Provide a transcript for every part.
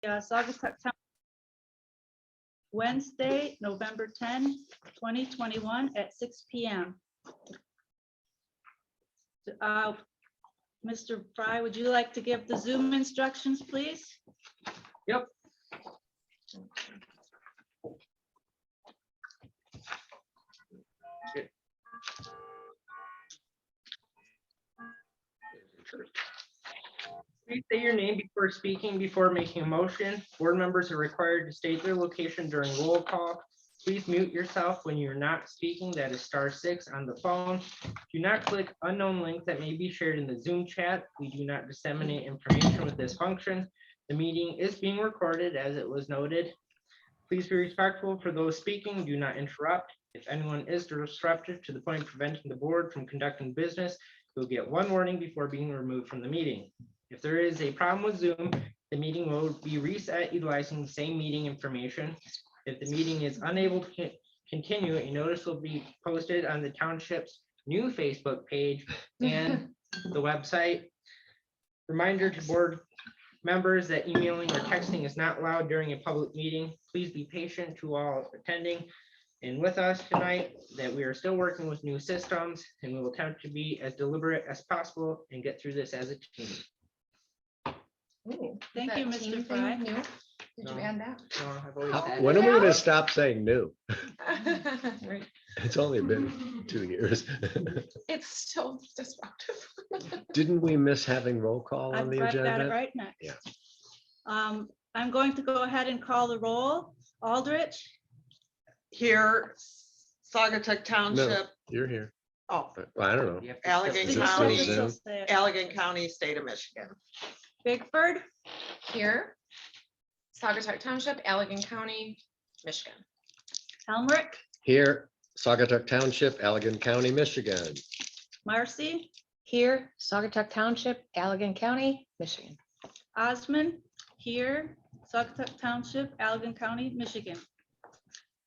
Saugatuck Township, Wednesday, November 10, 2021 at 6 p.m. Mr. Fry, would you like to give the Zoom instructions, please? Yep. Please say your name before speaking, before making a motion. Board members are required to state their location during roll call. Please mute yourself when you're not speaking. That is *6 on the phone. Do not click unknown link that may be shared in the Zoom chat. We do not disseminate information with this function. The meeting is being recorded, as it was noted. Please be respectful for those speaking. Do not interrupt. If anyone is disruptive to the point of preventing the board from conducting business, you'll get one warning before being removed from the meeting. If there is a problem with Zoom, the meeting will be reset utilizing the same meeting information. If the meeting is unable to continue, a notice will be posted on the township's new Facebook page and the website. Reminder to board members that emailing or texting is not allowed during a public meeting. Please be patient to all attending and with us tonight, that we are still working with new systems, and we will attempt to be as deliberate as possible and get through this as a team. Ooh, Thank is you, that Mr. team Fry. thing new? Did No. you add that? No, I've always said When it. are we gonna stop saying new? Right. It's only been 2 years. It's so disruptive. Didn't we miss having roll call on I've the got it agenda? right next. Yeah. I'm going to go ahead and call the roll. Aldrich, Here, Saugatuck Township, You're here. oh, Well, I don't know. You have to Allegheny step it aside. still County, Zoom? Allegan County, State of Michigan. Bigford, Here, Saugatuck Township, Allegan County, Michigan. Helmrich, Here, Saugatuck Township, Allegan County, Michigan. Marcy, Here, Saugatuck Township, Allegan County, Michigan. Osmond, here, Saugatuck Township, Allegan County, Michigan.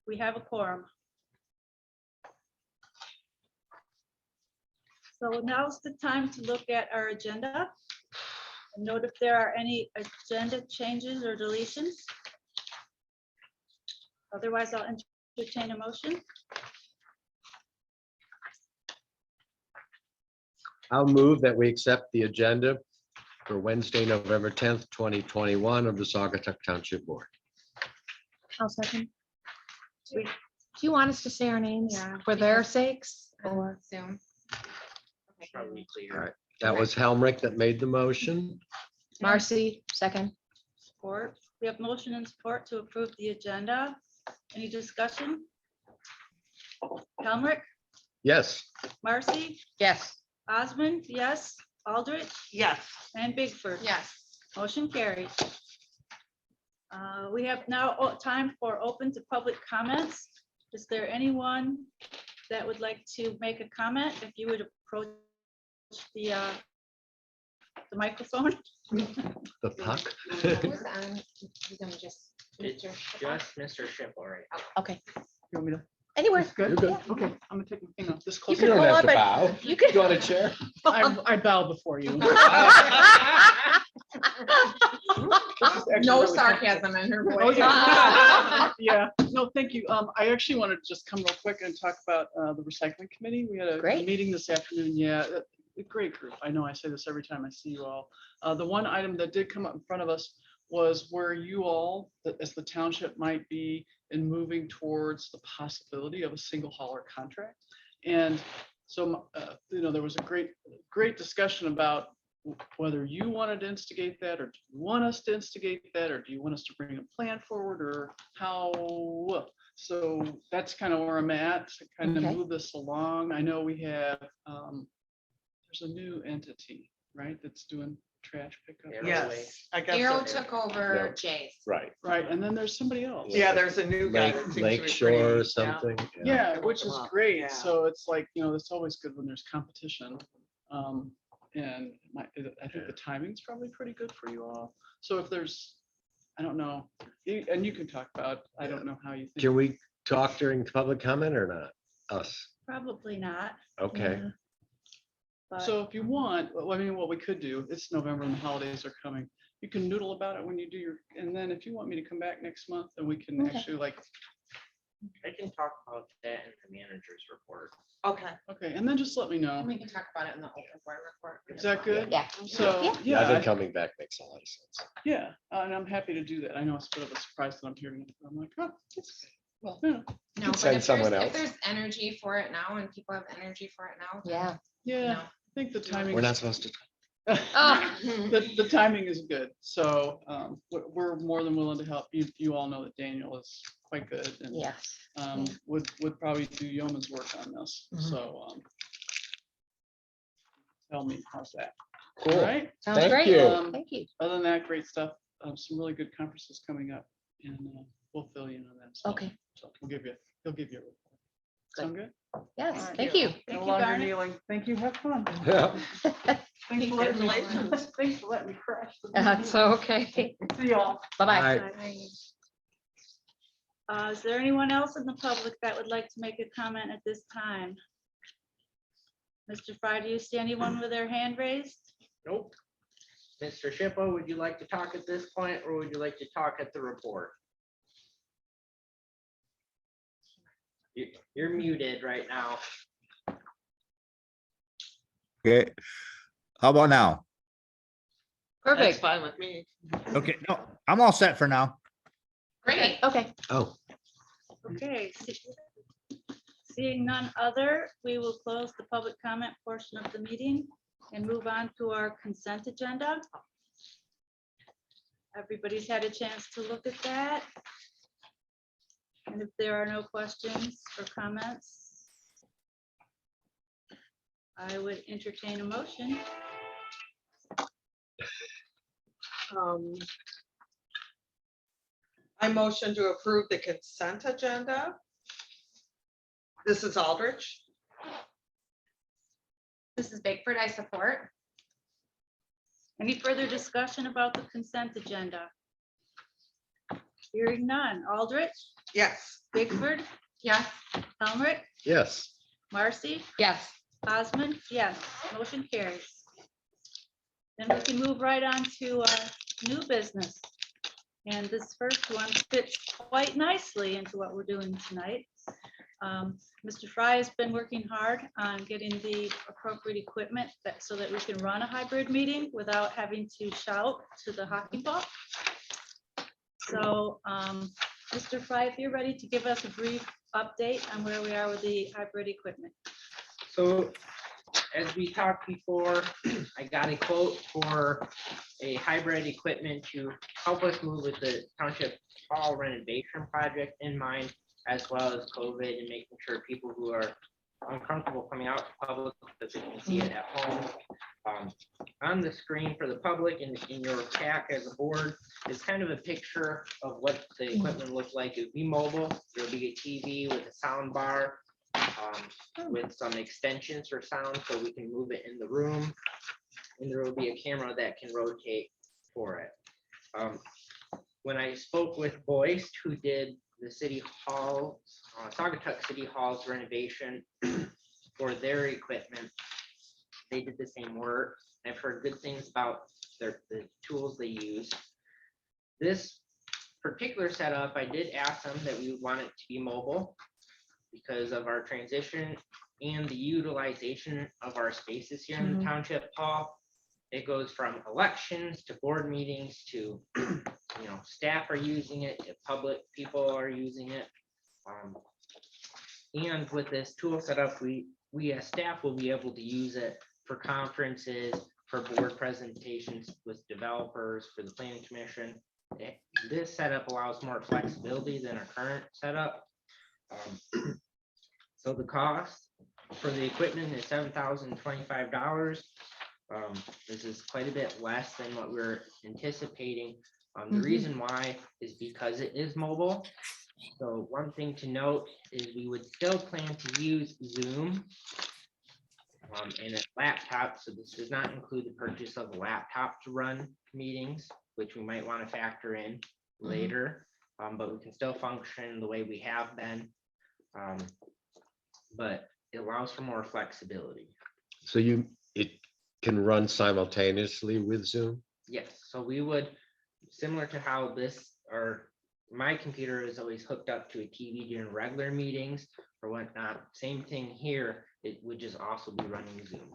We have a quorum. So now's the time to look at our agenda. And note if there are any agenda changes or deletions. Otherwise, I'll entertain a motion. I'll move that we accept the agenda for Wednesday, November 10th, 2021 of the Saugatuck Township Board. I'll second. Do you want us to say our names Yeah, for their because- sakes? Or Or Zoom. Okay. Probably clear. All right. That was Helmrich that made the motion. Marcy, second. Support. We have motion and support to approve the agenda. Any discussion? Helmrich, Yes. Marcy, Yes. Osmond, yes. Aldrich, Yes, and Bigford. Yes. Motion carried. We have now time for open to public comments. Is there anyone that would like to make a comment? If you would approach the microphone. The puck. Who's on? He's gonna just. It's just Mr. Shipple right now. Okay. You want me to? Anywhere. Good? You're good. Yeah. Okay, I'm gonna take my thing off this You close. can You don't pull have to up bow. and you can. You want a chair? I bow before you. No sarcasm in her Oh, voice. yeah. Yeah, no, thank you. I actually wanted to just come real quick and talk about the recycling committee. We had a Great. meeting this afternoon. Yeah, a great group. I know I say this every time I see you all. The one item that did come up in front of us was where you all, as the township, might be in moving towards the possibility of a single hauler contract. And so, there was a great discussion about whether you wanted to instigate that, or do you want us to instigate that, or do you want us to bring a plan forward, or how? So that's kind of where I'm at, to kind of Okay. move this along. I know we have, there's a new entity, right, that's doing trash pickup. Arrow yes. I guess Arrow so. took over Jay's. Right. Right, and then there's somebody else. Yeah, there's a new guy. Lake, that seems to be Lake pretty- Shore or yeah. something. Yeah, which is Yeah. great. So it's like, it's always good when there's competition. And I think the timing's probably pretty good for you all. So if there's, I don't know, and you can talk about, I don't know how you think. Can we talk during public comment or not? Us? Probably not. Okay. Yeah. But So if you want, well, I mean, what we could do, it's November and the holidays are coming. you can noodle about it when you do your, and then if you want me to come back next month, then we can Okay. actually like, I can talk about that in the manager's report. Okay, okay, and then just let me know. And we can talk about it in the open board report. Is that good? Yeah. So, Yeah. Yeah, I yeah, think coming back makes a lot of sense. yeah, and I'm happy to do that. I know it's a bit of a surprise that I'm hearing it. but I'm like, oh, it's, well, yeah, No, Could but send if someone there's, else. if there's energy for it now and people have energy for it now. then, Yeah. you yeah, know. I think the timing. We're not supposed to. Oh. The timing is good, so we're more than willing to help. You all know that Daniel is quite good and Yes. would probably do yeoman's work on this, Mhm. so. Tell me, how's that? Cool. All right, Sounds Thank great. you. Thank you. other than that, great stuff. Some really good conferences coming up and we'll fill you in on that. so- Okay. So he'll give you a report. Sound good? Yes, All right. thank you. Thank No you, longer Garnet. kneeling. Thank you, have fun. Yeah. Thanks for letting me- Congratulations. Thanks for letting me crash. the That's meeting. okay. See y'all. Bye-bye. Bye. Is there anyone else in the public that would like to make a comment at this time? Mr. Fry, do you see anyone with their hand raised? Nope. Mr. Shippo, would you like to talk at this point, or would you like to talk at the report? You're muted right now. Okay, how about now? that's Perfect. fine with me. Okay, no, I'm all set for now. Great. Okay. Oh, Okay. Seeing none other, we will close the public comment portion of the meeting and move on to our consent agenda. Everybody's had a chance to look at that. And if there are no questions or comments, I would entertain a motion. I motion to approve the consent agenda. This is Aldrich. This is Bigford, I support. Any further discussion about the consent agenda? Hearing none. Aldrich, Yes, Bigford, Yes. Helmrich, yes. Marcy, Yes. Osmond, yes, motion carries. Then we can move right on to our new business. And this first one fits quite nicely into what we're doing tonight. Mr. Fry has been working hard on getting the appropriate equipment so that we can run a hybrid meeting without having to shout to the hockey ball. So, Mr. Fry, if you're ready to give us a brief update on where we are with the hybrid equipment. So as we talked before, I got a quote for a hybrid equipment to help us move with the township hall renovation project in mind, as well as COVID and making sure people who are uncomfortable coming out to public, that they can see it at home. On the screen for the public and in your pack as a board is kind of a picture of what the equipment looks like. It would be mobile. There'll be a TV with a sound bar, with some extensions for sound so we can move it in the room. And there will be a camera that can rotate for it. When I spoke with Boyce, who did the city hall, Saugatuck City Hall's renovation for their equipment, they did the same work. I've heard good things about the tools they use. This particular setup, I did ask them that we would want it to be mobile because of our transition and the utilization of our spaces here in the township hall. It goes from elections to board meetings to, staff are using it, to public people are using it. And with this tool set up, we as staff will be able to use it for conferences, for board presentations with developers, for the planning commission. This setup allows more flexibility than our current setup. So the cost for the equipment is $7,025. This is quite a bit less than what we're anticipating. The reason why is because it is mobile. So one thing to note is we would still plan to use Zoom and a laptop. So this does not include the purchase of a laptop to run meetings, which we might want to factor in later. But we can still function the way we have been. But it allows for more flexibility. So it can run simultaneously with Zoom? Yes, so we would, similar to how this, or my computer is always hooked up to a TV during regular meetings or whatnot, same thing here, it would just also be running Zoom.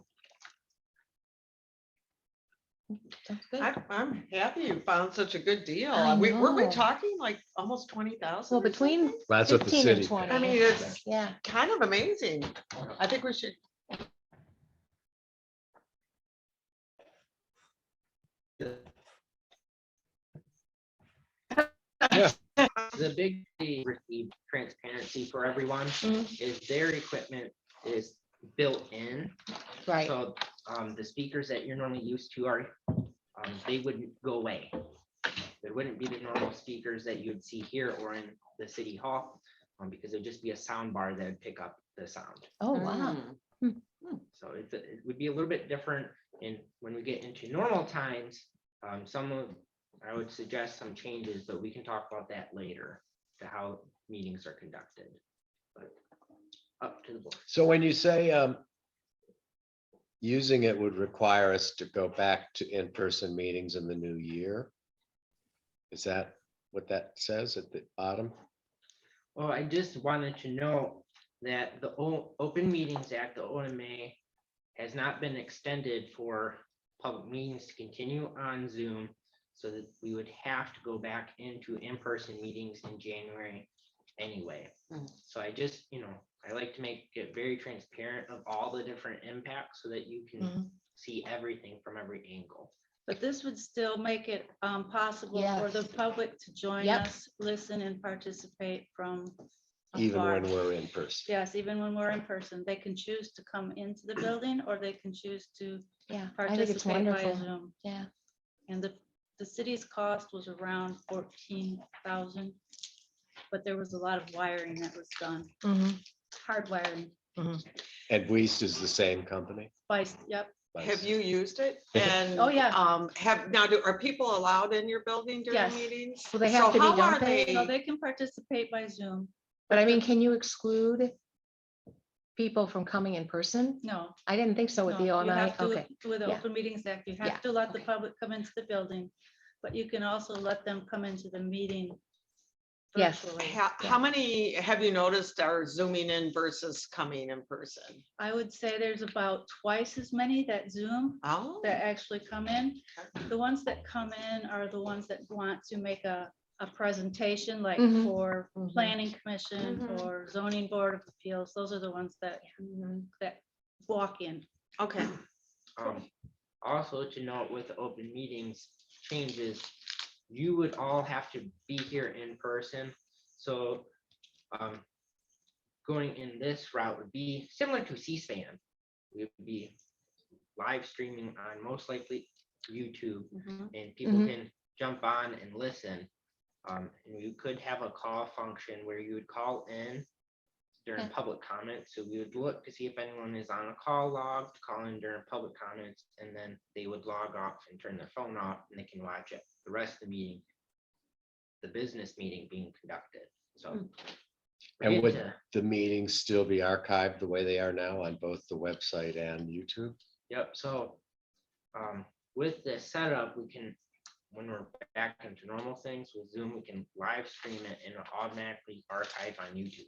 Sounds good. I'm happy you found such a good deal. I Were we know. talking like almost 20,000? Well, between That's what the 15 and city. 20. I mean, it's Yeah. kind of amazing. I think we should. The big thing receive transparency for everyone is their equipment is built in. Right. So the speakers that you're normally used to are, they wouldn't go away. There wouldn't be the normal speakers that you'd see here or in the city hall, because it'd just be a sound bar that would pick up the sound. Oh, wow. So it would be a little bit different in when we get into normal times. I would suggest some changes, but we can talk about that later to how meetings are conducted. But up to the board. So when you say using it would require us to go back to in-person meetings in the new year, is that what that says at the bottom? Well, I just wanted to know that the Open Meetings Act, the OMA, has not been extended for public meetings to continue on Zoom, so that we would have to go back into in-person meetings in January anyway. So I just, I like to make it very transparent of all the different impacts so that you can see everything from every angle. But this would still make it possible for the Yes. public to join Yep. us, listen and participate from Even afar. when we're in person? Yes, even when we're in person, they can choose to come into the building or they can choose to Yeah, I think it's participate by wonderful. Zoom. Yeah. And the city's cost was around 14,000. But there was a lot of wiring that was done, Mhm. hard wiring. And Weist is the same company? Yep, Have you used it? And Oh, yeah. Are people allowed in your building during Yes. meetings? Well, they have So to be, how don't are they? so they can participate by Zoom. But I mean, can you exclude people from coming in person? No. I didn't think so with no, the you OMI. have to Okay. With the Yeah. Open Meetings Act, you Yeah, have to let the okay. public come into the building, but you can also let them come into the meeting Yes. virtually. How many have you noticed are zooming in versus coming in person? I would say there's about twice as many that Zoom Oh, that actually come in. The ones that come in are the ones that want to make a presentation, like Mhm. for Mhm. planning commission Mhm. or zoning board of appeals. Those are the ones that walk in. okay. Also to note with the open meetings changes, you would all have to be here in person. So going in this route would be similar to C-SPAN. We would be live streaming on most likely YouTube, and people Mhm. can jump on and listen. And you could have a call function where you would call in during Yeah. public comments. So we would look to see if anyone is on a call log to call in during public comments, and then they would log off and turn their phone off, and they can watch it the rest of the meeting, the business meeting being conducted. So. And get would to- the meetings still be archived the way they are now on both the website and YouTube? Yep, so with this setup, we can, when we're back into normal things with Zoom, we can live stream it and it'll automatically archive on YouTube.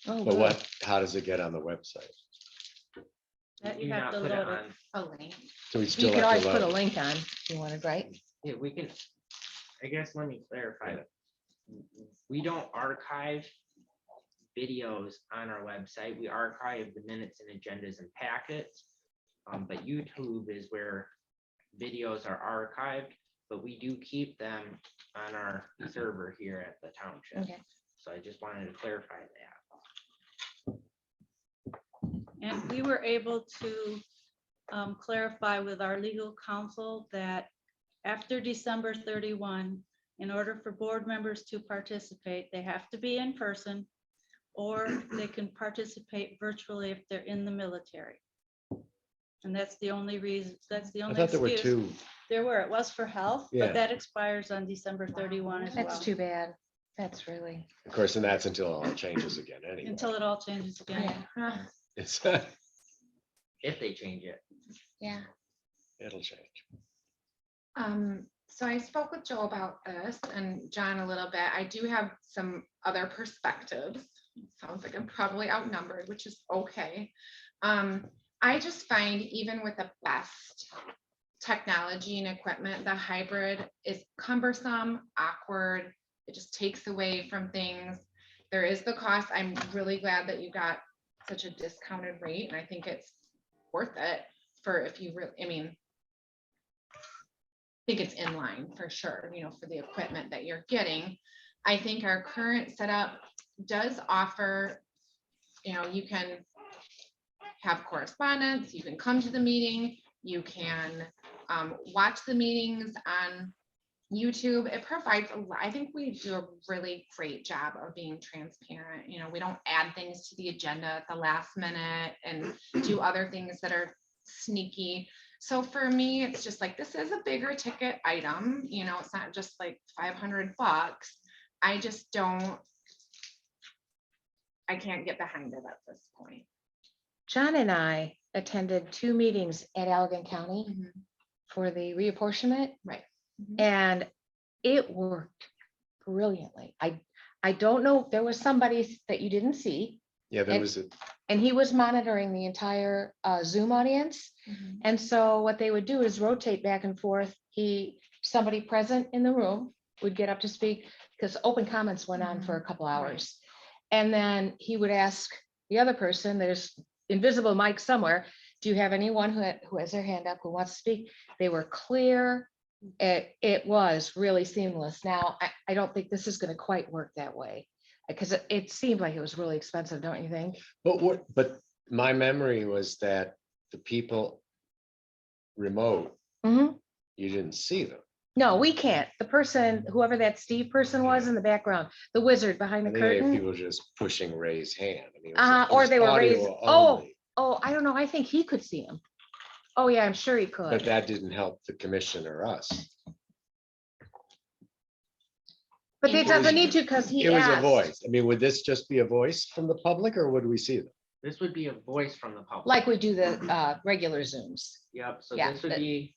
Oh, But good. how does it get on the website? That Do you have not to put it load it. on. A link. So we You still could have always to put a load. link on if you wanted, right? Yeah, we can, I guess, let me clarify that. We don't archive videos on our website. We archive the minutes and agendas and packets. But YouTube is where videos are archived, but we do keep them on our server here at the township. Okay. So I just wanted to clarify that. And we were able to clarify with our legal counsel that after December 31, in order for board members to participate, they have to be in person, or they can participate virtually if they're in the military. And that's the only reason, that's the I only thought there were excuse. two. There were, it was for health, Yeah. but that expires on December 31 as well. That's too bad. That's really, Of course, and that's until it all changes again anyway. Until it all changes again. yeah, It's, If they change it. yeah. it'll change. So I spoke with Joe about this and John a little bit. I do have some other perspectives. Sounds like I'm probably outnumbered, which is okay. I just find even with the best technology and equipment, the hybrid is cumbersome, awkward. It just takes away from things. There is the cost. I'm really glad that you got such a discounted rate, and I think it's worth it for if you really, I mean, I think it's in line for sure, you know, for the equipment that you're getting. I think our current setup does offer, you know, you can have correspondence, you can come to the meeting, you can watch the meetings on YouTube. It provides a lot. I think we do a really great job of being transparent. You know, we don't add things to the agenda at the last minute and do other things that are sneaky. So for me, it's just like, this is a bigger ticket item, you know, it's not just like $500. I just don't, I can't get behind it at this point. John and I attended 2 meetings at Allegan County for the reapportionment. Right. And it worked brilliantly. I don't know, there was somebody that you didn't see, Yeah, there And- was a, and he was monitoring the entire Zoom audience. And so what they would do is rotate back and forth. Somebody present in the room would get up to speak, because open comments went on for a couple hours. And then he would ask the other person, there's invisible mic somewhere, do you have anyone who has their hand up, who wants to speak? They were clear. It was really seamless. Now, I don't think this is going to quite work that way, because it seemed like it was really expensive, don't you think? but my memory was that the people remote, Mhm. you didn't see them. No, we can't. The person, whoever that Steve person was in the background, the wizard behind I the think they had curtain. people just pushing raise hand. I mean, it was- it Or was they were audio raised. only, Oh, I don't know. I think he could see him. Oh, yeah, I'm sure he But could. that didn't help the commission or us. But it doesn't need to, because he It was a asked. voice. I mean, would this just be a voice from the public or would we see them? This would be a voice from the public. Like we do the regular Zooms. Yep, so Yeah, this would that- be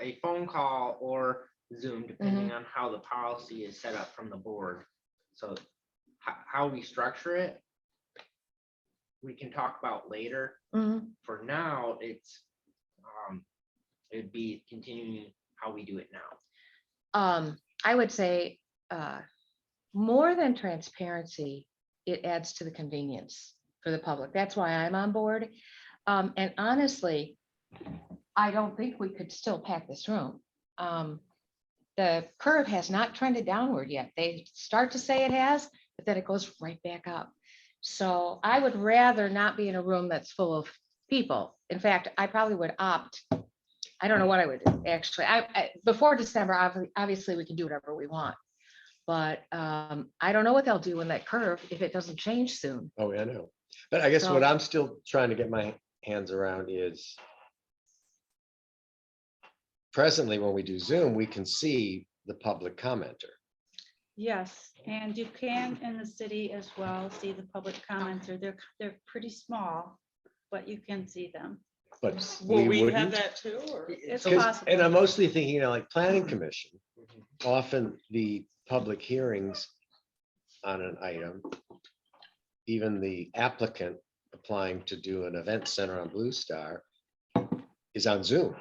a phone call or Zoom, depending on how the policy is set up from the board. So how we structure it, we can talk about later. Mhm. For now, it'd be continuing how we do it now. I would say more than transparency, it adds to the convenience for the public. That's why I'm on board. And honestly, I don't think we could still pack this room. The curve has not trended downward yet. They start to say it has, but then it goes right back up. So I would rather not be in a room that's full of people. In fact, I probably would opt. I don't know what I would do, actually. Before December, obviously, we can do whatever we want. But I don't know what they'll do in that curve if it doesn't change soon. Oh, yeah, I know. But I guess what So- I'm still trying to get my hands around is presently, when we do Zoom, we can see the public commenter. Yes, and you can in the city as well, see the public commenter. They're pretty small, but you can see them. But Will we have wouldn't. that too, or? It's 'Cause- possible. And I'm mostly thinking, like planning commission, often the public hearings on an item, even the applicant applying to do an event center on Blue Star is on Zoom.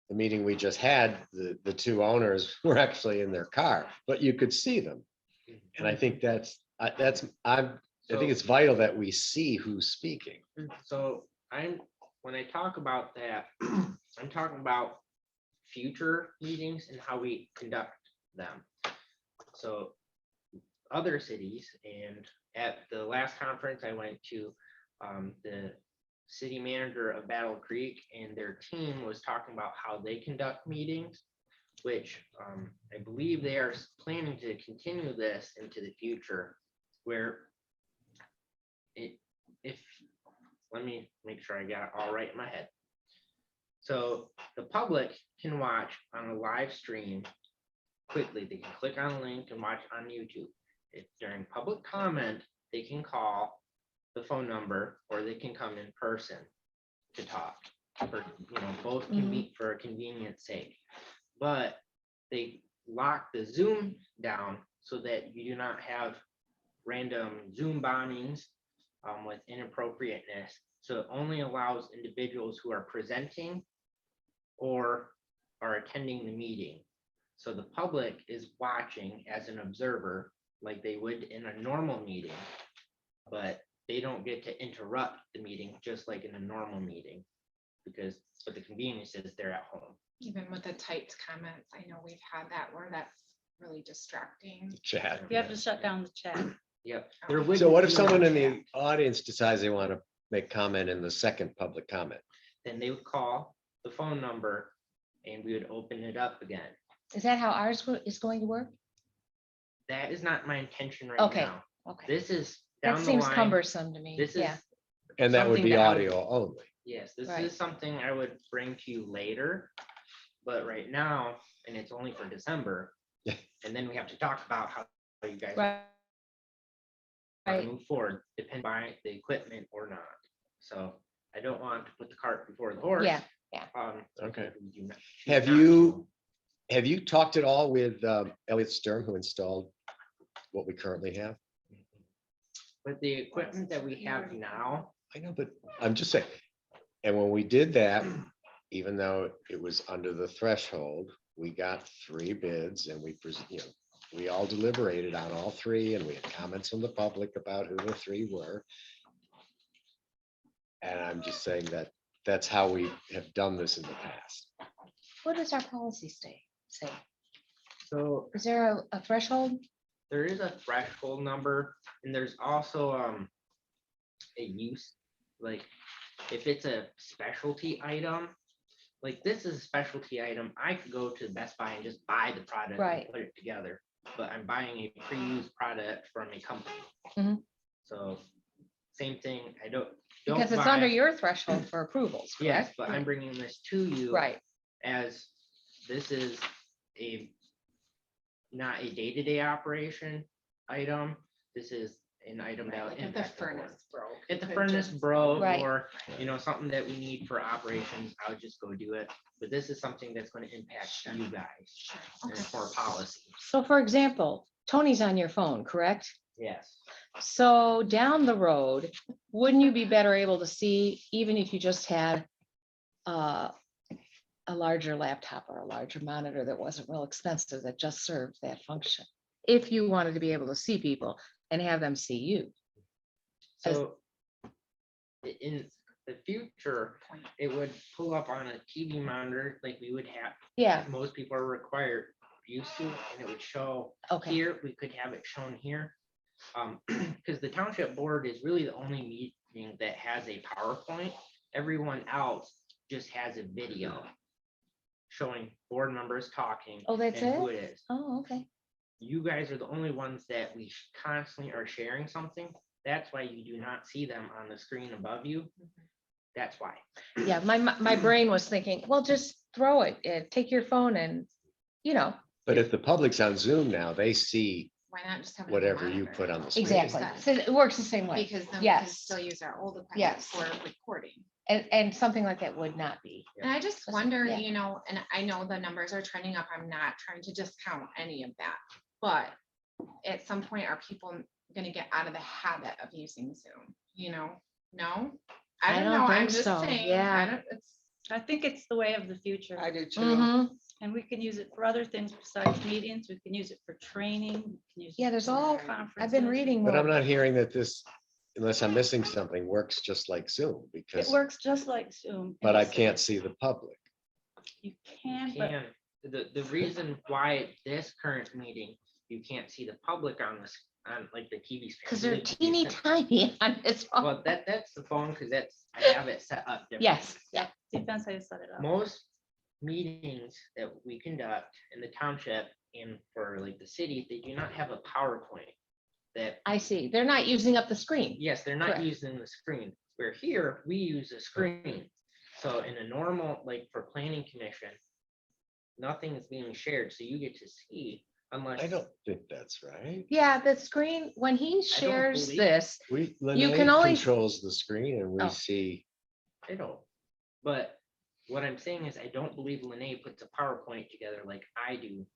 The meeting we just had, the 2 owners were actually in their car, but you could see them. And I think I think it's vital that we see who's speaking. So when I talk about that, I'm talking about future meetings and how we conduct them. So other cities, and at the last conference I went to, the city manager of Battle Creek and their team was talking about how they conduct meetings, which I believe they are planning to continue this into the future, where let me make sure I got it all right in my head. So the public can watch on a live stream quickly. They can click on a link and watch on YouTube. If during public comment, they can call the phone number or they can come in person to talk. for, both can be for convenience sake. But they lock the Zoom down so that you do not have random Zoom bombings with inappropriateness. So it only allows individuals who are presenting or are attending the meeting. So the public is watching as an observer like they would in a normal meeting, but they don't get to interrupt the meeting just like in a normal meeting, because for the convenience is they're at home. Even with the typed comments, I know we've had that where that's really distracting. Chat. You have to shut down the chat. Yep. So what if someone in the audience decides they want to make comment in the second public comment? Then they would call the phone number and we would open it up again. Is that how ours is going to work? That is not my intention right Okay, now. okay. This is down That the seems line. cumbersome to me. This is, Yeah, And that would Something be that I would- audio only. yes, this Right. is something I would bring to you later. But right now, and it's only for December. Yeah. And then we have to talk about how you guys right. want Right. to move forward, depend by the equipment or not. So I don't want to put the cart before the horse. Yeah, Okay. we do not- choose Have not you- to. Have you talked at all with Elliot Stern, who installed what we currently have? With the equipment that we have now, I know, but I'm just saying, and when we did that, even though it was under the threshold, we got 3 bids and we all deliberated on all 3 and we had comments from the public about who the 3 were. And I'm just saying that that's how we have done this in the past. What does our policy say? so Is there a threshold? there is a threshold number, and there's also a use, like if it's a specialty item, like this is a specialty item, I could go to Best Buy and just buy the product Right. and put it together, but I'm buying a pre-used product from a company. Mhm. So same thing, I don't Because it's buy- under your threshold for approvals, Yes, correct? but I'm bringing this to you. Right, As this is not a day-to-day operation item, this is an item that will Like if the impact the board. furnace broke. If the you could furnace just- broke Right. or, something that we need for operations, I would just go do it. But this is something that's going to impact you guys and Okay. for policy. so for example, Tony's on your phone, correct? Yes. So down the road, wouldn't you be better able to see, even if you just had a larger laptop or a larger monitor that wasn't real expensive, that just served that function? If you wanted to be able to see people and have them see you. As- So in the future, Point. it would pull up on a TV monitor like we would have, Yeah, most people are required used to, and it would show okay, here, we could have it shown here. Because the township board is really the only meeting that has a PowerPoint. Everyone else just has a video showing board members talking oh, that's and who it? it is. Oh, okay, You guys are the only ones that we constantly are sharing something. That's why you do not see them on the screen above you. That's why. yeah, my brain was thinking, well, just throw it, take your phone and, But if the public's on Zoom now, they see Why not just have? it on the whatever you monitor? put on the screen. exactly, so it works the same way. Because then we can Yes. still use our old equipment Yes. for recording. And something like that would not be. And I just Listen, wonder, yeah. and I know the numbers are trending up. I'm not trying to discount any of that. But at some point, are people gonna get out of the habit of using Zoom? No? I don't know. I'm think just so, saying. yeah. I think it's the way of the future. I do too. Mhm. And we can use it for other things besides meetings. We can use it for training. we can use Yeah, it there's for all, I've been conferences. reading But I'm more. not hearing that this, unless I'm missing something, works just like Zoom It because, works just like Zoom. and but I it's- can't see the public. You can, but Can, the reason why this current meeting, you can't see the public on this, on like the TV screen. Because they're you teeny can- tiny on this phone. Well, that's the phone, because I have it set up different. Yes, yeah, depends how you set it up. Most meetings that we conduct in the township and for like the city, they do not have a PowerPoint. That, I see. They're not using up the screen. yes, they're not Correct. using the screen. Where here, we use a screen. So in a normal, like for planning commission, nothing is being shared, so you get to see unless. I don't think that's right. Yeah, the screen, when he shares believe- this, We, You can Lynette only- controls the screen and we Oh. see, I don't, but what I'm saying is I don't believe Lene puts a PowerPoint together like I do.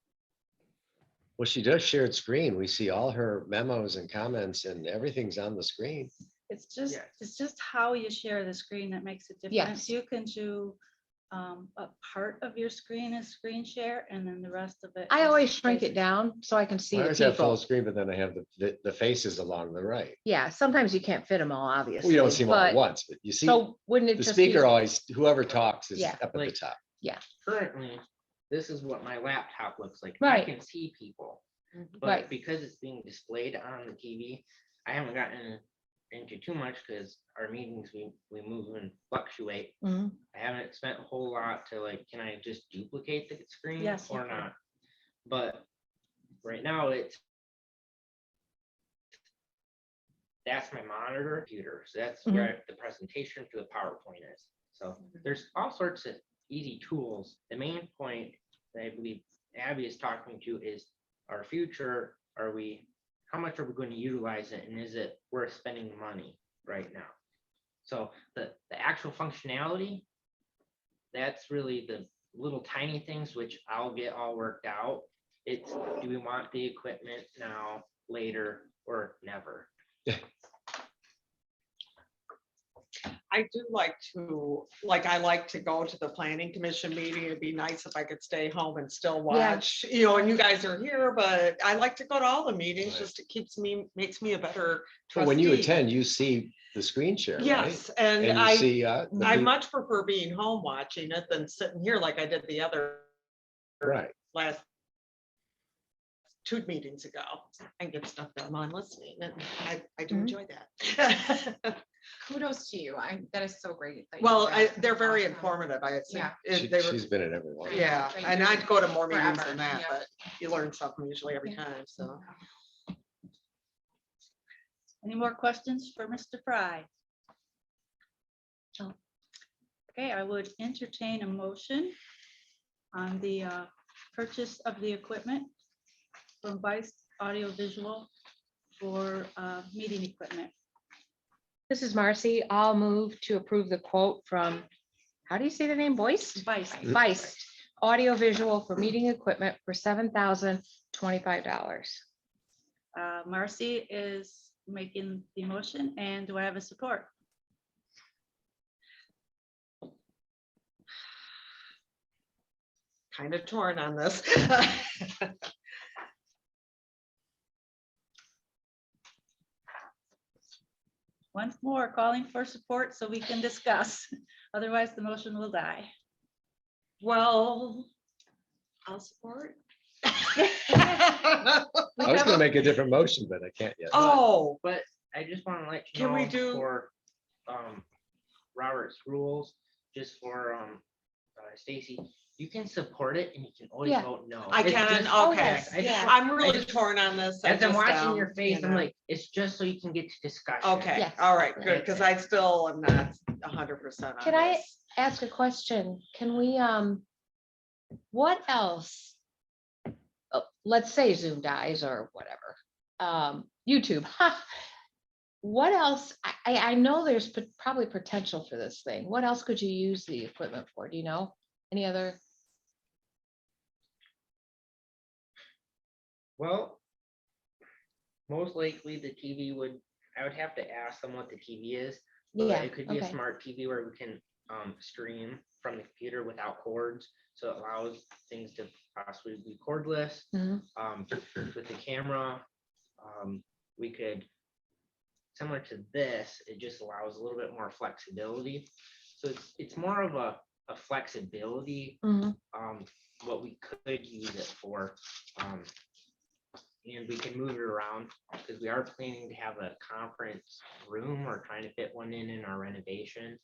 Well, she does shared screen. We see all her memos and comments and everything's on the screen. Yes. It's just how you share the screen that makes a difference. Yes. You can do a part of your screen is screen share and then the rest of it. I is always shrink it faces. down so I can see I the always have full people. screen, but then I have the faces along the right. Yeah, sometimes you can't fit them all, Well, obviously. you don't see them all at but- once, but you see So wouldn't it the just be? speaker always, whoever talks is Yeah. up at the Like- top. Currently, this is what my laptop looks like. I Right. can see people. Mhm. But Right. because it's being displayed on the TV, I haven't gotten into too much because our meetings, we move and fluctuate. Mhm. I haven't spent a whole lot to like, can I just duplicate the screen Yes, you or can. not? But right now that's my monitor computer. So that's where the presentation for the PowerPoint is. So there's all sorts of easy tools. The main point that I believe Abby is talking to is our future. How much are we going to utilize it, and is it worth spending the money right now? So the actual functionality, that's really the little tiny things which I'll get all worked out. It's, do we want the equipment now, later, or never? I do I like to go to the planning commission meeting. It'd be nice if I could stay home and still Yeah. watch, and you guys are here, but I like to go to all the meetings, just it makes me a better But when you trustee. attend, you see the screen share, right? Yes, and And you I see, I much prefer being home watching it than sitting here like I did the other right. last 2 meetings ago. I get stuff done on listening, and I do Mhm. enjoy that. Kudos to you. That is so great. that you Well, do that. they're very Awesome. informative. I think. Yeah. She's been at every one. Yeah, Like and you're I'd go to more meetings forever, than that, yeah. but you learn something usually every Yeah. time, so. Any more questions for Mr. Fry? No. Okay, I would entertain a motion on the purchase of the equipment from Vice Audio Visual for meeting equipment. This is Marcy. I'll move to approve the quote from, how do you say the name, Boyce? Vice. Vice Audio Visual for meeting equipment for $7,025. Marcy is making the motion, and do I have a support? Kind of torn on this. Once more, calling for support so we can discuss. Otherwise, the motion will die. Well, I'll support. I was gonna make a different motion, but I can't yet. Oh, But I just want to let you Can know we do- for Robert's rules, just for Stacy, you can support it and you can always Yeah. vote no. I It's can, just- Oh, okay. yes, I just yeah. want- I'm really just- torn on this. I As I'm just, watching your face, you I'm know. like, it's just so you can get to discussion. Okay, Yes. all right, good, because I still am not 100% on Can I- this. Ask a question. Can we, what else? Let's say Zoom dies or whatever, YouTube. What else? I know there's probably potential for this thing. What else could you use the equipment for? Do you know? Any other? Well, most likely the TV I would have to ask them what the TV is. But Yeah, it could be a okay. smart TV where we can stream from the computer without cords. So it allows things to possibly be cordless. Mhm. With the camera, we could, similar to this, it just allows a little bit more flexibility. So it's more of a flexibility, Mhm. what we could use it for. And we can move it around because we are planning to have a conference room or trying to fit one in our renovation.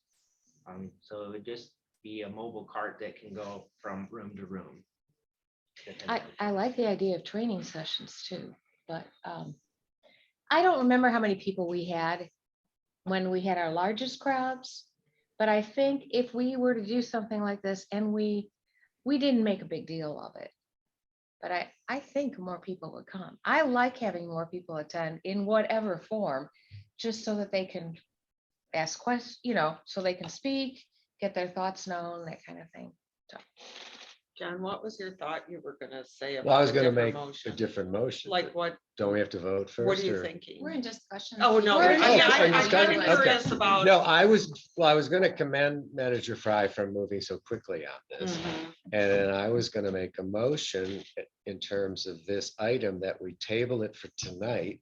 So it would just be a mobile cart that can go from room to room. I like the idea of training sessions too, but I don't remember how many people we had when we had our largest crowds. But I think if we were to do something like this and we didn't make a big deal of it, but I think more people would come. I like having more people attend in whatever form, just so that they can ask questions, so they can speak get their thoughts known, that kind of thing. John, what was your thought you were gonna say about? Well, I was a gonna different make a motion? different motion. Like but what, Don't we have to vote first? what are you or- thinking? We're in discussion. Oh, no, We're I in mean, discussion. I'm kind Okay. of curious about. No, I was gonna commend Manager Fry for moving so quickly on this. Mhm. And then I was gonna make a motion in terms of this item that we table it for tonight.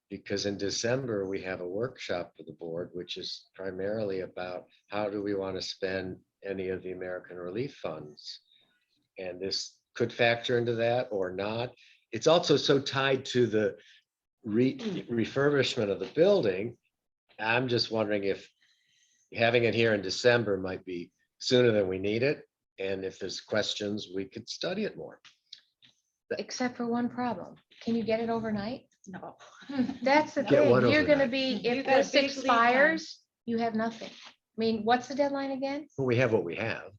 Because in December, we have a workshop for the board, which is primarily about how do we want to spend any of the American Relief Funds? And this could factor into that or not. It's also so tied to the refurbishment of the building. I'm just wondering if having it here in December might be sooner than we need it. And if there's questions, we could study it more. Except for one problem. Can you get it overnight? No. That's the Get thing. what You're gonna overnight? be, You if got a this big lead time. expires, you have nothing. I mean, what's the deadline again? But we have what we have,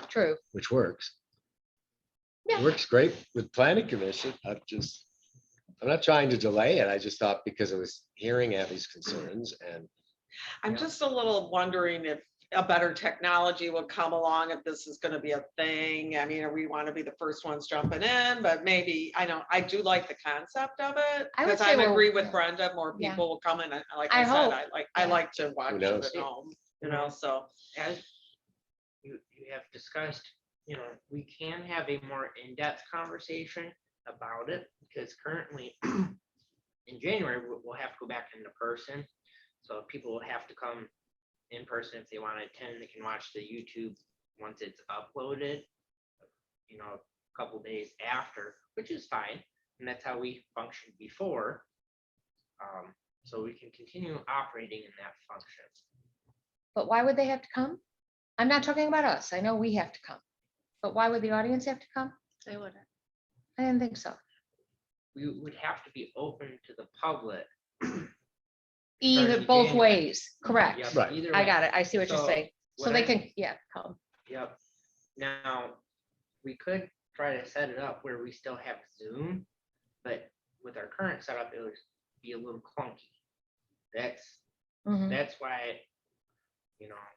True. which works. Yeah. Works great with planning commission. I'm not trying to delay it. I just thought because I was hearing Abby's concerns and I'm just a little wondering if a better technology will come along, if this is gonna be a thing. I mean, we want to be the first ones jumping in, but maybe, I do like the concept of it. I would Because say I we're- agree with Brenda, more Yeah. people will come in, and like I I said, hope. I Yeah. like to watch it knows? at home, so. As you have discussed, we can have a more in-depth conversation about it, because currently in January, we'll have to go back into person. So people will have to come in person if they want to attend. They can watch the YouTube once it's uploaded, a couple days after, which is fine. And that's how we functioned before. So we can continue operating in that function. But why would they have to come? I'm not talking about us. I know we have to come. But why would the audience have to come? They wouldn't. I didn't think so. We would have to be open to the public. Either Starting both January. ways, correct. Yep, Right. either I way. got it. I see what you're So, saying. So what they I- can, yeah, come. Yep. Now, we could try to set it up where we still have Zoom, but with our current setup, it would be a little clunky. That's Mhm. why,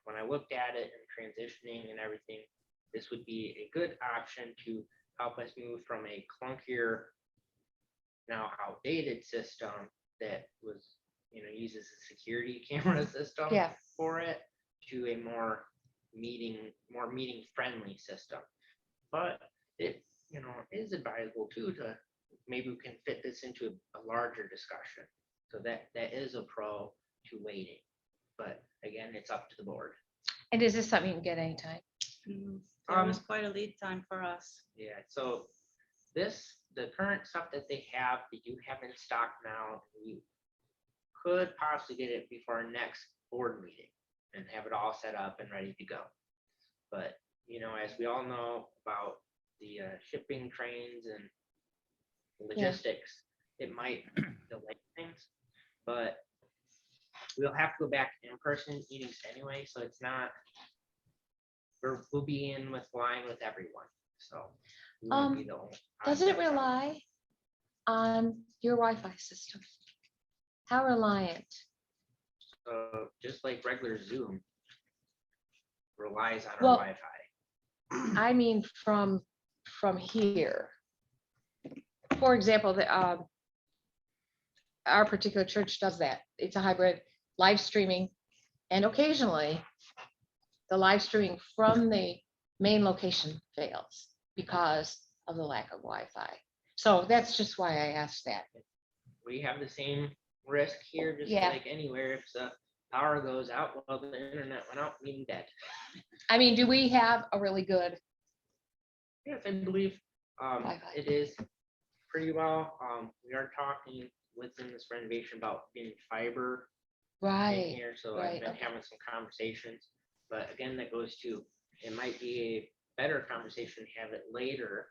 when I looked at it and transitioning and everything, this would be a good option to help us move from a clunkier, now outdated system that was, uses a security camera system Yeah. for it, to a more meeting friendly system. But it, is advisable too, to maybe we can fit this into a larger discussion. So that is a pro to waiting. But again, it's up to the board. And is this something you can get anytime? There was quite a lead time for us. Yeah, so the current stuff that they do have in stock now. We could possibly get it before our next board meeting and have it all set up and ready to go. But, as we all know about the shipping trains and logistics, it might delay things, but we'll have to go back to in-person meetings anyway, so it's not, we'll be in with line with everyone, so. we won't be the only- Does it rely on your Wi-Fi system? How reliant? So just like regular Zoom relies on Well- our Wi-Fi. I mean, from here. For example, our particular church does that. It's a hybrid live streaming. And occasionally, the live streaming from the main location fails because of the lack of Wi-Fi. So that's just why I asked that. We have the same risk here, just Yeah. like anywhere. If the power goes out, well, the internet went out, being dead. I mean, do we have a really good, Yes, I believe Wi-Fi. it is pretty well. We are talking within this renovation about getting fiber in right? here, so right, I've been okay. having some conversations. But again, that goes to, it might be a better conversation to have it later.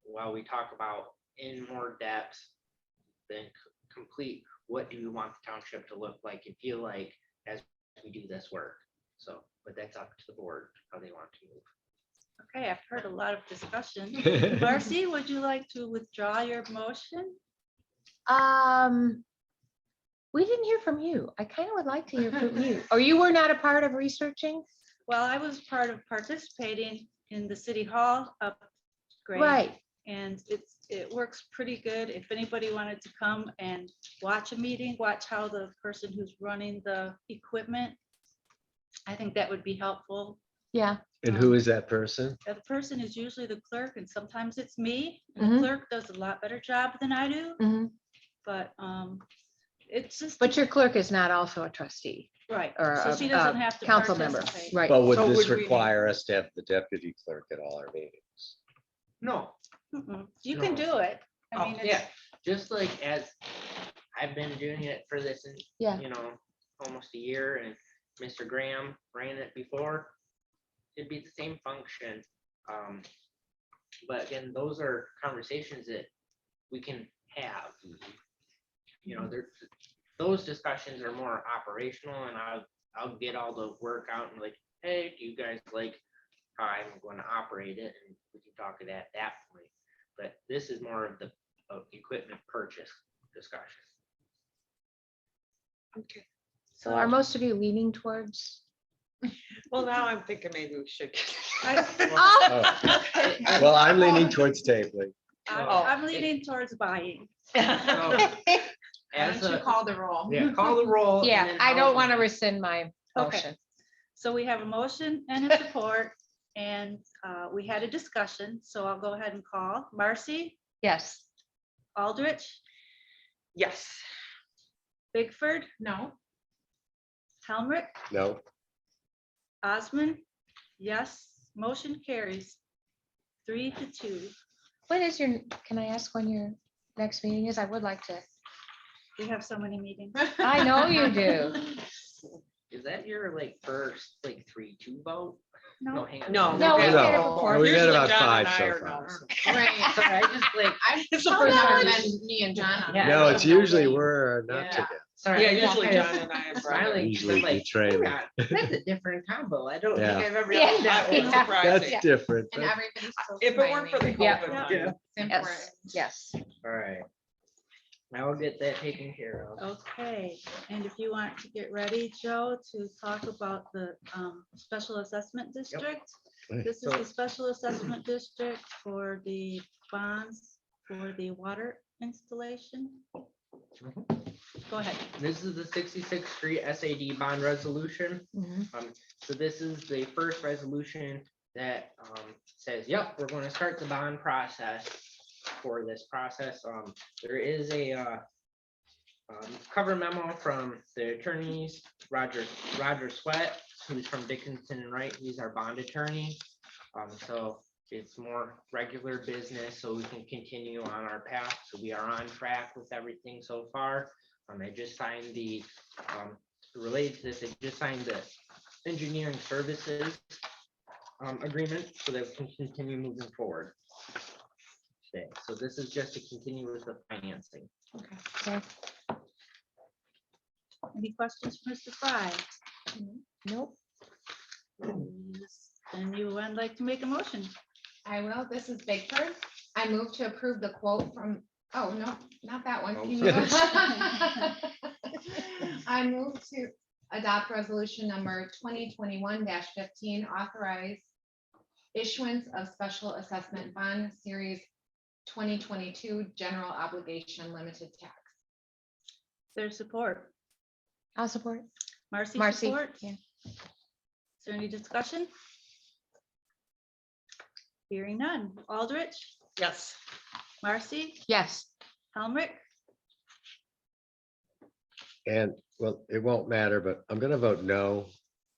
While we talk about in more depth than complete, what do we want the township to look like and feel like as we do this work? So, but that's up to the board, how they want to move. Okay, I've heard a lot of discussion. Marcy, would you like to withdraw your motion? We didn't hear from you. I kind of would like to hear from you. Or you were not a part of researching? Well, I was part of participating in the city hall upgrade. Right. And it works pretty good. If anybody wanted to come and watch a meeting, watch how the person who's running the equipment, I think that would be helpful. Yeah. And who is that person? The person is usually the clerk, and sometimes it's me. And Mhm. the clerk does a lot better job than I do, Mhm. but it's just. But your clerk is not also a trustee Right, or so a she doesn't have to council member. participate. Right. But would So this would we- require us to have the deputy clerk at all our meetings? No, You can No. do it. I oh, mean, yeah, it's, just like as I've been doing it for this, and Yeah. you know, almost a year, and Mr. Graham ran it before. It'd be the same function. But again, those are conversations that we can have. You know, those discussions are more operational, and I'll get all the work out and like, hey, do you guys like how I'm going to operate it? And we can talk at that point. But this is more of the equipment purchase discussion. Okay. So are most of you leaning towards? Well, now I'm thinking maybe we should. Oh. Well, I'm leaning towards tabling. I'm leaning towards buying. Why As don't you a, call the roll? yeah, call the roll. and Yeah, then I I'll- don't want to rescind my Okay. motion. So we have a motion and a support, and we had a discussion, so I'll go ahead and call. Marcy, Yes. Aldrich, Yes. Bigford, No, Helmrich, No, Osmond, yes, motion carries 3-2. When is your, can I ask when your next meeting is? I would like to. We have so many meetings. I know you do. Is that your like first like 3-2 vote? No, hang on. No. No, we've we've got- had it No. before. We've had Usually about John 5 and I so are far. no. right. Sorry, I just like, I've It's the never first time. been me and John. on Yeah. it. no, I it's don't know usually when. we're not Yeah. together. sorry. Yeah, I usually just John and I are smiling. Usually Like, betray oh me. God, that's a different combo. I don't think Yeah. I've ever Yeah. done that. It's one. Yeah. surprising. That's different. And but- everybody's so If it weren't for the smiling. Yeah. COVID Yeah. time. It's Yes, important. yes. All right. I will get that taken care of. okay, and if you want to get ready, Joe, to talk about the special assessment district. Right. This is So- the special assessment district for the bonds for the water installation. Go ahead. This is the 66th Street SAD bond resolution. Mhm. So this is the first resolution that says, yep, we're going to start the bond process for this process. There is a cover memo from the attorneys, Roger Sweat, who's from Dickinson and Wright. He's our bond attorney. So it's more regular business, so we can continue on our path. So we are on track with everything so far. I just signed the, related to this, I just signed the engineering services agreement so that we can continue moving forward. Okay, so this is just to continue with the financing. Okay. Any questions for Mr. Fry? Nope. And you would like to make a motion? I will. This is Bigford. I move to approve the quote from, oh, no, not that one. Can you- I move to adopt resolution number 2021-15, authorize issuance of special assessment bond series 2022 general obligation limited tax. There's support. I'll support. Marcy Marcy, support? yeah. Is there any discussion? Hearing none. Aldrich, Yes. Marcy, Yes. Helmrich, And, well, it won't matter, but I'm gonna vote no,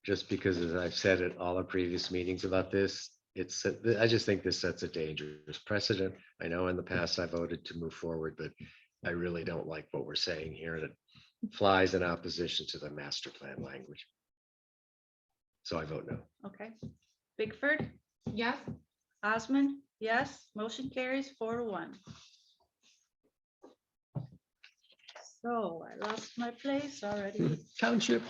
just because as I've said at all our previous meetings about this, I just think this sets a dangerous precedent. I know in the past I voted to move forward, but I really don't like what we're saying here, and it flies in opposition to the master plan language. So I vote no. okay. Bigford, Yes, Osmond, yes, motion carries 4-1. So I lost my place already. Township.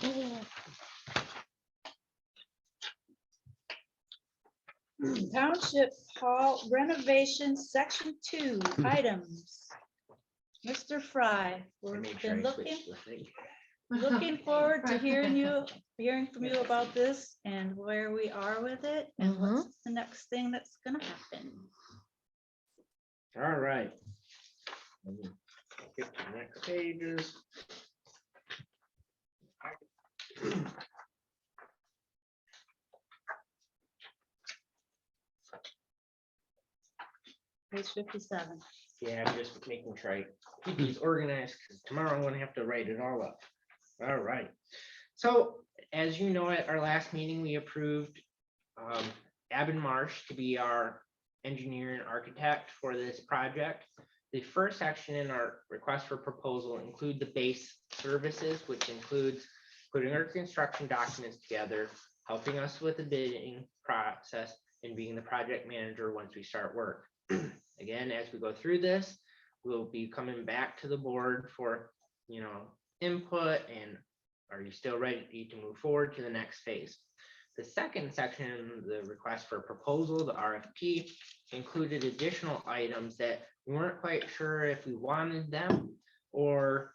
Township Hall renovation, section 2, items. Mr. Fry, I we've made sure been I switched the thing. looking forward to hearing from you about this and where we are with it and what's the next thing that's gonna happen. All right. Let me Get to the next pages. Page 57. Yeah, I'm just making sure I keep these organized because tomorrow I'm gonna have to write it all up. All right. So as you know, at our last meeting, we approved Abin Marsh to be our engineer and architect for this project. The first section in our request for proposal include the base services, which includes putting our construction documents together, helping us with the bidding process, and being the project manager once we start work. Again, as we go through this, we'll be coming back to the board for, input and are you still ready to move forward to the next phase? The second section, the request for proposal, the RFP, included additional items that we weren't quite sure if we wanted them or,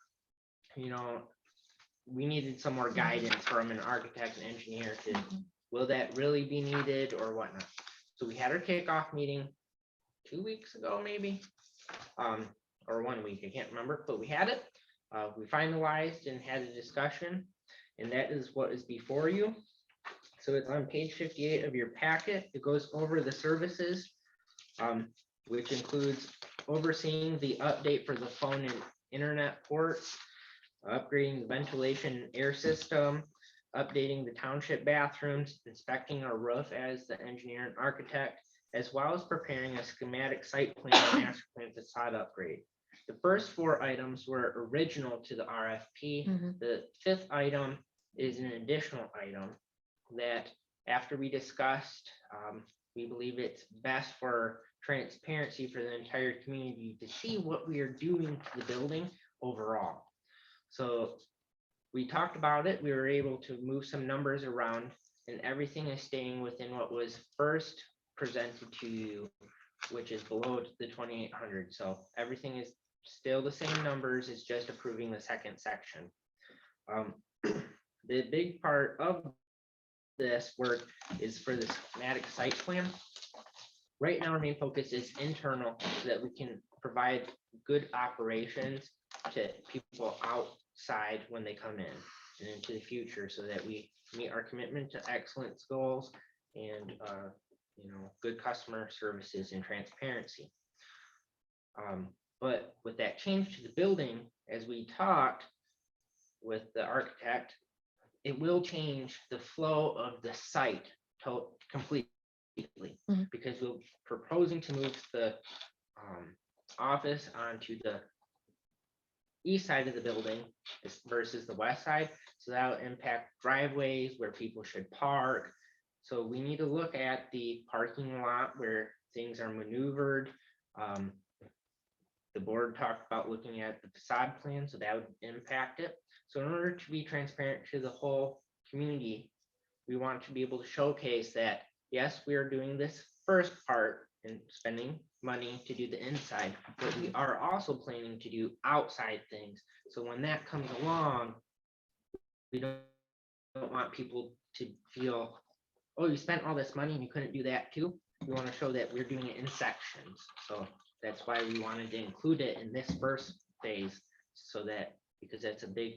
we needed some more guidance from an architect and engineer to, will that really be needed or whatnot? So we had our kickoff meeting 2 weeks ago, maybe, or 1 week, I can't remember, but we had it. We finalized and had a discussion, and that is what is before you. So it's on page 58 of your packet. It goes over the services, which includes overseeing the update for the phone and internet ports, upgrading the ventilation and air system, updating the township bathrooms, inspecting our roof as the engineer and architect, as well as preparing a schematic site plan and master plan facade upgrade. The first 4 items were original to the RFP. The 5th item is an additional item that after we discussed, we believe it's best for transparency for the entire community to see what we are doing to the building overall. So we talked about it. We were able to move some numbers around and everything is staying within what was first presented to you, which is below the 2,800. So everything is still the same numbers, it's just approving the second section. The big part of this work is for the schematic site plan. Right now, our main focus is internal so that we can provide good operations to people outside when they come in and into the future so that we meet our commitment to excellence goals and good customer services and transparency. But with that change to the building, as we talked with the architect, it will change the flow of the site completely because we're proposing to move the office onto the east side of the building versus the west side. So that will impact driveways where people should park. So we need to look at the parking lot where things are maneuvered. The board talked about looking at the facade plan, so that would impact it. So in order to be transparent to the whole community, we want to be able to showcase that, yes, we are doing this first part and spending money to do the inside, but we are also planning to do outside things. So when that comes along, we don't want people to feel, oh, you spent all this money and you couldn't do that too. We want to show that we're doing it in sections. So that's why we wanted to include it in this first phase, so that, because that's a big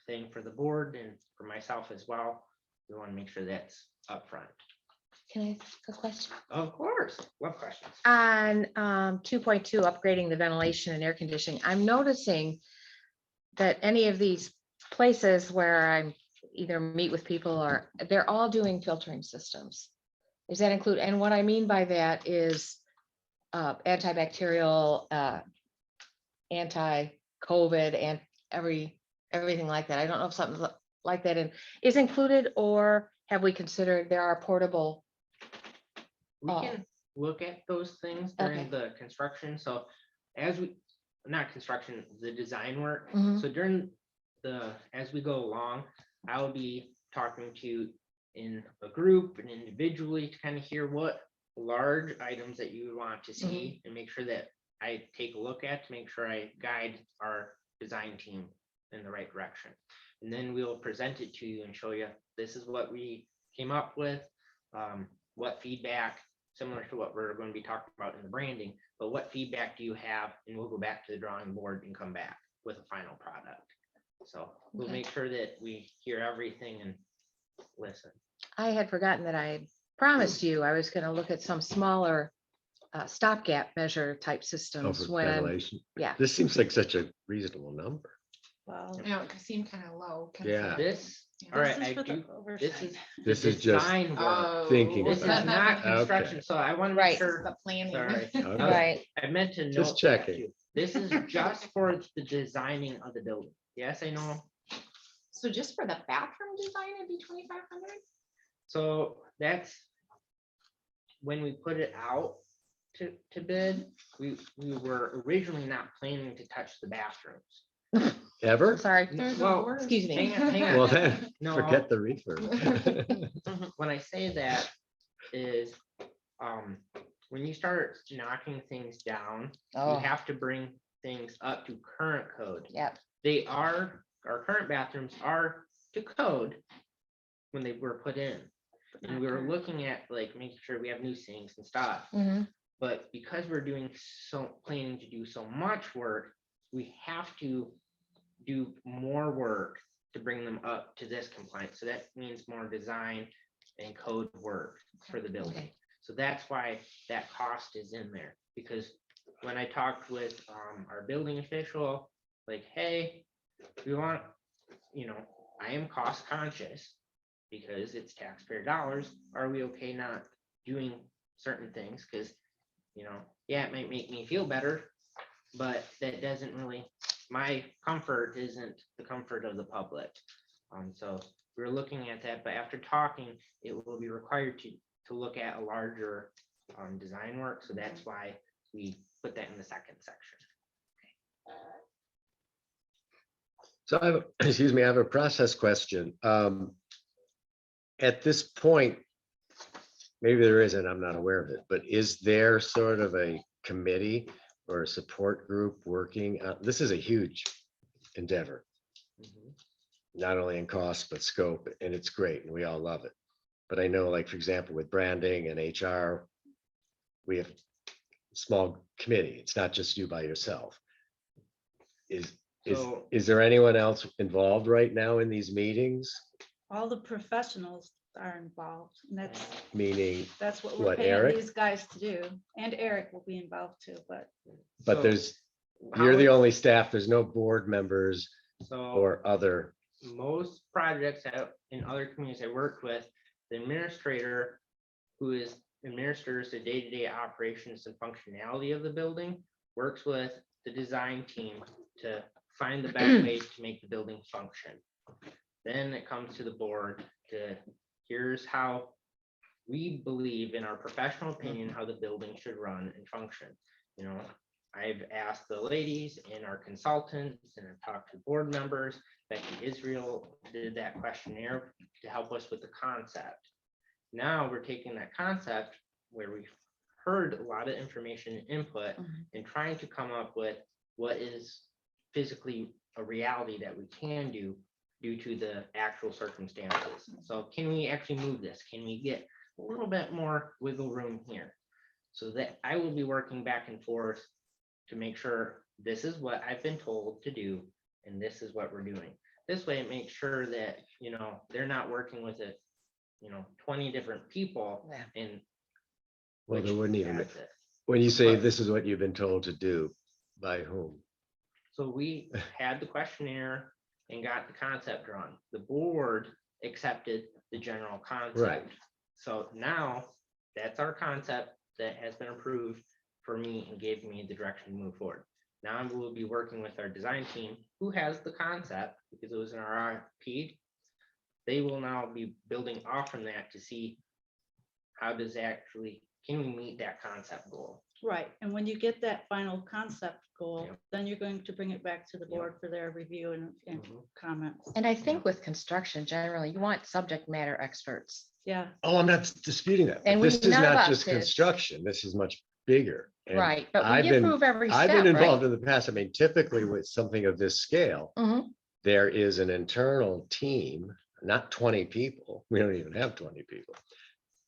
thing for the board and for myself as well. We want to make sure that's upfront. Can I ask a question? Of course, what questions? On 2.2, upgrading the ventilation and air conditioning, I'm noticing that any of these places where I'm either meet with people or they're all doing filtering systems. Does that include, and what I mean by that is antibacterial, anti-COVID, and everything like that. I don't know if something like that is included, or have we considered there are portable? We can look at those things during Okay. the construction. So as we, not construction, the design work. Mhm. So during as we go along, I'll be talking to you in a group and individually to kind of hear what large items that you would want to see and make sure that I take a look at to make sure I guide our design team in the right direction. And then we'll present it to you and show you, this is what we came up with, what feedback, similar to what we're going to be talking about in the branding, but what feedback do you have? And we'll go back to the drawing board and come back with a final product. So we'll Okay. make sure that we hear everything and listen. I had forgotten that I had promised you I was gonna look at some smaller stopgap measure type systems Over when, ventilation. yeah. This seems like such a reasonable number. Well, You know, it seemed kind of low. Yeah. This, Yeah. all right, this is I for the do, this oversight. is. This the is just design work. Oh. thinking This is about it. not Okay. construction, so I want to Right. make sure. The planning. Sorry. Okay. Right, I meant to Just note that checking. too. This is just for the designing of the building. Yes, I know. So just for the bathroom design, it'd be 2,500? So that's when we put it out to bid, we were originally not planning to touch the bathrooms. Ever? sorry, There's a Well, word. excuse me. Hang on. Well, then, No. forget the refurb. When I say that is, when you start knocking things down, you Oh, have to bring things up to current code. yep, They are, our current bathrooms are to code when they were put in. And we were looking at like making sure we have new sinks and stuff, mhm, but because we're planning to do so much work, we have to do more work to bring them up to this compliance. So that means more design and code work for the building. Okay. So that's why that cost is in there, because when I talked with our building official, like, hey, we want, I am cost conscious because it's taxpayer dollars. Are we okay not doing certain things? Because, yeah, it might make me feel better, but that doesn't really, my comfort isn't the comfort of the public. So we're looking at that, but after talking, it will be required to look at a larger design work. So that's why we put that in the second section. So I have, excuse me, I have a process question. At this point, maybe there isn't, I'm not aware of it, but is there sort of a committee or a support group working? This is a huge endeavor, Mhm. not only in cost, but scope, and it's great, and we all love it. But I know, like, for example, with branding and HR, we have a small committee. It's not just you by yourself. So- Is there anyone else involved right now in these meetings? All the professionals are involved, and Meaning, that's what we're What, paying Eric? these guys to do. And Eric will be involved too, but but So there's, how you're the it- only staff, there's no board members So or other. most projects in other communities I worked with, the administrator who administers the day-to-day operations and functionality of the building works with the design team to find the best ways to make the building function. Then it comes to the board to, here's how we believe in our professional opinion, how the building should run and function. I've asked the ladies and our consultants, and I've talked to board members. Becky Israel did that questionnaire to help us with the concept. Now we're taking that concept where we've heard a lot of information and input Mhm. and trying to come up with what is physically a reality that we can do due to the actual circumstances. So can we actually move this? Can we get a little bit more wiggle room here? So that I will be working back and forth to make sure this is what I've been told to do, and this is what we're doing. This way it makes sure that, they're not working with 20 different people Yeah. and. Well, there which wouldn't even, adds it. when you say But- this is what you've been told to do, by whom? So we had the questionnaire and got the concept drawn. The board accepted the general concept. So now that's our concept that has been approved for me and gave me the direction to move forward. Now I will be working with our design team who has the concept because it was in our RFP. They will now be building off from that to see how does actually, can we meet that concept goal? right. And when you get that final concept goal, Yep. then you're going to bring it back to the Yep. board for their review and Mhm. comments. And I think with construction generally, you want subject matter experts. Yeah, Oh, I'm not disputing that. But And this is none of not us just is. construction. This is much bigger. And Right, but I've we been- approve every I've step, been right? involved in the past. I mean, typically with something of this scale, Mhm. there is an internal team, not 20 people. We don't even have 20 people.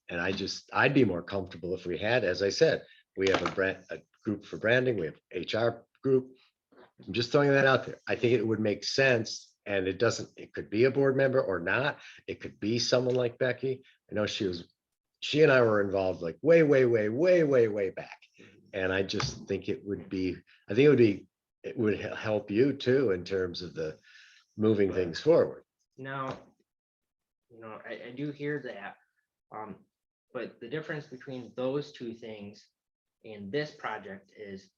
And I'd be more comfortable if we had, as I said, we have a group for branding, we have HR group. I'm just throwing that out there. I think it would make sense, and it could be a board member or not. It could be someone like Becky. I know she and I were involved like way back. And I just think it would help you too in terms of the moving things forward. Now, I do hear that. But the difference between those two things and this project is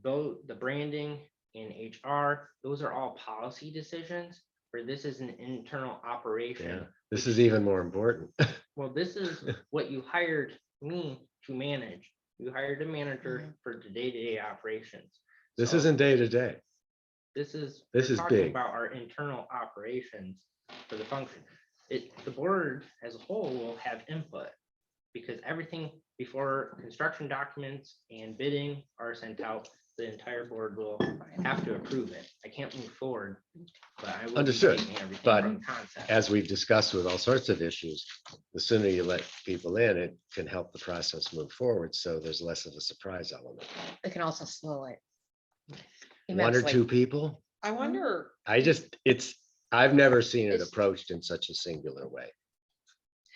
both the branding and HR, those are all policy decisions, where this is an internal operation. Yeah, this is even more important. Well, this is what you hired me to manage. You hired a manager for the day-to-day operations. This So isn't day to day. This is. This we're is talking big. About our internal operations for the function. The board as a whole will have input, because everything before construction documents and bidding are sent out, the entire board will have to approve it. I can't move forward, but I will. be Understood, taking everything but from concept. As we've discussed with all sorts of issues, the sooner you let people in, it can help the process move forward. So there's less of a surprise element. It can also slow it. One or immensely. two people, I wonder, I've never seen it It's- approached in such a singular way.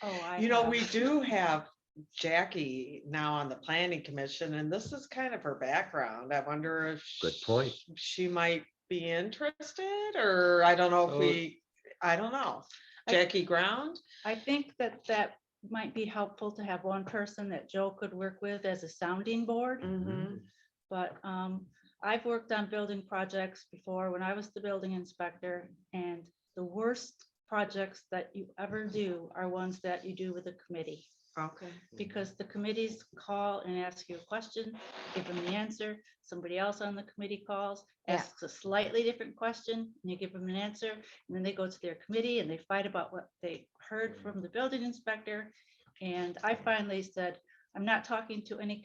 Oh, we do have Jackie now on the planning commission, and this is kind of her background. I wonder if Good point. she might be interested, or I don't know if I don't know. Jackie Ground? I think that might be helpful to have one person that Joe could work with as a sounding board. Mhm. But I've worked on building projects before when I was the building inspector, and the worst projects that you ever do are ones that you do with a committee. Okay. Because the committees call and ask you a question, give them the answer, somebody else on the committee calls, Yeah. asks a slightly different question, and you give them an answer, and then they go to their committee and they fight about what they heard from the building inspector. And I finally said, I'm not talking to any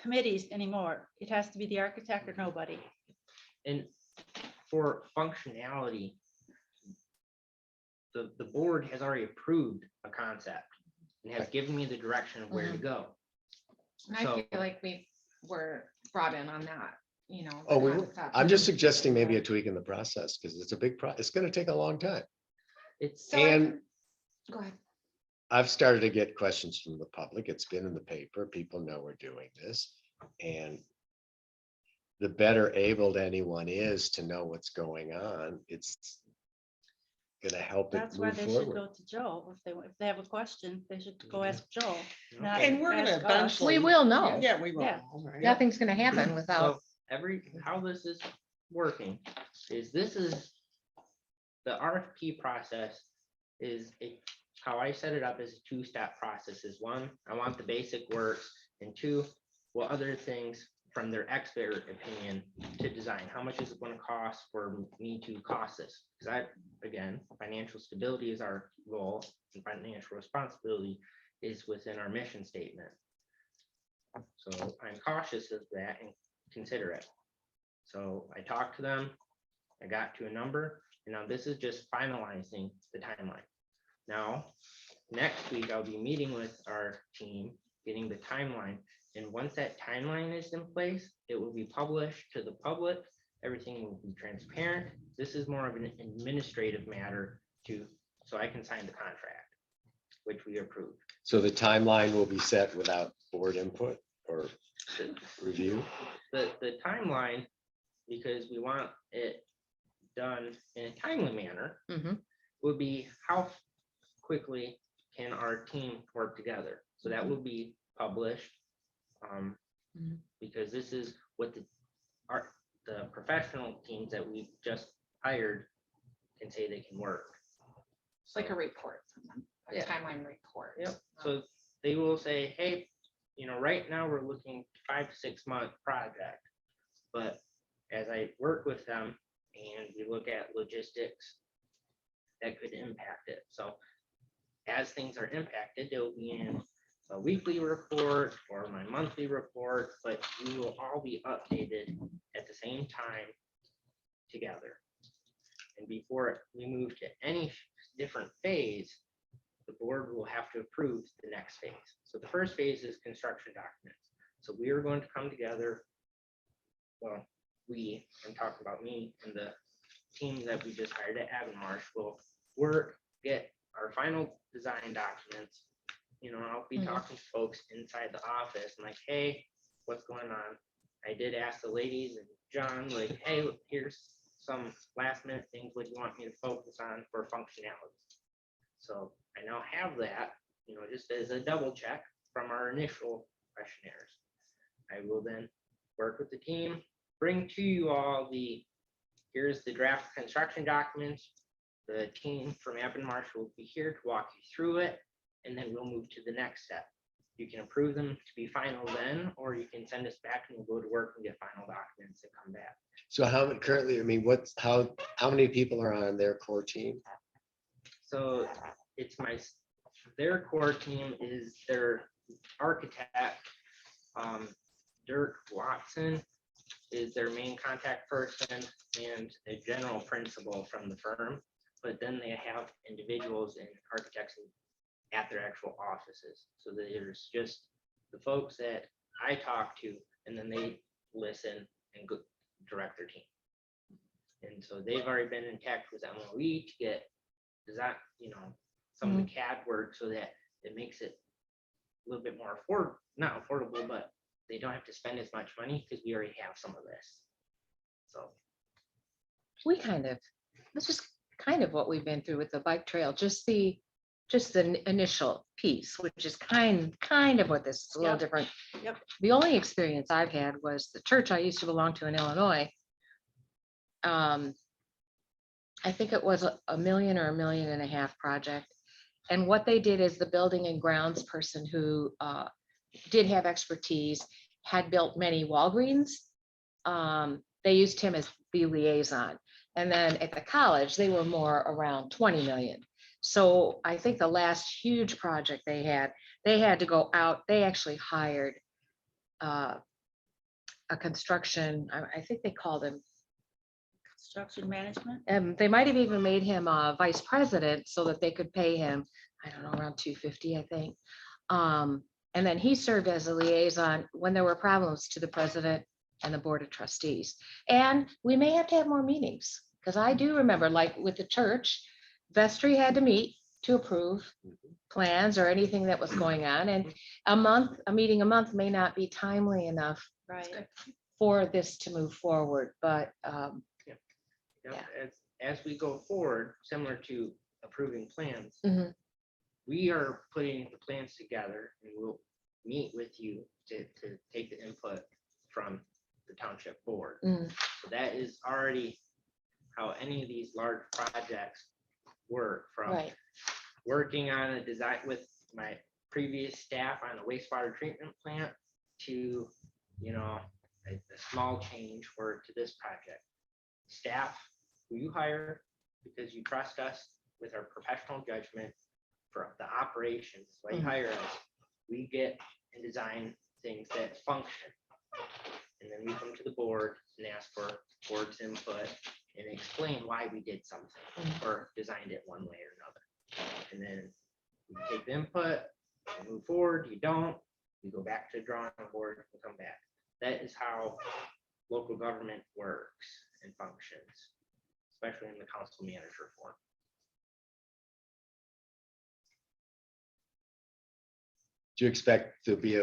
committees anymore. It has to be the architect or nobody. And for functionality, the board has already approved a concept and has given me the direction of where to go. And I So- feel like we were brought in on that, Oh, the we will. concept. I'm just suggesting maybe a tweak in the process because it's a big it's going to take a long time. It's, So I- And Go ahead. I've started to get questions from the public. It's been in the paper. People know we're doing this. And the better abled anyone is to know what's going on, it's gonna help it That's why move they should forward. go to Joe. If they have a question, they should go ask Joe. not And we're gonna ask us. eventually. We will know. Yeah, we will. Yeah. right? Nothing's gonna happen without, so how this is working is the RFP process is how I set it up is a two-step process. Is one, I want the basic works, and two, what other things from their expert opinion to design. How much is it going to cost for me to cost this? Because again, financial stability is our goal, and financial responsibility is within our mission statement. So I'm cautious of that and consider it. So I talked to them, I got to a number, and now this is just finalizing the timeline. Now, next week I'll be meeting with our team, getting the timeline. And once that timeline is in place, it will be published to the public. Everything will be transparent. This is more of an administrative matter so I can sign the contract, which we approved. So the timeline will be set without board input or review. The timeline, because we want it done in a timely manner, Mhm. would be how quickly can our team work together? So that will be published. Mhm. Because this is what the professional teams that we've just hired can say they can work. It's like a report from them, a Yeah. timeline report. Yep, so they will say, hey, right now we're looking 5 to 6 month project. But as I work with them and we look at logistics, that could impact it. So as things are impacted, they'll be in a weekly report or my monthly report, but we will all be updated at the same time together. And before we move to any different phase, the board will have to approve the next phase. So the first phase is construction documents. So we are going to come together. Well, I'm talking about me and the team that we just hired at Avonmarsh will work, get our final design documents. I'll be talking to folks inside the office and like, hey, what's going on? I did ask the ladies and John, like, hey, here's some last minute things. What do you want me to focus on for functionality? So I now have that, just as a double check from our initial questionnaires. I will then work with the team, bring to you all here's the draft construction documents. The team from Avonmarsh will be here to walk you through it, and then we'll move to the next step. You can approve them to be final then, or you can send us back and we'll go to work and get final documents and come back. So currently, I mean, how many people are on their core team? So it's their core team is their architect, Dirk Watson is their main contact person and a general principal from the firm. But then they have individuals and architects at their actual offices. So there's just the folks that I talk to, and then they listen and go direct their team. And so they've already been in touch with MOE to get design, some of the CAD work so that it makes it a little bit more not affordable, but they don't have to spend as much money because we already have some of this. So this is kind of what we've been through with the bike trail, just the initial piece, which is kind of what this is a little Yep. different. Yep. The only experience I've had was the church I used to belong to in Illinois. I think it was $1 million or $1.5 million project. And what they did is the building and grounds person who did have expertise had built many Walgreens. They used him as the liaison. And then at the college, they were more around 20 million. So I think the last huge project they had to go out. They actually hired a construction, I think they called him, Construction management. and they might have even made him a vice president so that they could pay him, I don't know, around 250, I think. And then he served as a liaison when there were problems to the president and the board of trustees. And we may have to have more meetings, because I do remember, like with the church, vestry had to meet to approve plans or anything that was going on. And a meeting a month may not be timely enough Right. for this to move forward, but as we go forward, similar to approving plans, Mhm. we are putting the plans together and we'll meet with you to take the input from the township board. Mm. So that is already how any of these large projects work, from right. working on a design with my previous staff on a wastewater treatment plant to, a small change to this project. Staff who you hire because you trust us with our professional judgment for the operations, why you hire us, we get and design things that function. And then we come to the board and ask for board's input and explain why we did something or designed it one way or another. And then you take the input, you move forward, you don't, you go back to the drawing board and come back. That is how local government works and functions, especially in the council manager form. Do you expect to be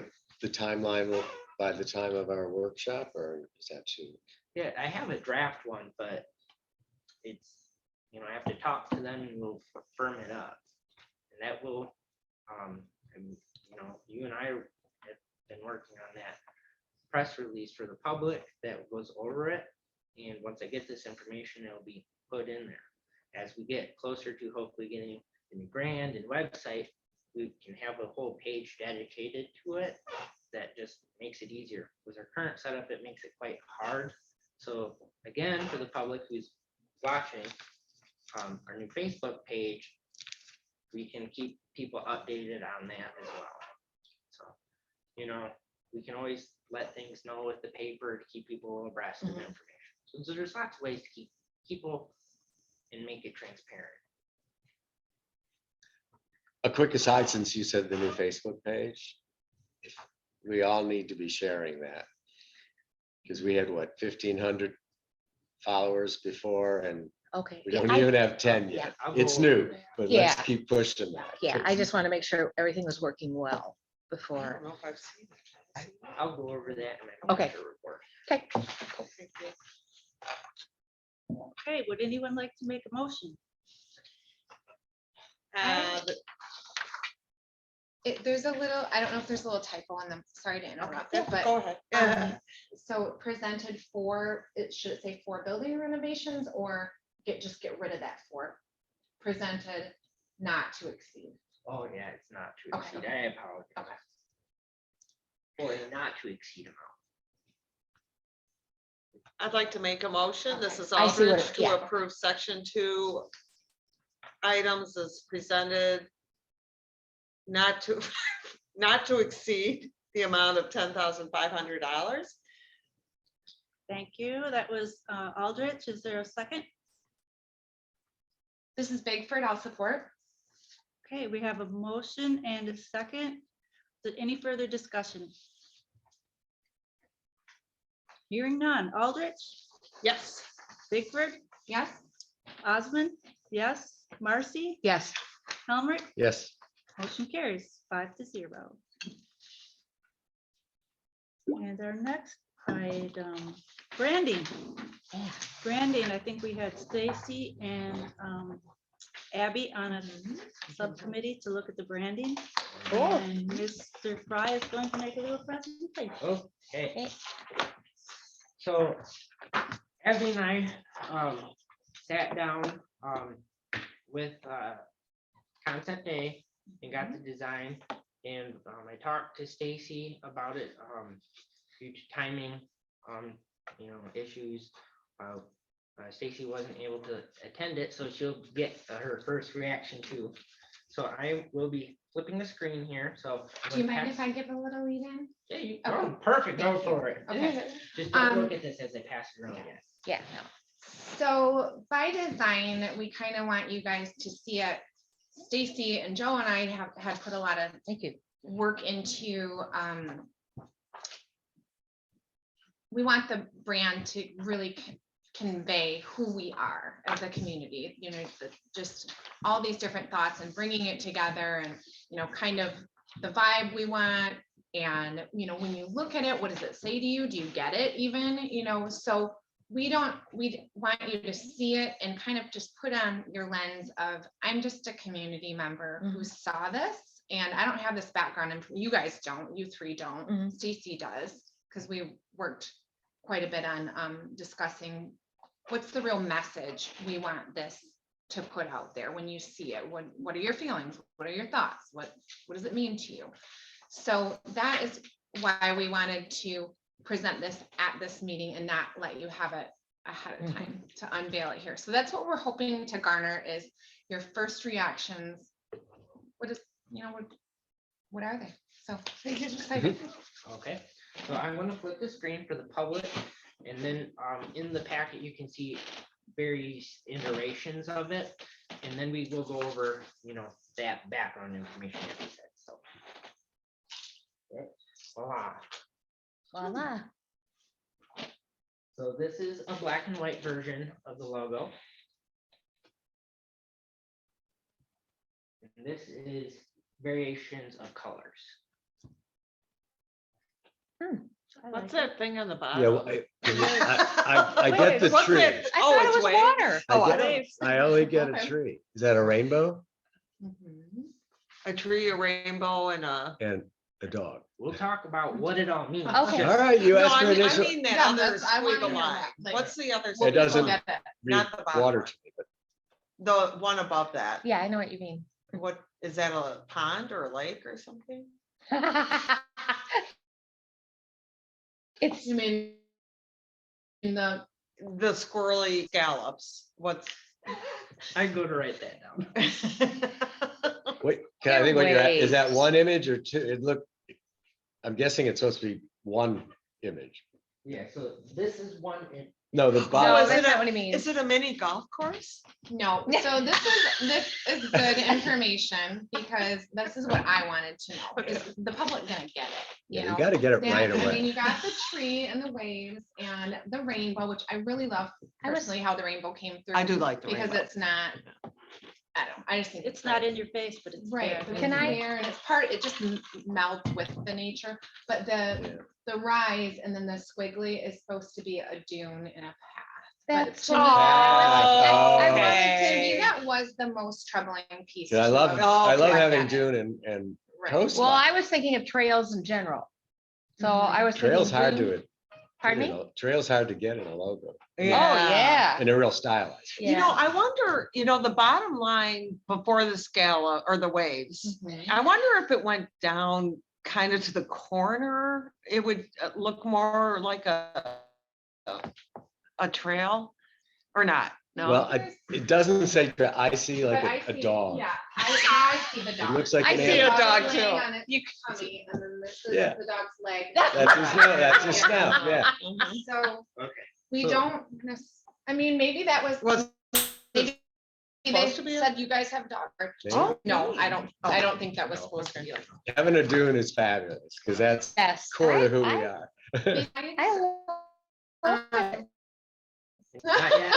the timeline by the time of our workshop, or is that too? Yeah, I have a draft one, but it's, I have to talk to them and we'll firm it up. And that will, you and I have been working on that press release for the public that goes over it. And once I get this information, it'll be put in there. As we get closer to hopefully getting the new brand and website, we can have a whole page dedicated to it. That just makes it easier. With our current setup, it makes it quite hard. So again, for the public who's watching, our new Facebook page, we can keep people updated on that as well. you know, we can always let things know with the paper to keep people abreast of Mhm. information. So there's lots of ways to keep people and make it transparent. A quick aside, since you said the new Facebook page, we all need to be sharing that. Because we had, what, 1,500 followers before, and Okay. we yeah, don't I- even have 10 yeah. yet. I'll It's go new, over that. but let's Yeah. keep pushing that. Yeah, I just want to make sure everything was working well I before. don't know if I've seen it. I'll go over that in my Okay. manager report. Okay. Okay, would anyone like to make a motion? There's a little, I don't know if there's a little typo on them, sorry to interrupt it, but Go ahead. so presented for, it should it say for building renovations or just get rid of that for? Presented not to exceed. Oh, yeah, it's not to Okay, exceed. okay. I apologize. Okay. For a not to exceed amount. I'd like to make a motion. This Okay. is I see what Aldrich it- to yeah. approve section 2 items as presented. Not to, not to exceed the amount of $10,500. Thank you. That was Aldrich. Is there a second? This is Bigford, I'll support. Okay, we have a motion and a second. Is there any further discussion? Hearing none. Aldrich, Yes. Bigford, Yes, Osmond, yes, Marcy, Yes, Helmrich, Yes, motion carries 5-0. And our next item, branding. yeah. Branding, I think we had Stacy and Abby on a subcommittee to look at the branding. Cool. And Mr. Fry is going to make a little presentation. Okay. So Abby and I sat down with Concept A and got the design. And I talked to Stacy about it, due to timing, issues. Stacy wasn't able to attend it, so she'll get her first reaction too. So I will be flipping the screen here, so. do you mind if I give a little read in? Yeah, you, Okay. oh, perfect, go Thank you. for it. Okay. Just don't look Um, at this as I pass it around again. Yeah, no. So by design, we kind of want you guys to see it. Stacy and Joe and I have put a lot of Thank you. work into, we want the brand to really convey who we are as a community, just all these different thoughts and bringing it together and, kind of the vibe we want. And, when you look at it, what does it say to you? Do you get it even? So we want you to see it and kind of just put on your lens of, I'm just a community member who saw this. And I don't have this background, and you guys don't, you three don't, Mhm. Stacy does, because we worked quite a bit on discussing what's the real message we want this to put out there when you see it. What are your feelings? What are your thoughts? What does it mean to you? So that is why we wanted to present this at this meeting and not let you have it ahead of time to unveil it here. So that's what we're hoping to garner is your first reactions. What are they? So get excited. Okay, so I'm gonna flip the screen for the public, and then in the packet, you can see various iterations of it. And then we will go over, that background information that we said, so. Okay, voila. Voila. So this is a black and white version of the logo. And this is variations of colors. What's that thing on the bottom? yeah, well, I get the What's tree. it? I Oh, thought it it's was waves? water. Oh, I get waves. I only get a Okay. tree. Is that a rainbow Mhm. A tree, a rainbow, and and a dog? We'll talk about what it all means. Okay. All right, you No, asked for I initial. mean that Yeah, other that's- I wanna squiggle hear line. that later. What's the other? It squiggle doesn't- line? Get it. Read Not the bottom water one. to me, but The one above that. Yeah, I know what you mean. What, is that a pond or a lake or something? It's, You mean in the, The squirrely scallops, what's? I'm going to write that down. wait, can I think what you're at? Is that Waves. one image or two? It looked, I'm guessing it's supposed to be one image. Yeah, so this is one. No, the No, bottom. that's not what he means. Is it a mini golf course? No, so this is good information because this is what I wanted to know. Is the public gonna get it? Yeah, know? you gotta get it Yeah, right I mean, away. you got the tree and the waves and the rainbow, which I really love personally how the rainbow came through. I do like the Because rainbow. it's not, I don't, I just think. It's not in your face, but it's Right, there. but Can it's I- there and it's part, it just melts with the nature, but the rise and then the squiggly is supposed to be a dune and a path. But That's to me, Oh. I wanted to Okay. be, that was the most troubling piece. Yeah, I to love, of- I love to having get it. June and Right. coast. Well, I was thinking of trails in general. So I was thinking. Trail's hard June- to it. Pardon you me? know, Trail's hard to get in a logo, Oh, yeah. and they're real stylized. You know, I wonder, the bottom line before the scala or the waves, Mhm. I wonder if it went down kind of to the corner, it would look more like a trail or not? Well, No, it doesn't say, I see But like I a see- dog. Yeah, I see the dog. looks like I an see a animal. dog laying too. on its You tummy, and then this is Yeah. the dog's leg. That's his, no, that's his snout, yeah. Mhm. So Okay. we So- don't, I mean, maybe that was, Was maybe they supposed to be a- said you guys have dog. Maybe. Oh, No, I don't think that was No. supposed to be like. Having a dune is fabulous, because that's Yes. core to who we I- are. I love it. Not yet.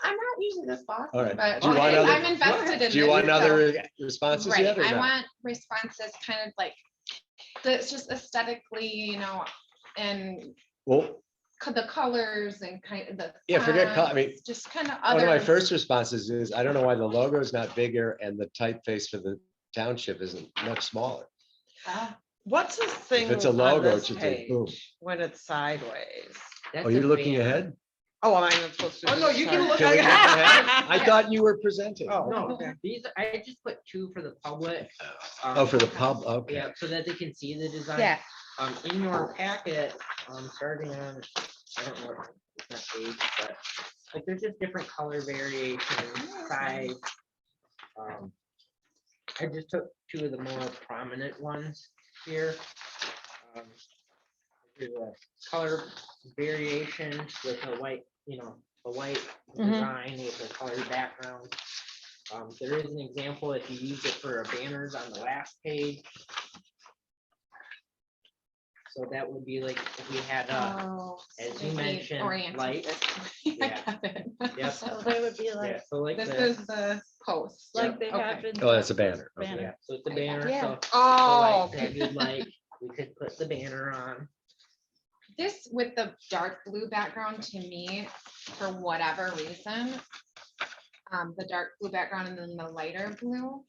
I'm not usually this bossy, All right. but Do you want other- I'm invested in this. Do you want so- other responses Right, yet or I not? want responses kind of like, that's just aesthetically, and Well, the colors and kind of the. Yeah, forget I mean, fonts, just kind of one of my other. first responses is, I don't know why the logo is not bigger and the typeface for the township isn't much smaller. What's this thing? If it's a on logo, it this should say boom. page When it's sideways. That's Oh, you're a looking banner. ahead? Oh, am I not supposed to? Oh, do no, this? you can Sorry. look Can we look ahead? I thought you were presenting. Oh, No, okay. these, I just put two for the public. Oh, for the pub, okay. Yeah, so that they can see the design. Yeah. In your packet, starting on, I don't know, it's not page, but like there's just different color variations, size. I just took two of the more prominent ones here. There's a color variation with a white, a white Mhm. design with a colored background. There is an example if you use it for banners on the last page. So that would be like if we had, Oh, as so you we mentioned, oriented light. this. Yeah. I got it. Yep. So they would be Yeah, like, so like This the, is the post. like they Okay. have in. Oh, that's a banner. Okay. Banner. yeah, so it's a I got banner, it. so. Oh, so like, you'd like, we could put the banner on. This with the dark blue background to me, for whatever reason, the dark blue background and then the lighter blue,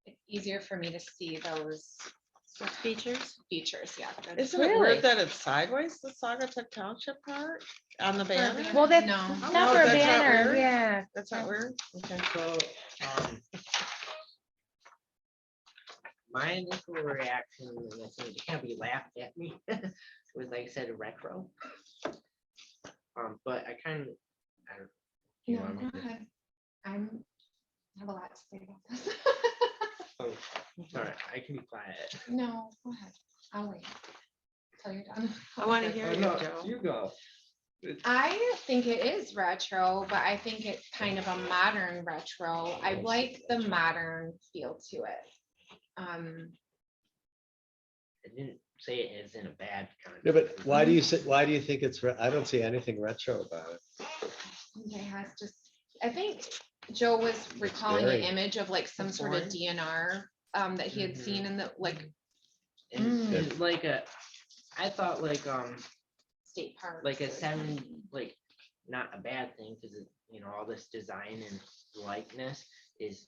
it's easier for me to see those Features. features, yeah. isn't it Really? weird that it's sideways, the Saugatuck Township part on the banner? Well, that's No. not No, for a that's not banner, weird? yeah. That's not weird? Okay. So, my initial reaction, and I think it can't be laughed at me, was like I said, retro. But I kind of, I don't. do you No, want me go to- ahead. I have a lot to say about this. Oh, sorry, I can be quiet. No, go ahead. I'll wait till you're done. I want to hear Oh, you, no, Joe. you go. I think it is retro, but I think it's kind of a modern retro. I like the modern feel to it. I didn't say it as in a bad kind. Yeah, but why do you say, why do you think it's, I don't see anything retro about it. It has just, I think Joe was recalling an very- image of like some sort of Foreign. DNR that he had Mhm. seen in the like And like I thought like state park. like a seven, like not a bad thing because all this design and likeness is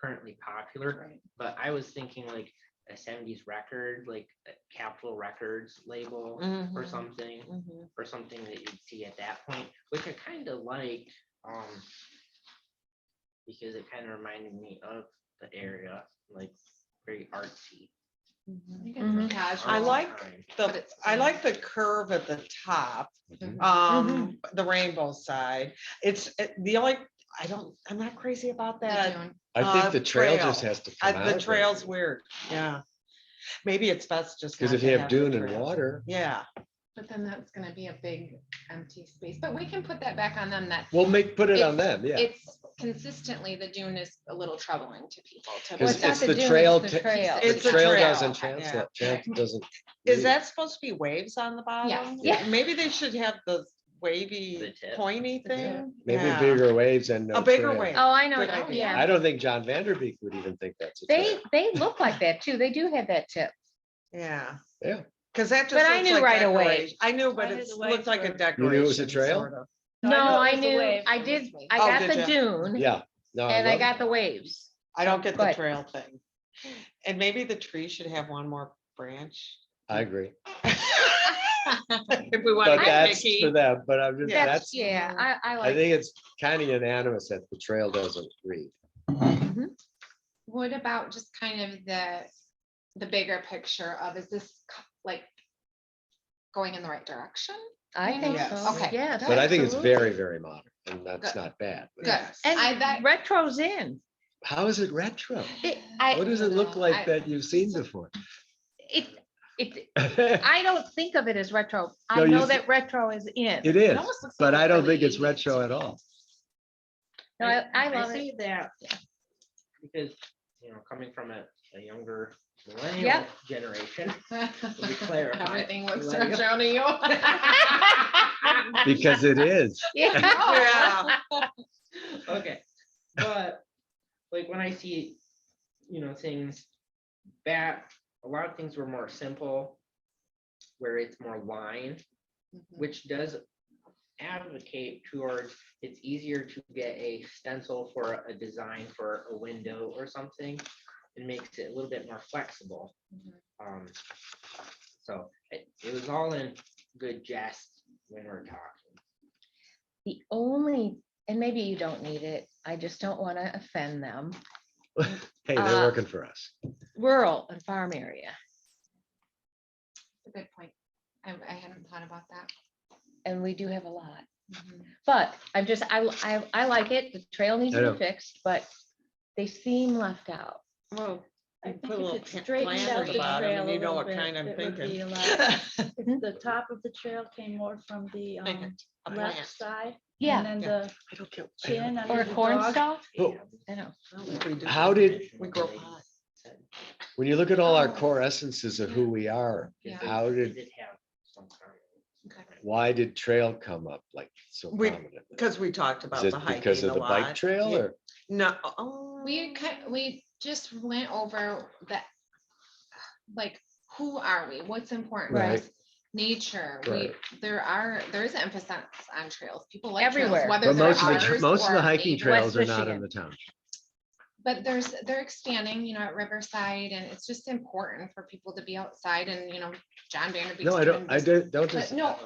currently popular. Right. But I was thinking like a 70s record, like a Capitol Records label or Mhm. something, Mhm. or something that you'd see at that point, which I kind of liked, because it kind of reminded me of the area, like very artsy. I think Mhm. it's casual. I like But The, it's I like the curve at the top, Mhm. the rainbow side. The only, I'm not crazy about The that. dune. I think the trail just trail. has to come out. The trail's weird, yeah. Maybe it's best just. Because not if to you have the dune and trail. water, Yeah, But then that's gonna be a big empty space, but we can put that back on them that we'll put it on them, yeah. it's consistently, the dune is a little troubling to people. to Because it's not it's the the dune, trail. it's the trail. It's The a trail trail, doesn't yeah. translate, doesn't. is read. that supposed to be waves on the bottom? Yes. Yeah. Maybe they should have the wavy The tip. pointy thing. Maybe Yeah. bigger waves and no A bigger trail. wave. Oh, I know, Good idea. yeah. I don't think John Vanderbeek would even think that's a trail. They look like that too. They do have that tip. Yeah. Yeah. Cause that just. But I looks knew like right away. decoration. I knew, I but knew it the looked waves like a were- decoration. You knew it was a trail? sort of. No, No, I it was a knew, wave. I did, Oh, I got did the ya? dune Yeah. No, and I love got it. the waves. I don't get the But- trail thing. And maybe the tree should have one more branch. I agree. If we want But to get that's picky. for them, but I'm just, Yeah. That's, that's, yeah, I I like. think it's kind of unanimous that the trail doesn't read. Mhm. What about just kind of the bigger picture of, is this like going in the right direction? I think Yes. so. Okay. Yeah. But I think it's very, absolutely. very modern and that's Good. not bad. but Good. And that- retro's in. How is it retro? I, What does it look like I- that you've seen before? it, it, It I don't think of it as retro. I No, you know thi- that retro is in. is, almost looks a but little I don't think early it's retro at all. No, I love it. say that because, coming from a younger millennial Yep. generation, we clarify. Everything looks Let it go. retro to you. Because it is. Yeah. Okay, but like when I see, things back, a lot of things were more simple, where it's more line, which does advocate towards it's easier to get a stencil for a design for a window or something. It makes it a little bit more flexible. So it was all in good jest when we're talking. The only, and maybe you don't need it, I just don't want to offend them, Hey, they're working for us. rural and farm area. A good point. I hadn't thought about that. And we do have a lot. Mhm. But I'm just, I like it. The trail needs I to know. be fixed, but they seem left out. Well, I you think put a if little it straightened out plan the at bottom trail and a you know little what bit, kind I'm it would be thinking. a lot. If the top of the trail came more from the Make it a left plant. side. Yeah. And then Yeah. the I don't care. chin Or under a the corn dog. stalk. Oh. I know. We do How that. did, We grow pot. when you look at all our core essences of who we are, Yeah. how did, have some Okay. why did trail come up like so We- prominently? Because we talked Is about it the hiking because a of the bike lot. trail Yeah. or? No, oh. We just went over that, like, who are we? What's important? to Right. us? Nature. Right. There is emphasis on trails. People like trails, Everywhere. whether But they're most of the ours or hiking neighbors. trails are West not in Michigan. the town. But they're expanding, at Riverside, and it's just important for people to be outside, and, John Vanderbeek. No, I don't, don't But just, no,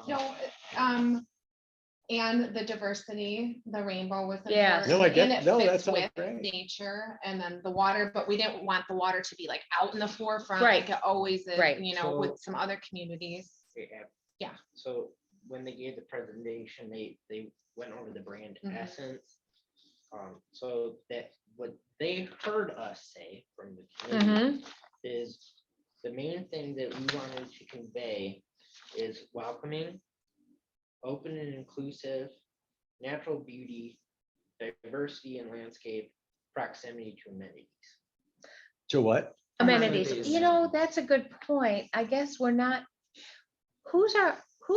and the diversity, the rainbow was. Yes. important, No, I get- and it no, fits that's all with great. Nature, and then the water, but we didn't want the water to be like out in the forefront. Right. Like it always is, Right. with some other communities. Yeah. So when they gave the presentation, they went over the brand Mhm. essence. So that what they heard us say from the community Mhm. is the main thing that we wanted to convey is welcoming, open and inclusive, natural beauty, diversity in landscape, proximity to amenities. to what? Amenities. Amenities. That's a good point. I guess we're not, who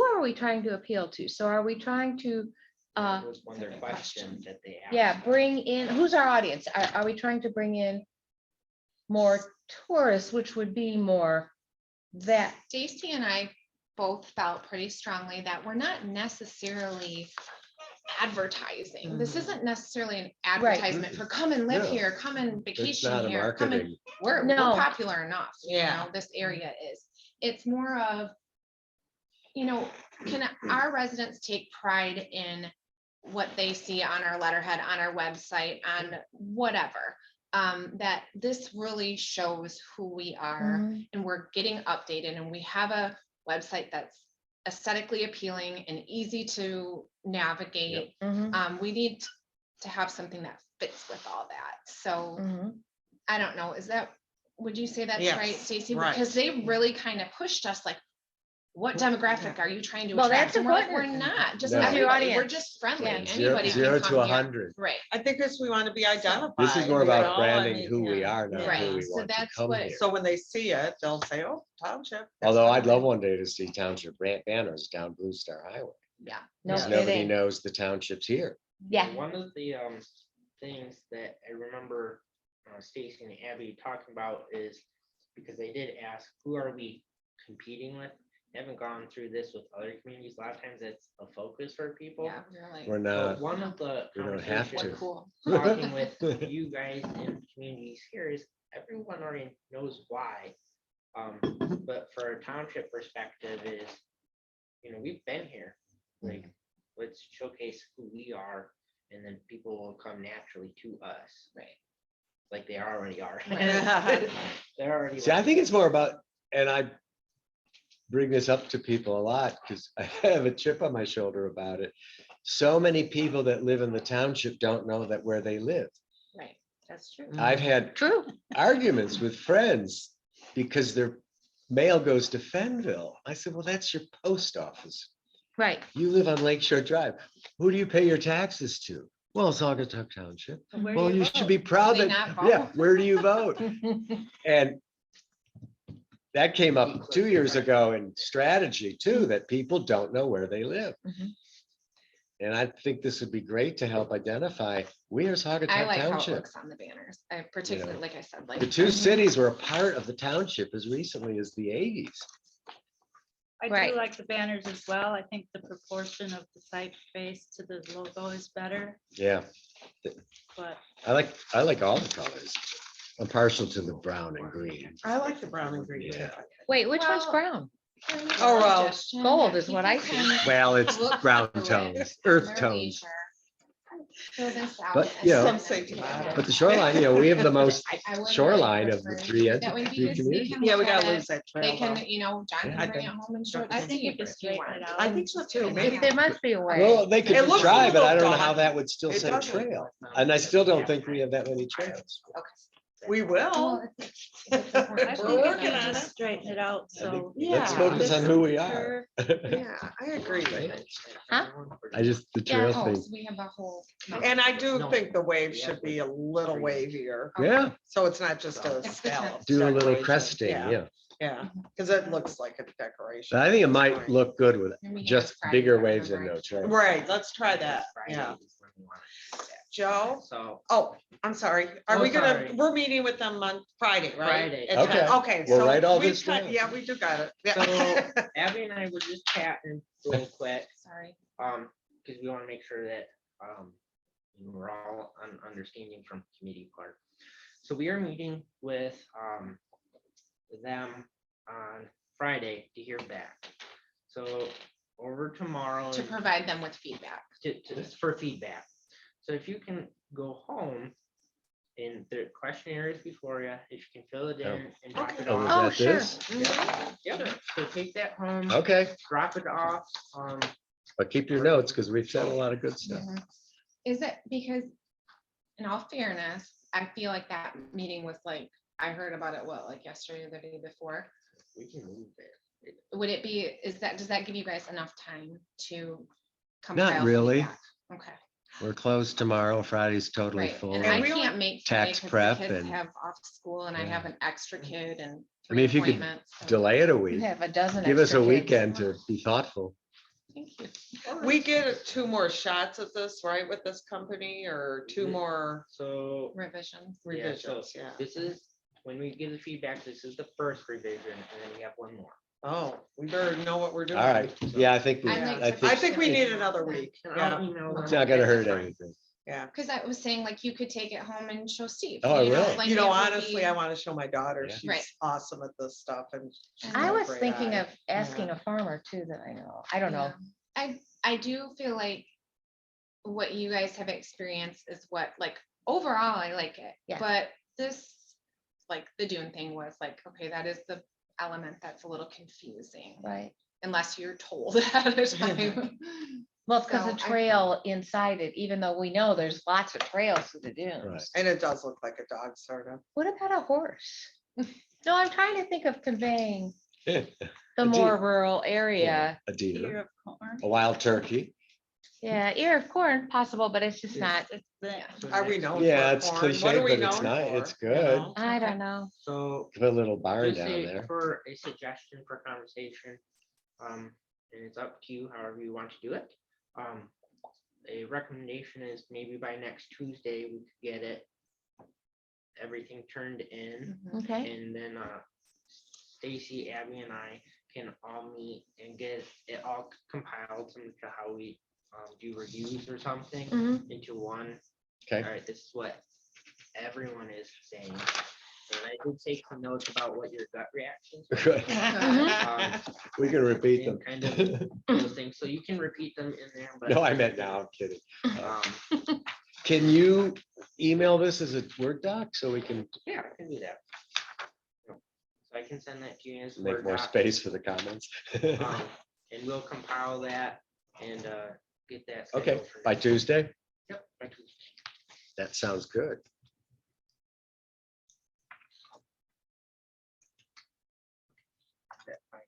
are we trying to appeal to? So are we trying to, That was one of their That's a good questions that they asked. yeah, bring in, who's our audience? Are we trying to bring in more tourists, which would be more that, Stacy and I both felt pretty strongly that we're not necessarily advertising. This Mhm. isn't necessarily an advertisement for come and live No. here, come and It's vacation not a here, come and marketing. we're No. popular enough, Yeah. this area is. It's more of, can our residents take pride in what they see on our letterhead, on our website, on whatever? That this really shows who we are, Mhm. and we're getting updated, and we have a website that's aesthetically appealing and easy to navigate. Mhm. We need to have something that fits with all that. So Mhm. I don't know, would you say that's Yes, right, Stacy? right. Because they really kind of pushed us like, what demographic are you trying to Well, attract? that's And we're like, we're important. not, just No. everybody, we're Audience. just friendly. Yeah. Anybody can 0 come to here. 100. Right, I think because we want to be identified. This is more you about know, I branding mean, who we yeah, are, not yeah. Right, who we so want to that's come what- here. So when they see it, they'll say, oh, township. that's Although what I'd it love is." one day to see township banners down Blue Star Highway. yeah. No Because nobody kidding. knows the township's here. Yeah. One of the things that I remember Stacy and Abby talking about is because they did ask, who are we competing with? I haven't gone through this with other communities. A lot of times it's a focus for people. Yeah, we're like, We're But not. one of the we don't have conversations to. we're cool. talking with you guys in communities here is everyone already knows why. But for a township perspective is, we've been here, like, let's showcase who we are, and then people will come naturally to us. Right. Like they already are. Right. They're already. See, I think it's more about, and I bring this up to people a lot because I have a chip on my shoulder about it. So many people that live in the township don't know that where they live. Right, that's true. I've had True. arguments with friends because their mail goes to Fenville. I said, well, that's your post office. Right. You live on Lakeshore Drive. Who do you pay your taxes to? Well, Saugatuck Township. Where do Well, you vote? should be proud they that, not yeah, vote? where do you vote? And that came up 2 years ago in strategy too, that people don't know where they live. Mhm. And I think this would be great to help identify, we are I Saugatuck like how it Township. looks on the banners. I particularly, like I said, like. The two cities were a part of the township as recently as the 80s. I Right. do like the banners as well. I think the proportion of the typeface to the logo is better, Yeah, but I like all the colors. I'm partial to the brown and green. I like the brown and green. too. Yeah. Wait, which one's Well, brown? Oh, well, Suggestion gold that is what I people see. can Well, it's look brown through it tones, at earth their tones. leisure, fill this out But, and you know, send Some say them to tomato. them. But the shoreline, we have the most I would shoreline really of the prefer three that way entities, because we communities. can Yeah, we look at gotta it. lose that They trail can, though. John Yeah. can bring it home and show it I to think you Steve could if he straighten it wants. out. I think so too. Maybe. There must be a way. Well, they It could looks a try, but little I don't know how daunting. that would still It set a doesn't. trail. And I still don't think we have that many trails. We will. Well, it's important I to think working you on can it. just straighten it out, I think so. let's Yeah. focus on who we Sure. are. Yeah, I agree. Huh? I just, the Yeah. trail Oh, thing, so we have a whole. And I do think the wave should be a little wavier, yeah, so it's not just a It's the scallop. do a little decoration. cresting, Yeah, yeah. yeah, because it looks like a decoration. But I think it That's might fine. look good with And we have just Friday, bigger I waves and remember. no trails. Right, let's try that, yeah. Joe, So oh, I'm sorry, are Oh, we gonna, sorry. we're meeting with them on Friday, right? Friday. At 10? Okay. Okay. We'll so write all we this cut- down. Yeah, we do got it. So Yeah. Abby and I were just chatting real quick, Sorry. because we want to make sure that we're all on understanding from committee part. So we are meeting with them on Friday to hear back. So over tomorrow. To provide them with feedback. For feedback. So if you can go home and the questionnaire is before you, if you can fill it in and drop it Oh, was off. Oh, that sure. this? Yep. So take that home, Okay, drop it off. but keep your notes because we've said a lot of good stuff. Mhm. Is it because, in all fairness, I feel like that meeting was like, I heard about it, like yesterday or the day before? We can move it. Would it be, does that give you guys enough time to Not compile really. feedback? Okay. We're closed tomorrow. Friday's totally Right, full. and And I we only- can't make. Tax today 'cause the prep kids and- Have off school and I Yeah. have an extra kid and. I mean, if you could appointments, so- Delay it a You week. have a dozen. Give us a extra kids. weekend to be thoughtful. Thank you. We get 2 more shots at this, right, with this company, or 2 Mhm. more So Revisions. yeah, so revisions, yeah. this is, when we give the feedback, this is the first revision, and then we have one more. Oh, we better know what we're doing. All right, yeah, I think, I'd like I to think I think we push need it another out. week, And yeah, I'll email it's them. not gonna hurt That's fine. anything. yeah. Because I was saying, like, you could take it home and show Steve. Oh, I you know, will. like, You know, it would honestly, be- I want to show my daughter, Yeah. she's Right. awesome at this stuff, and. she's I got a was great thinking eye. of asking a farmer too that I know. I don't know. Yeah. I do feel like what you guys have experienced is what, like, overall, I like it. Yeah. But this, like, the Dune thing was like, okay, that is the element that's a little confusing, Right. unless you're told ahead of time. Well, it's because So the I- trail inside it, even though we know there's lots of trails through the Right. dunes. And it does look like a dog, sort of. What about a horse? No, I'm trying to think of conveying A the more deer. rural area. deer, Ear of corn. a wild turkey. Yeah, ear of corn possible, but it's just Yeah. not, It's the- Are we known? Yeah, for it's corn? cliche, What are we but it's known not- for, it's you good. know? I don't know. So Put a little barn just down there. for a suggestion for conversation, and it's up to you, however you want to do it. A recommendation is maybe by next Tuesday, we could get it, everything turned in, Okay, and then, Stacy, Abby, and I can all meet and get it all compiled, similar to how we, do reviews or something, Mhm. into one. Okay. All right, this is what everyone is saying. And I did take some notes about what your gut reactions were. Good. We can repeat them. And kind of those things, so you can repeat them in there, but. No, I meant now, I'm kidding. Um, Can you email this as a Word doc so we can yeah, I can do that. So I can send that to you as. make Word more doc, space for the comments? And we'll compile that and, get that. Okay, scheduled for by next- Tuesday? Yep, by Tuesday. That sounds good. That's fine.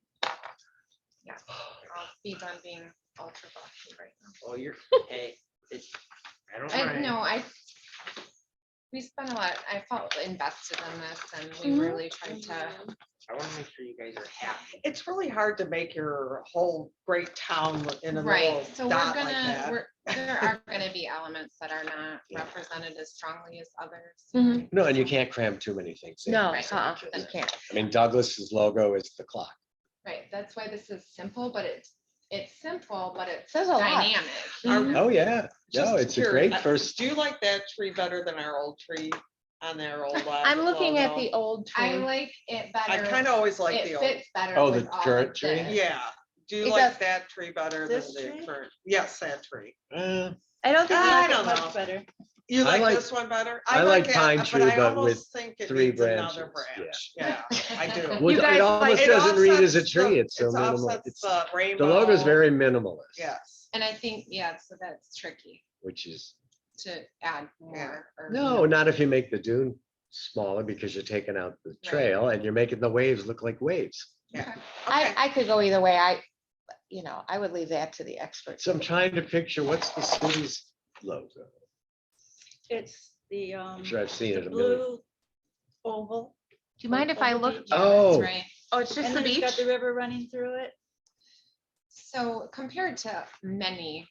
Speeds on being ultra bossy right now. Oh, you're, hey, it's, I don't I mind. know, we spent a lot, I felt invested in this and we Mhm. really tried to, I want to make sure you guys are happy. It's really hard to make your whole great town in a little right, so we're dot like gonna, that. there are gonna be elements that are not represented as strongly as others. Mhm. No, and you can't cram too many things in. No, Right. you can't. I mean, Douglas's logo is the clock. Right, that's why this is simple, but it's simple, but it's Says a lot. dynamic. Mhm. Oh, yeah. No, Just it's a great curious, first. Do you like that tree better than our old tree on their old? I'm looking at logo? the old I tree. like it I better. kind of always like the It old. fits better. Oh, the with all current of tree? this. Yeah. Do you It like does. that tree better than This the tree? current? Yes, that tree. I don't think I I don't like know. Much better. You I like like- this one better? I like that, pine tree, I but almost with think it 3 needs another branches, branch. Yeah, I do. Well, guys it almost It doesn't read as a offsets tree. the- It's so it minimal. offsets It's, The rainbow. the logo is very minimalist. Yes. And I think, yeah, so that's tricky Which is, to add more. or, no, not if you make the dune smaller because you're taking out the trail and you're making the waves look like waves. Okay. I could go either way. I would leave that to the experts. So I'm trying to picture what's the city's logo. It's the, I'm sure I've seen the it a million. blue oval. Do you mind if I Oval look? beach. Oh, That's right. Oh, it's just And the then it's got beach? the river running through it. So compared to many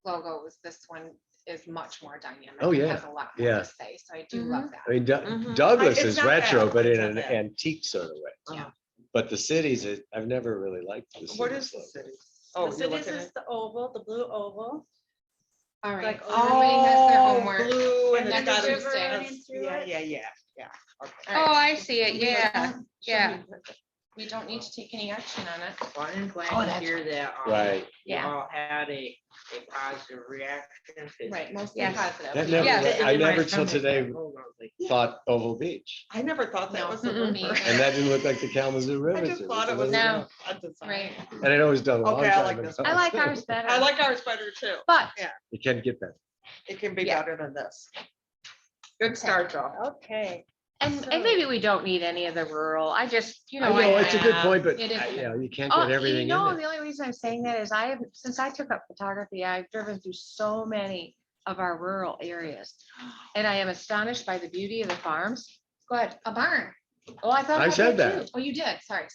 logos, this one is much more dynamic. Oh, It yeah. Has a lot more Yeah. to say, so I do love that. I mean, Mhm. Douglas It's is not retro, bad. but It's in not an bad. antique sort of way. Yeah. But the cities, I've never really liked the What city's is the logo. city? Oh, The you're cities looking is at. the oval, the blue oval. All right, Like, so everybody has their Oh, homework. blue and And it's then got the a- river running through Yeah, it. yeah. Okay. All Oh, right, I see it. Yeah, yeah. we don't need to take any action on it. Well, I'm glad Oh, to that's hear that. Right. You Yeah. all had a positive reaction. 'cause Right, mostly Yes. positive. That We never, don't- Yes. I in my never till stomach, today that whole, I was like, thought Oval Beach. I never thought that No, was the mm-mm, river. me And that didn't look like the Kalamazoo River. I just to me, thought so it was there you No. go. a design. Right. And I know it was done a long Okay, I time like this. ago. I like ours better. I like ours better too. But You can get that. It can be Yeah. better than this. Good start, Joe. Okay. And maybe we don't need any of the rural. I just, I know, it's a good yeah, point, but it is a you know, you can't Oh, get everything in the there. only reason I'm saying that is since I took up photography, I've driven through so many of our rural areas. And I am astonished by the beauty of the farms. Go ahead. A barn. Oh, I thought. I about said too. that. Oh, you did. Sorry.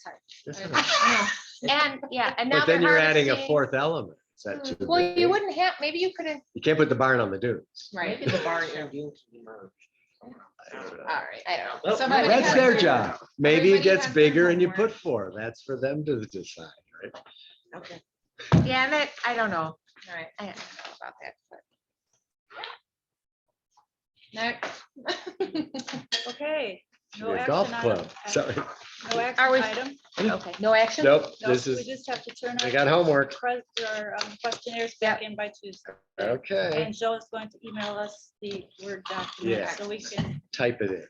That's I- all right. I know. And yeah, and now But then they're you're adding a harvesting- fourth element. Is that too Well, you big? wouldn't have, maybe you could have, You can't put the barn on the dunes. Right. maybe the barn and dunes can be merged. All right. I don't know. Well, Somebody That's has their their- job. Maybe it everybody gets has their bigger and you homework. put 4. That's for them to decide, right? Okay. Yeah, and that, I don't know. All right. I don't know about that, but. Next. Okay. No Your action golf item. club. Sorry. No Are we- action item. Okay, no action? Nope, Nope, this we is, just have to turn I our got homework. questionnaires back in by Tuesday. Okay, And Joe is going to email us the Word document Yeah. so we can. type it in.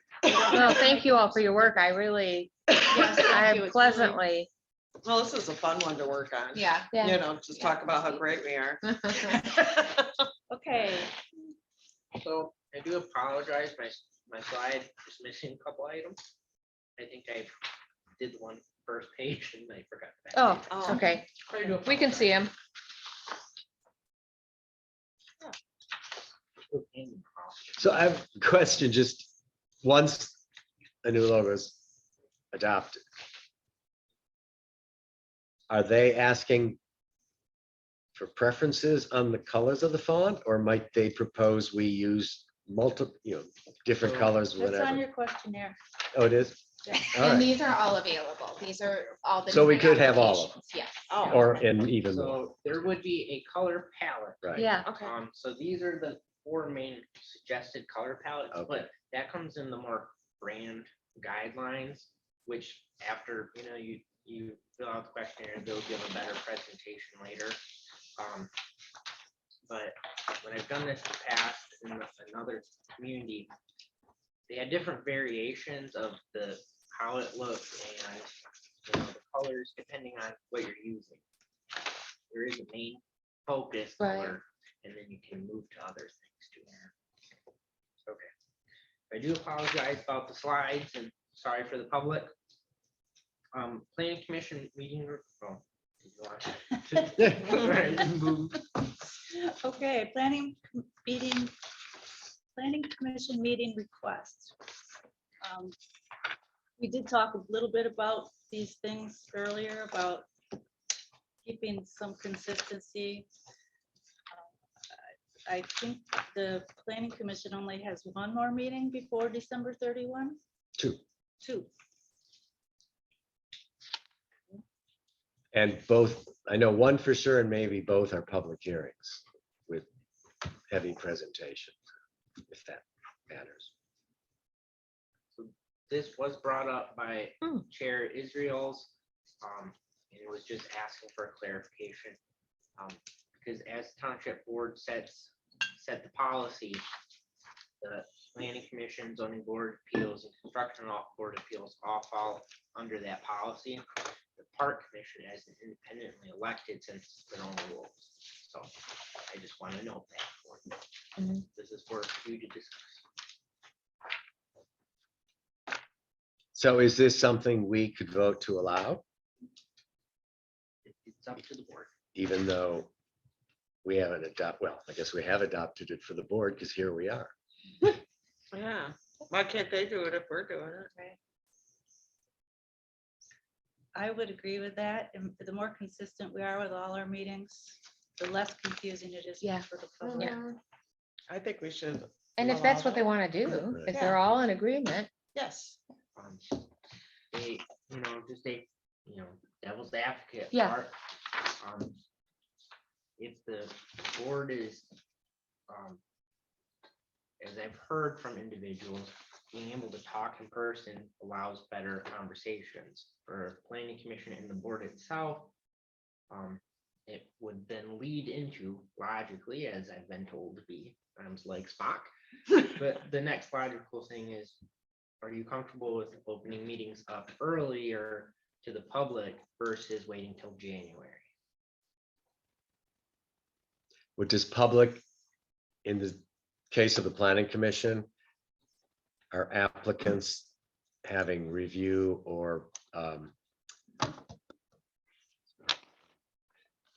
Well, thank you all for your work. I really, Yes, thank I you. am It's pleasantly Well, this is a fun one to work on. Yeah. Yeah. You know, just talk about how great we are. Okay, So I do apologize, my slide is missing a couple items. I think I did the one first page and I forgot. that. Oh, Oh. okay. I do We can see him. apologize. So I have a question, just once a new logo is adopted. Are they asking for preferences on the colors of the font, or might they propose we use multiple, different So colors, that's on whatever? your questionnaire. Oh, it is? Yeah. All And right, these are all available. These are all the. So we different could have all of them. applications. Yes. Oh, or, and even more, So there would be a color palette. right? Yeah. okay. So these are the 4 main suggested color palettes, Okay. but that comes in the more brand guidelines, which after, you fill out the questionnaire, they'll give a better presentation later. But when I've done this in the past in another community, they had different variations of how it looks and the colors depending on what you're using. There is a main focus Right. color, and then you can move to other things too. Okay. I do apologize about the slides and sorry for the public. Planning commission meeting. Oh, did you want to- Right, move. Okay, planning commission meeting request. We did talk a little bit about these things earlier, about keeping some consistency. I think the planning commission only has one more meeting before December 31. Two. And both, I know one for sure, and maybe both are public hearings with heavy presentation, if that matters. This was brought up by Hmm. Chair Israel's, and it was just asking for a clarification. Because as township board set the policy, the planning commission, zoning board of appeals, and construction board of appeals all fall under that policy. The park commission has independently elected since it's their own rules. So I just want to note that. For you. Mhm. This is for you to discuss. So is this something we could vote to allow, It's up to the board. even though we haven't adopted, well, I guess we have adopted it for the board, because here we are. Yeah, why can't they do it if we're doing it? I would agree with that. And the more consistent we are with all our meetings, the less confusing it is Yeah. for the public. I think we should. And if that's what they want to do, Right. if they're all in agreement, Yes. They, just a, devil's advocate. Yeah. part. If the board is, as I've heard from individuals, being able to talk in person allows better conversations for planning commission and the board itself. It would then lead into logically, as I've been told to be, I'm like Spock. But the next logical thing is, are you comfortable with opening meetings up earlier to the public versus waiting till January? What does public, in the case of the planning commission, are applicants having review or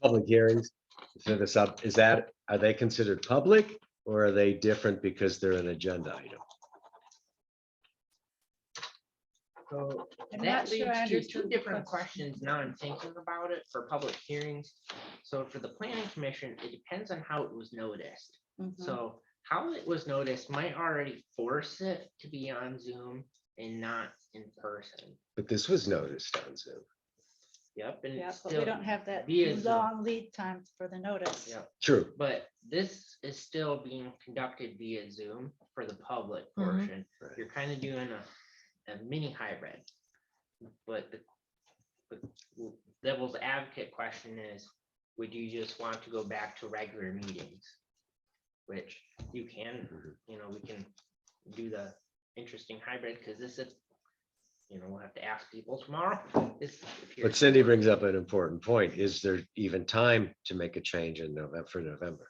public hearings? Are they considered public, or are they different because they're an agenda item? So I'm that not sure I leads to understood two the different question. questions now I'm thinking about it for public hearings. So for the planning commission, it depends on how it was noticed. Mhm. So how it was noticed might already force it to be on Zoom and not in person. But this was noticed on Zoom. Yep, and Yeah, it's but we still, don't have that via Zoom. long lead time for the notice. Yep. True. But this is still being conducted via Zoom for the public Mhm. portion. Right. You're kind of doing a mini hybrid. But the devil's advocate question is, would you just want to go back to regular meetings? Which you can, we can do the interesting hybrid, because this is, we'll have to ask people tomorrow. But Cindy brings up an important point. Is there even time to make a change in November, for November?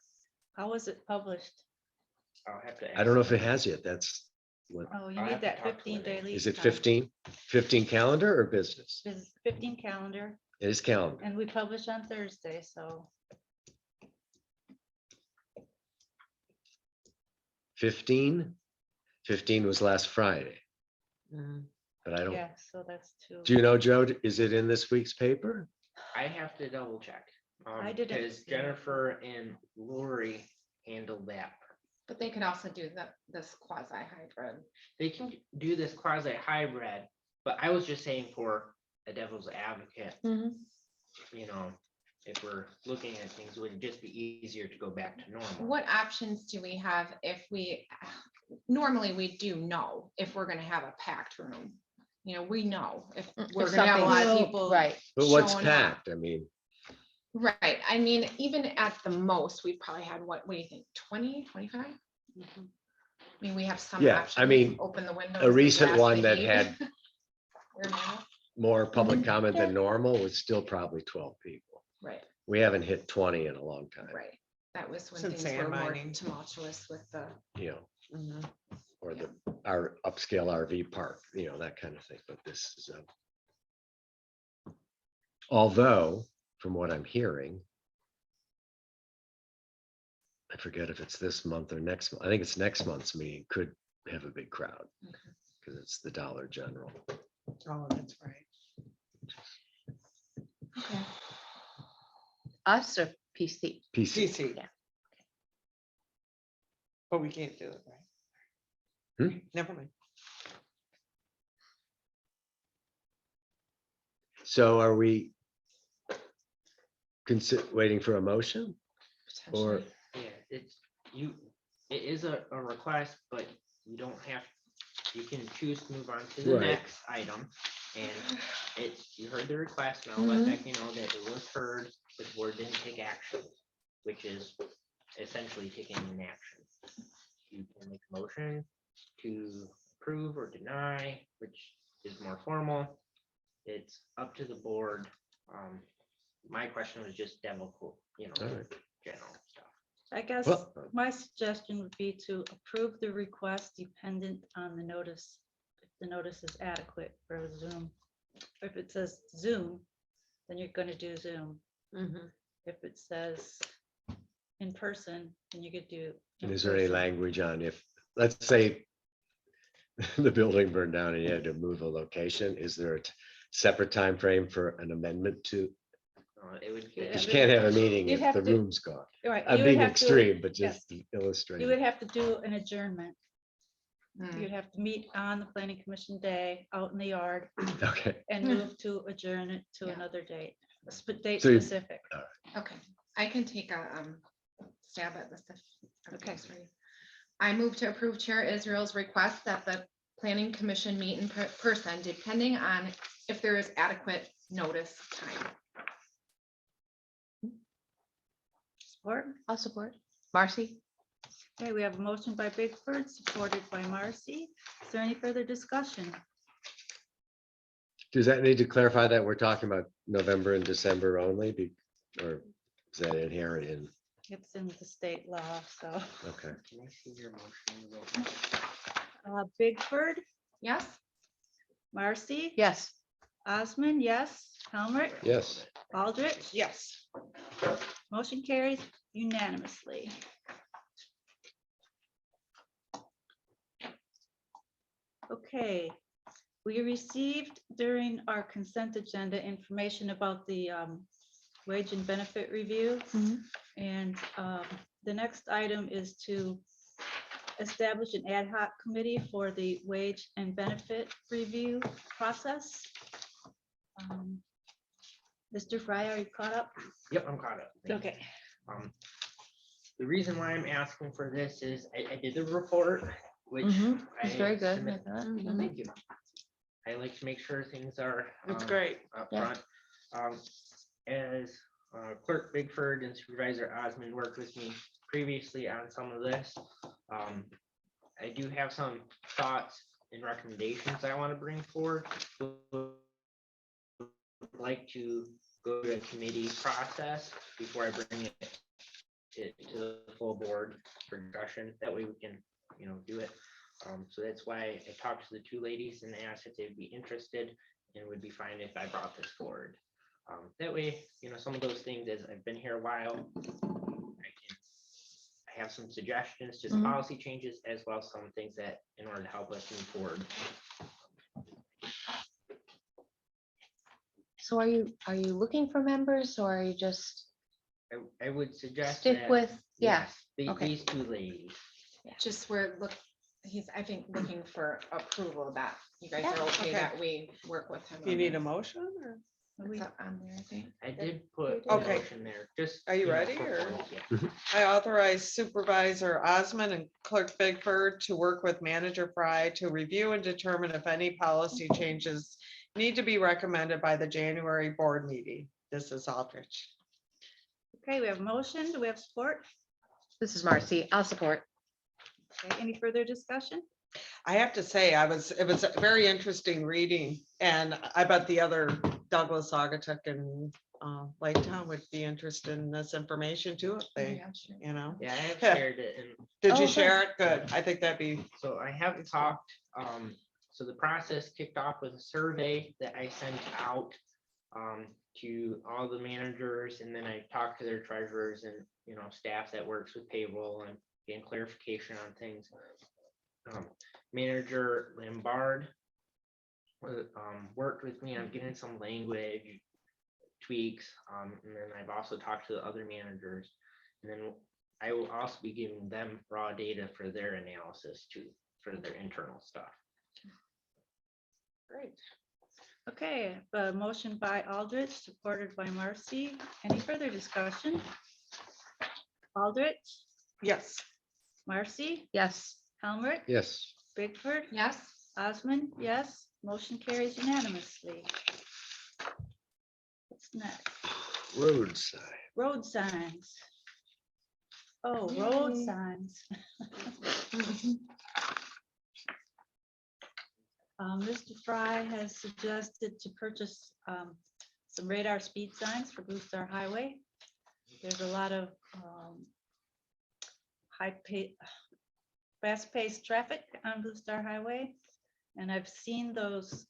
How was it published? I'll have to. I don't know if ask it has yet. That's what, Oh, you I'll need have to that talk to 15-day Renee. lead. is it time. 15 calendar or business? It's 15 calendar, It is calendar. and we publish on Thursday, so 15 was last Friday, but I don't, yeah, so that's two. do you know, Joe, is it in this week's paper? I have to double check. I didn't Because see it. Jennifer and Lori handled that. But they could also do this quasi hybrid. They can do this quasi hybrid, but I was just saying for a devil's advocate, Mhm. if we're looking at things, would it just be easier to go back to normal? What options do we have if normally we do know if we're gonna have a packed room? We know if we're If gonna have a lot of something's- people. Right, But what's showing up. packed? I mean, Right, I mean, even at the most, we've probably had, what do you think, 20, 25? I mean, we have some Yeah, I options, mean, open the windows. a leave recent glass one to that eat. had Wear mask. more public Mm-hmm. comment than normal was still probably 12 people. Right, We haven't hit 20 in a long time, right. That was when Since things were more mining. tumultuous with the, you know, Mhm. or our upscale RV park, that kind of thing, but this is although, from what I'm hearing, I forget if it's this month or next month. I think it's next month's meeting could have a big crowd. Okay. Because it's the Dollar General. Oh, that's right. okay. Us or PC? PC. PC. Yeah. But we can't do it, right? Hmm? Never mind. So are we waiting for a motion? Or, potentially. Yeah, it is a request, but you don't have, you can choose to move on to the Right. next item. And you heard the request, and I'll let Becky know that it was heard, but the board didn't take action, which is essentially taking an action. You can make a motion to approve or deny, which is more formal. It's up to the board. My question was just demo, all right. general stuff. I guess Well- my suggestion would be to approve the request dependent on the notice. If the notice is adequate for a Zoom. If it says Zoom, then you're gonna do Zoom. If it says in person, then you could do. And in is there any person. language on if, let's say the building burned down and you had to move a location, is there a separate time frame for an amendment to? It would. Yeah, Because you can't have a meeting You'd if have the to- room's gone. Right, I'm you would being have to- extreme, but yes. just to illustrate. You would have to do an adjournment. Hmm. You'd have to meet on the planning commission day out in the yard Okay, and move to adjourn it to Yeah. another date, date So you- specific. Okay, I can take a stab at this. If Okay. everybody's ready. I move to approve Chair Israel's request that the planning commission meet in person, depending on if there is adequate notice time. Support. I'll support. Marcy? Okay, we have a motion by Bigford, supported by Marcy. Is there any further discussion? does that need to clarify that we're talking about November and December only? Or is that inherent in, It's in the state law, so. okay. Can I see your motion? real quick? Bigford, Yes? Marcy? Yes. Osmond, yes. Helmut, Yes, Baldrich? Yes. Motion carries unanimously. Okay, we received during our consent agenda information about the wage and benefit review. Mhm. And the next item is to establish an ad hoc committee for the wage and benefit review process. Mr. Fry, are you caught up? Yep, I'm caught up. Thank you. Okay. The reason why I'm asking for this is I did the report, which. Mhm. I It's very good. submit- I thought. Thank you. I like to make sure things are. It's great. Up Yeah. front. As Clerk Bigford and Supervisor Osmond worked with me previously on some of this. I do have some thoughts and recommendations I want to bring forward. Like to go to a committee process before I bring it to the full board for discussion. That way we can, do it. So that's why I talked to the two ladies and asked if they'd be interested and would be fine if I brought this forward. That way, some of those things, as I've been here a while, I have some suggestions to some policy changes as well as some things that in order to help us move forward. So are you looking for members or are you just I would suggest stick that, with, yeah, yes, the- okay. these two ladies. Just he's, I think, looking for approval that you guys Yeah, are okay okay. that we work with him. You on need a this. motion or? It's up on there, I think. I did put a Okay. motion there, just. Are you know, ready, for or? formal, yeah. I authorize Supervisor Osmond and Clerk Bigford to work with Manager Fry to review and determine if any policy changes need to be recommended by the January board meeting. This is Aldrich. Okay, we have motion. Do we have support? This is Marcy. I'll support. Okay, any further discussion? I have to say, it was a very interesting reading, and I bet the other Douglas, Saugatuck, and Lake Town would be interested in this information too, if they, Yeah, sure. Yeah, I have shared it, and Did Oh, you good. share it? Good. I think that'd be, so I have talked, so the process kicked off with a survey that I sent out to all the managers, and then I talked to their treasurers and, staff that works with payroll and getting clarification on things. Manager Lombard worked with me on getting some language tweaks, and then I've also talked to the other managers, and then I will also be giving them raw data for their analysis too, for their internal stuff. great. Okay, a motion by Aldrich, supported by Marcy. Any further discussion? Aldrich, Yes. Marcy, Yes. Helmrich, Yes. Bigford, Yes, Osmond, yes. Motion carries unanimously. What's next? Road sign. Road signs. Oh, road Yay. signs. Mr. Fry has suggested to purchase some radar speed signs for Blue Star Highway. There's a lot of fast-paced traffic on Blue Star Highway. And I've seen those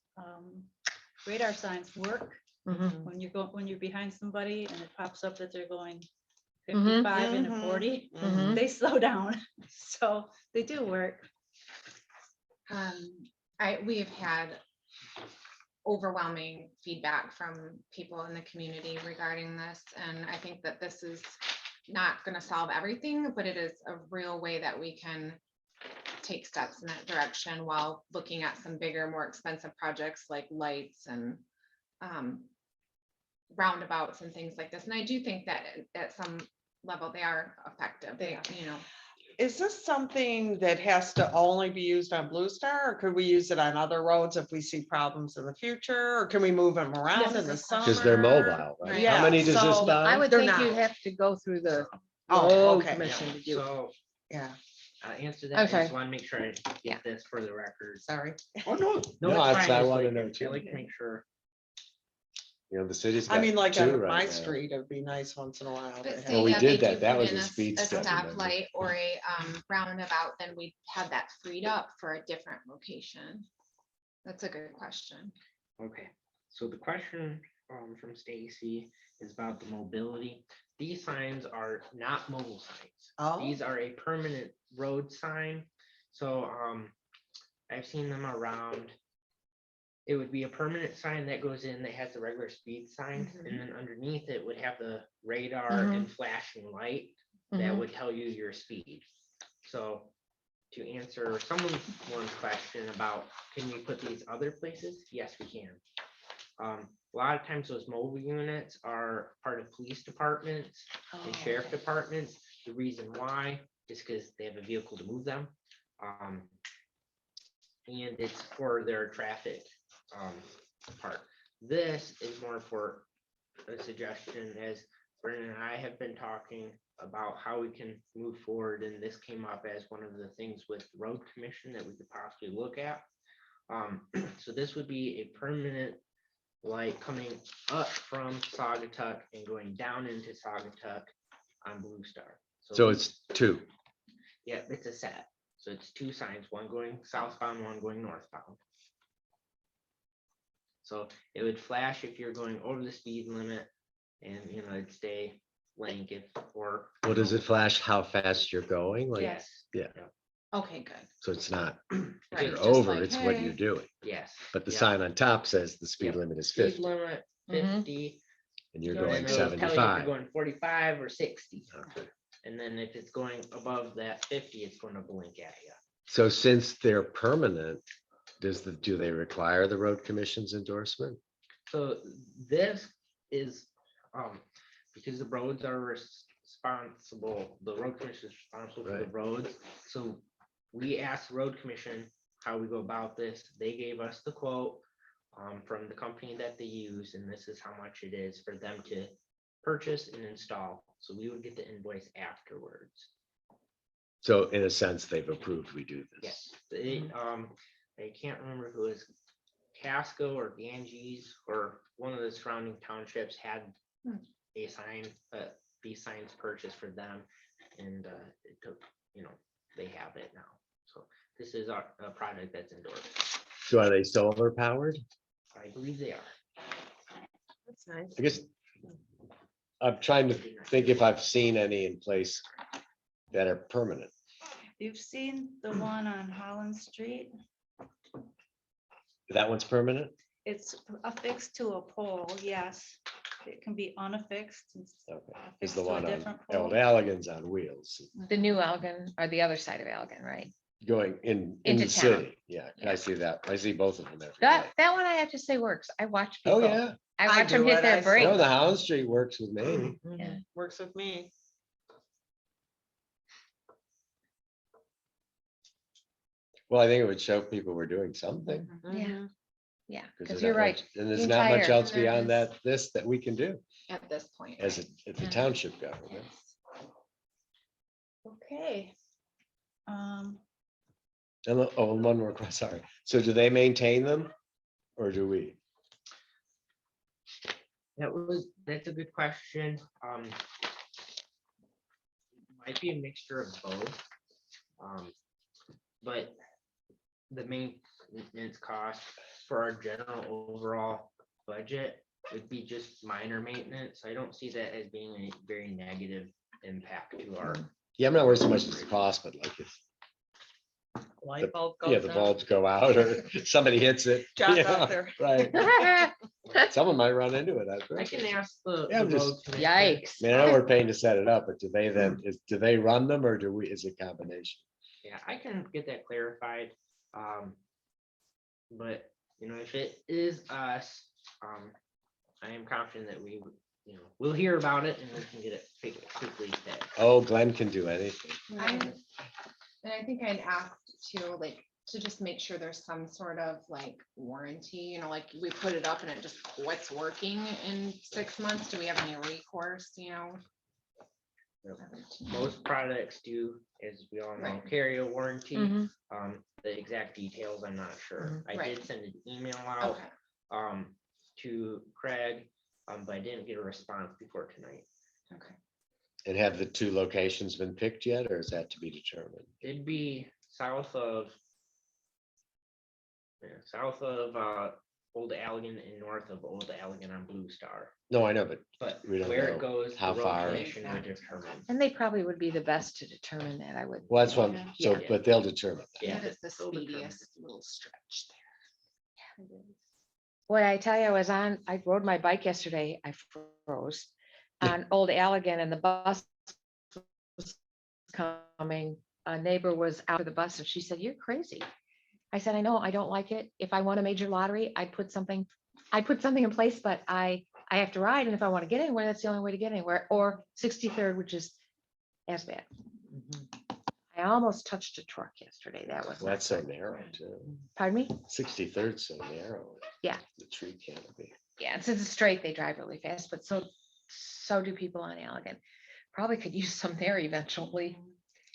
radar signs work Mhm. when you're behind somebody and it pops up that they're going Mhm. 55 and a Mhm. 40. Mhm. They slow down. So they do work. we've had overwhelming feedback from people in the community regarding this, and I think that this is not gonna solve everything, but it is a real way that we can take steps in that direction while looking at some bigger, more expensive projects like lights and roundabouts and things like this. And I do think that at some level they are effective. They, Is this something that has to only be used on Blue Star, or could we use it on other roads if we see problems in the future? Or can we move them around in the summer? Because they're mobile, right? How Yeah, many does this so I stop? would They're think you'd not. have to go through the Oh, road okay. commission to do. So Yeah, answer that, I Okay. just want to make sure I Yeah. get this for the record. sorry. Oh, no. No, it's that's- fine. I It's wanna like- know I too. like to make sure. The city's I got mean, like two on right my now. street, it'd be nice once in a while. to but have- say Well, we that did they that. do That put was in a speed study, remember? stoplight or a roundabout, then we have that freed up for a different location. That's a good question. Okay, so the question from Stacy is about the mobility. These signs are not mobile signs. Oh. These are a permanent road sign. So I've seen them around. It would be a permanent sign that goes in that has the regular speed sign, and then underneath it would have the radar and flashing light that Mhm. would tell you your speed. So to answer someone's question about, can we put these other places? Yes, we can. A lot of times those mobile units are part of police departments and sheriff departments. The reason why is because they have a vehicle to move them. And it's for their traffic part. This is more for a suggestion, as Brennan and I have been talking about how we can move forward, and this came up as one of the things with the road commission that we could possibly look at. So this would be a permanent light coming up from Saugatuck and going down into Saugatuck on Blue Star. So it's two. Yeah, it's a set. So it's two signs, one going southbound, one going northbound. So it would flash if you're going over the speed limit and, it'd stay blank if, or. What does it flash? How fast you're going? Like, Yes. Okay, good. so it's not, if Right, you're just over, like, it's what hey. you're doing. Yes. But the Yeah. sign on top says the speed Yep. limit is Speed 50 limit Mhm. 50. and you're You're going And it'll tell you if you're 75. going 45 or 60. Okay. And then if it's going above that 50, it's going to blink at you. So since they're permanent, do they require the road commission's endorsement? So this is, because the roads are responsible, the road commission is responsible for the Right. roads. So we asked the road commission how we go about this. They gave us the quote from the company that they use, and this is how much it is for them to purchase and install. So we would get the invoice afterwards. So in a sense, they've approved we do this. Yes, I can't remember who it was, Casco or Ganges or one of the surrounding townships had a sign, these signs purchased for them. And it took, they have it now. So this is a product that's endorsed. So are they solar powered? I believe they are. That's nice. I guess I'm trying to think if I've seen any in place that are permanent. You've seen the one on Holland Street? That one's permanent? It's affixed to a pole, yes. It can be unaffixed. and Okay. affixed Is the to a one on different Old pole. Allegan's on wheels The new Algon or the other side of Algon, right? going in Into the town. city. Yeah, Yeah. I see that. I see both of them every That, day. that one I have to say works. I watch Oh, people. yeah. I I watch them do hit it. their I saw No, brakes. the Holland Street works with me. Yeah. Works with me. Well, I think it would show people we're doing something. Yeah, Mhm. yeah, 'cause because there's you're not right. much- And there's The not much entire- else There beyond is- that we can do At this point. as right. at the Yeah. township government. Okay. Um, And one more, sorry. So do they maintain them or do we? That's a good question. Might be a mixture of both. But the maintenance cost for our general overall budget would be just minor maintenance. I don't see that as being a very negative impact to our. Yeah, I'm not worried so much as the cost, but like if, Light bulb yeah, goes the out. bulbs go out or somebody hits it. Drop you out know, there. Right. Someone might run into it. I can ask the. Yeah, I'm the just- road commissioner. Yikes. I mean, I know we're paying to set it up, but do they then, do they run them or is it a combination? Yeah, I can get that clarified. But, if it is us, I am confident that we'll hear about it and we can get it quickly fixed. Oh, Glenn can do anything. And I think I'd ask to to just make sure there's some sort of warranty, like we put it up and it just quits working in 6 months. Do we have any recourse, Most products do, as we all know, Right. carry a warranty. Mhm. The exact details, I'm not sure. I Right. did send an email out Okay, to Craig, but I didn't get a response before tonight. okay. And have the two locations been picked yet or is that to be determined? It'd be south of Old Allegan and north of Old Allegan on Blue Star. No, I know, but But We don't where know it goes, how the road far. commission would determine. And they probably would be the best to determine that, I would. well, that's one, so, Yeah. but they'll determine. that. Yeah. That is the they'll determine. speediest little stretch there. What I tell you, I rode my bike yesterday, I froze on Old Allegan and the bus was coming. A neighbor was out of the bus and she said, "You're crazy." I said, "I know, I don't like it. If I won a major lottery, I'd put something in place, but I have to ride. And if I want to get anywhere, that's the only way to get anywhere." Or 63rd, which is as bad. I almost touched a truck yesterday. That was. Well, not that's so good. narrow too. Pardon me? 63rd so narrow. Yeah. The tree canopy. Yeah, and since it's straight, they drive really fast, but so do people on Allegan. Probably could use some there eventually.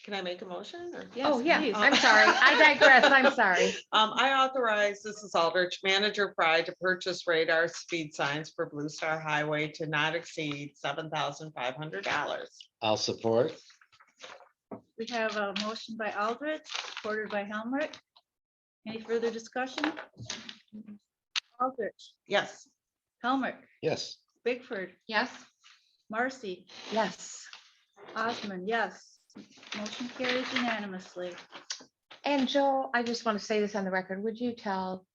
Can I make a motion or? Oh, Yes, yeah, please. I'm sorry. I digress. I'm sorry. I authorize, this is Aldrich, Manager Pride to purchase radar speed signs for Blue Star Highway to not exceed $7,500. I'll support. We have a motion by Aldrich, supported by Helmrich. Any further discussion? Aldrich, Yes. Helmrich, Yes. Bigford, Yes, Marcy, Yes. Osman, yes. Motion carries unanimously. And Joe, I just want to say this on the record. Would you tell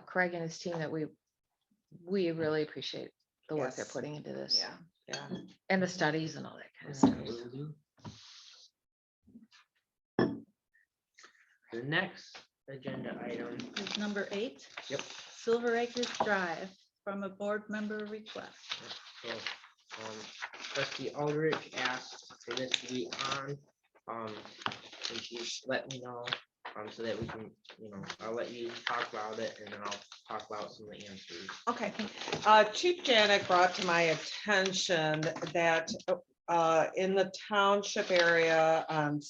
Craig and his team that we really appreciate the work they're Yes. putting into this Yeah, yeah. and the studies and all that kind of stuff. The next agenda item, Is number 8. Yep. Silver Acres Drive from a board member request. so, trustee Aldrich asked for this to be on, and she let me know, so that we can, I'll let you talk about it and then I'll talk about some of the answers. Okay. Chief Janik brought to my attention that in the township area on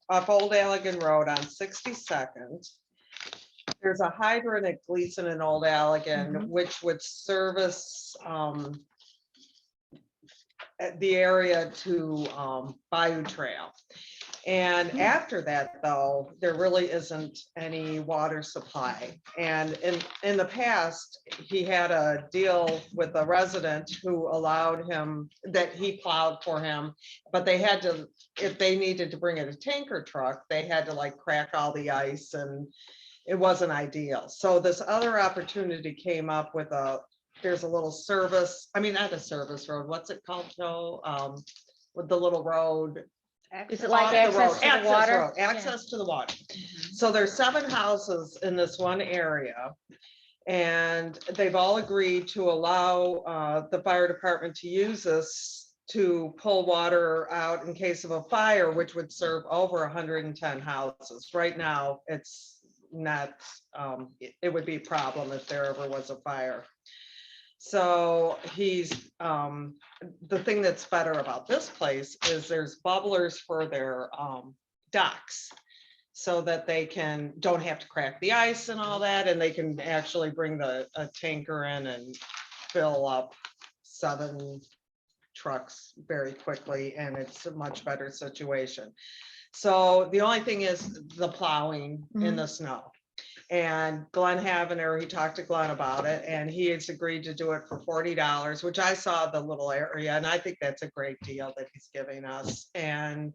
off Old Allegan Road on 62nd, there's a hydrant at Gleason and Old Allegan, which would service at the area to Bayou Trail. And after that, though, there really isn't any water supply. And in the past, he had a deal with a resident who allowed him, that he plowed for him, but they had to, if they needed to bring in a tanker truck, they had to like crack all the ice, and it wasn't ideal. So this other opportunity came up with there's a little service, I mean, not a service road, what's it called, Joe? With the little road. Is it like Off the road, access to the water? road, Access to the water. So there's 7 houses in this one area. And they've all agreed to allow the fire department to use this to pull water out in case of a fire, which would serve over 110 houses. Right now, it's not, it would be a problem if there ever was a fire. So he's, the thing that's better about this place is there's bubblers for their docks. So that they don't have to crack the ice and all that, and they can actually bring a tanker in and fill up 7 trucks very quickly, and it's a much better situation. So the only thing is the plowing in the snow. And Glenn Havener, he talked to Glenn about it, and he has agreed to do it for $40, which I saw the little area, and I think that's a great deal that he's giving us. And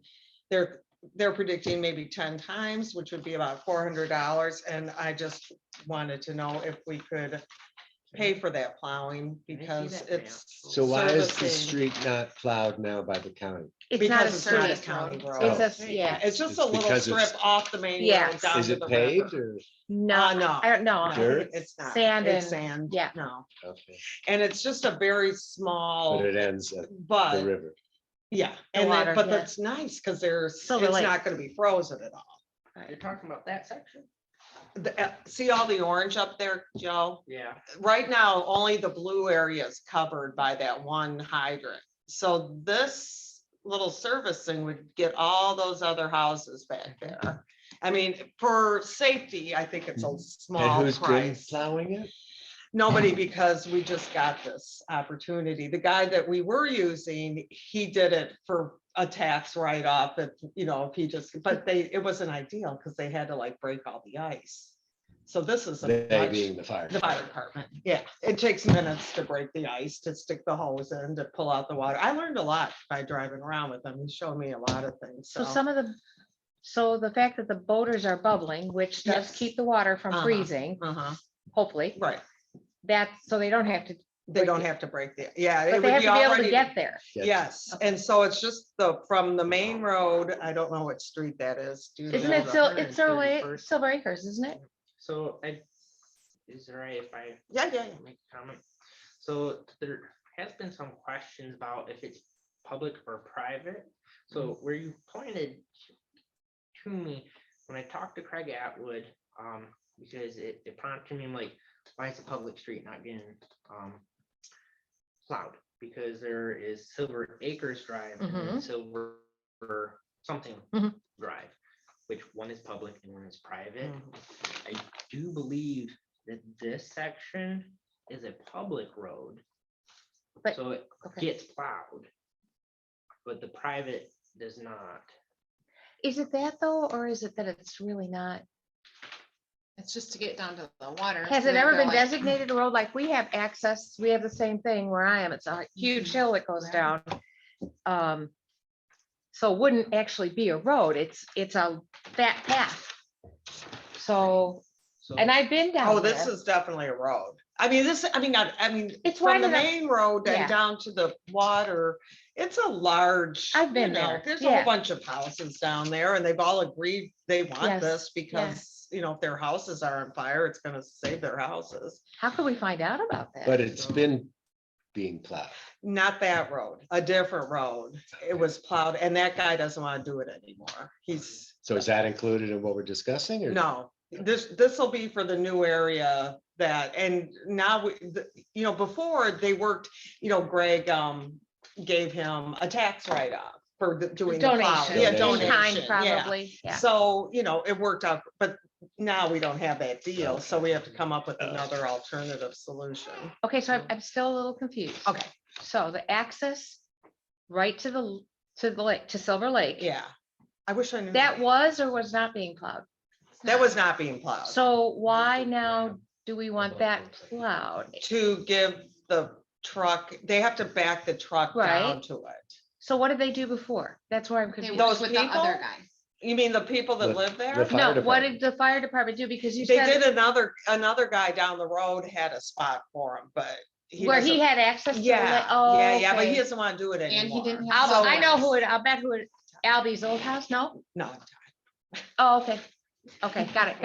they're predicting maybe 10 times, which would be about $400. And I just wanted to know if we could pay for that plowing, because that it's. So why is the servicing- street not plowed now by the county? It's not a Because it's not a street. county road. It's a, yeah, It's just It's a little because strip it's- off the main road Yes. down Is to it the paved river. or? no, No. I don't know. No, Dirt? it's not. Sand It's and- sand. yeah. No, Okay, and it's just a very small, but it ends at the but river. yeah, The and water, then, but yeah. that's nice because there's, Silver it's Lake. not gonna be frozen at all. You're talking about that section? See all the orange up there, Joe? Yeah. Right now, only the blue area is covered by that one hydrant. So this little service thing would get all those other houses back there. I mean, for safety, I think it's a And small who's been price. plowing it? Nobody, because we just got this opportunity. The guy that we were using, he did it for a tax write-off, if he just, but it wasn't ideal because they had to like break all the ice. So this is a They much, being the fire. the fire department. Yeah, it takes minutes to break the ice, to stick the hose in, to pull out the water. I learned a lot by driving around with them. He showed me a lot of things. So so the fact that the boaters are bubbling, which does Yes. keep the water from Uh-huh. freezing, Uh-huh, hopefully, right. so they don't have to, They Break don't it. have to break the, yeah. it but they would have be to be able to already- get there. Yes. Yes, and so it's just from the main road, I don't know what street that is. Do you Isn't know? it still, it's 131st. Silver Acres, isn't it? So is it right if I Yeah. make a comment? So there has been some questions about if it's public or private. So where you pointed to me, when I talked to Craig Atwood, because it prompted me, like, why is a public street not getting plowed? because there is Silver Acres Drive and then Silver something Mhm. Drive, which one is public and one is private. I do believe that this section is a public road. But- So it okay. gets plowed. But the private does not. Is it that though, or is it that it's really not? It's just to get down to the water. Has so it they ever go been like- designated a road? Like we have access, we have the same thing where I am. It's a huge hill that goes down. So it wouldn't actually be a road. It's a fat path. So, So and I've been down Oh, this there. is definitely a road. I mean, I mean, It's from the wide enough- main road yeah. and down to the water, it's a large. I've been you know, there, There's a yeah. whole bunch of houses down there and they've all agreed they want Yes, this because, you know, if their houses are on fire, it's gonna save their houses. How could we find out about that? But it's been being plowed. Not that road, a different road. It was plowed and that guy doesn't want to do it anymore. He's, So is that included in what we're discussing or? no, this will be for the new area that, and now, you know, before they worked, you know, Greg gave him a tax write-off for doing the plow. Donation. Yeah, In In kind, donation, yeah. probably, yeah. So, you know, it worked out, but now we don't have that deal, so we have to come up with another alternative solution. Okay, so I'm still a little confused. Okay, So the access right to the lake, to Silver Lake. yeah. I wish I knew. That was or was not being plowed. That was not being plowed. So why now do we want that plowed? To give the truck, they have to back the truck down Right. to it. So what did they do before? That's where I'm They confused. Those worked with the other people? guy. You mean the people that The- live there? the fire No, what department. did the fire department do? Because you They said did another guy down the road had a spot for him, but. where he doesn't- had access to the lake. Yeah, Oh, yeah, but he okay. doesn't want to do it And anymore. he didn't have. I know insurance. who it, I'll bet who it, Albie's old house? No? No, Oh, okay. Okay, got it,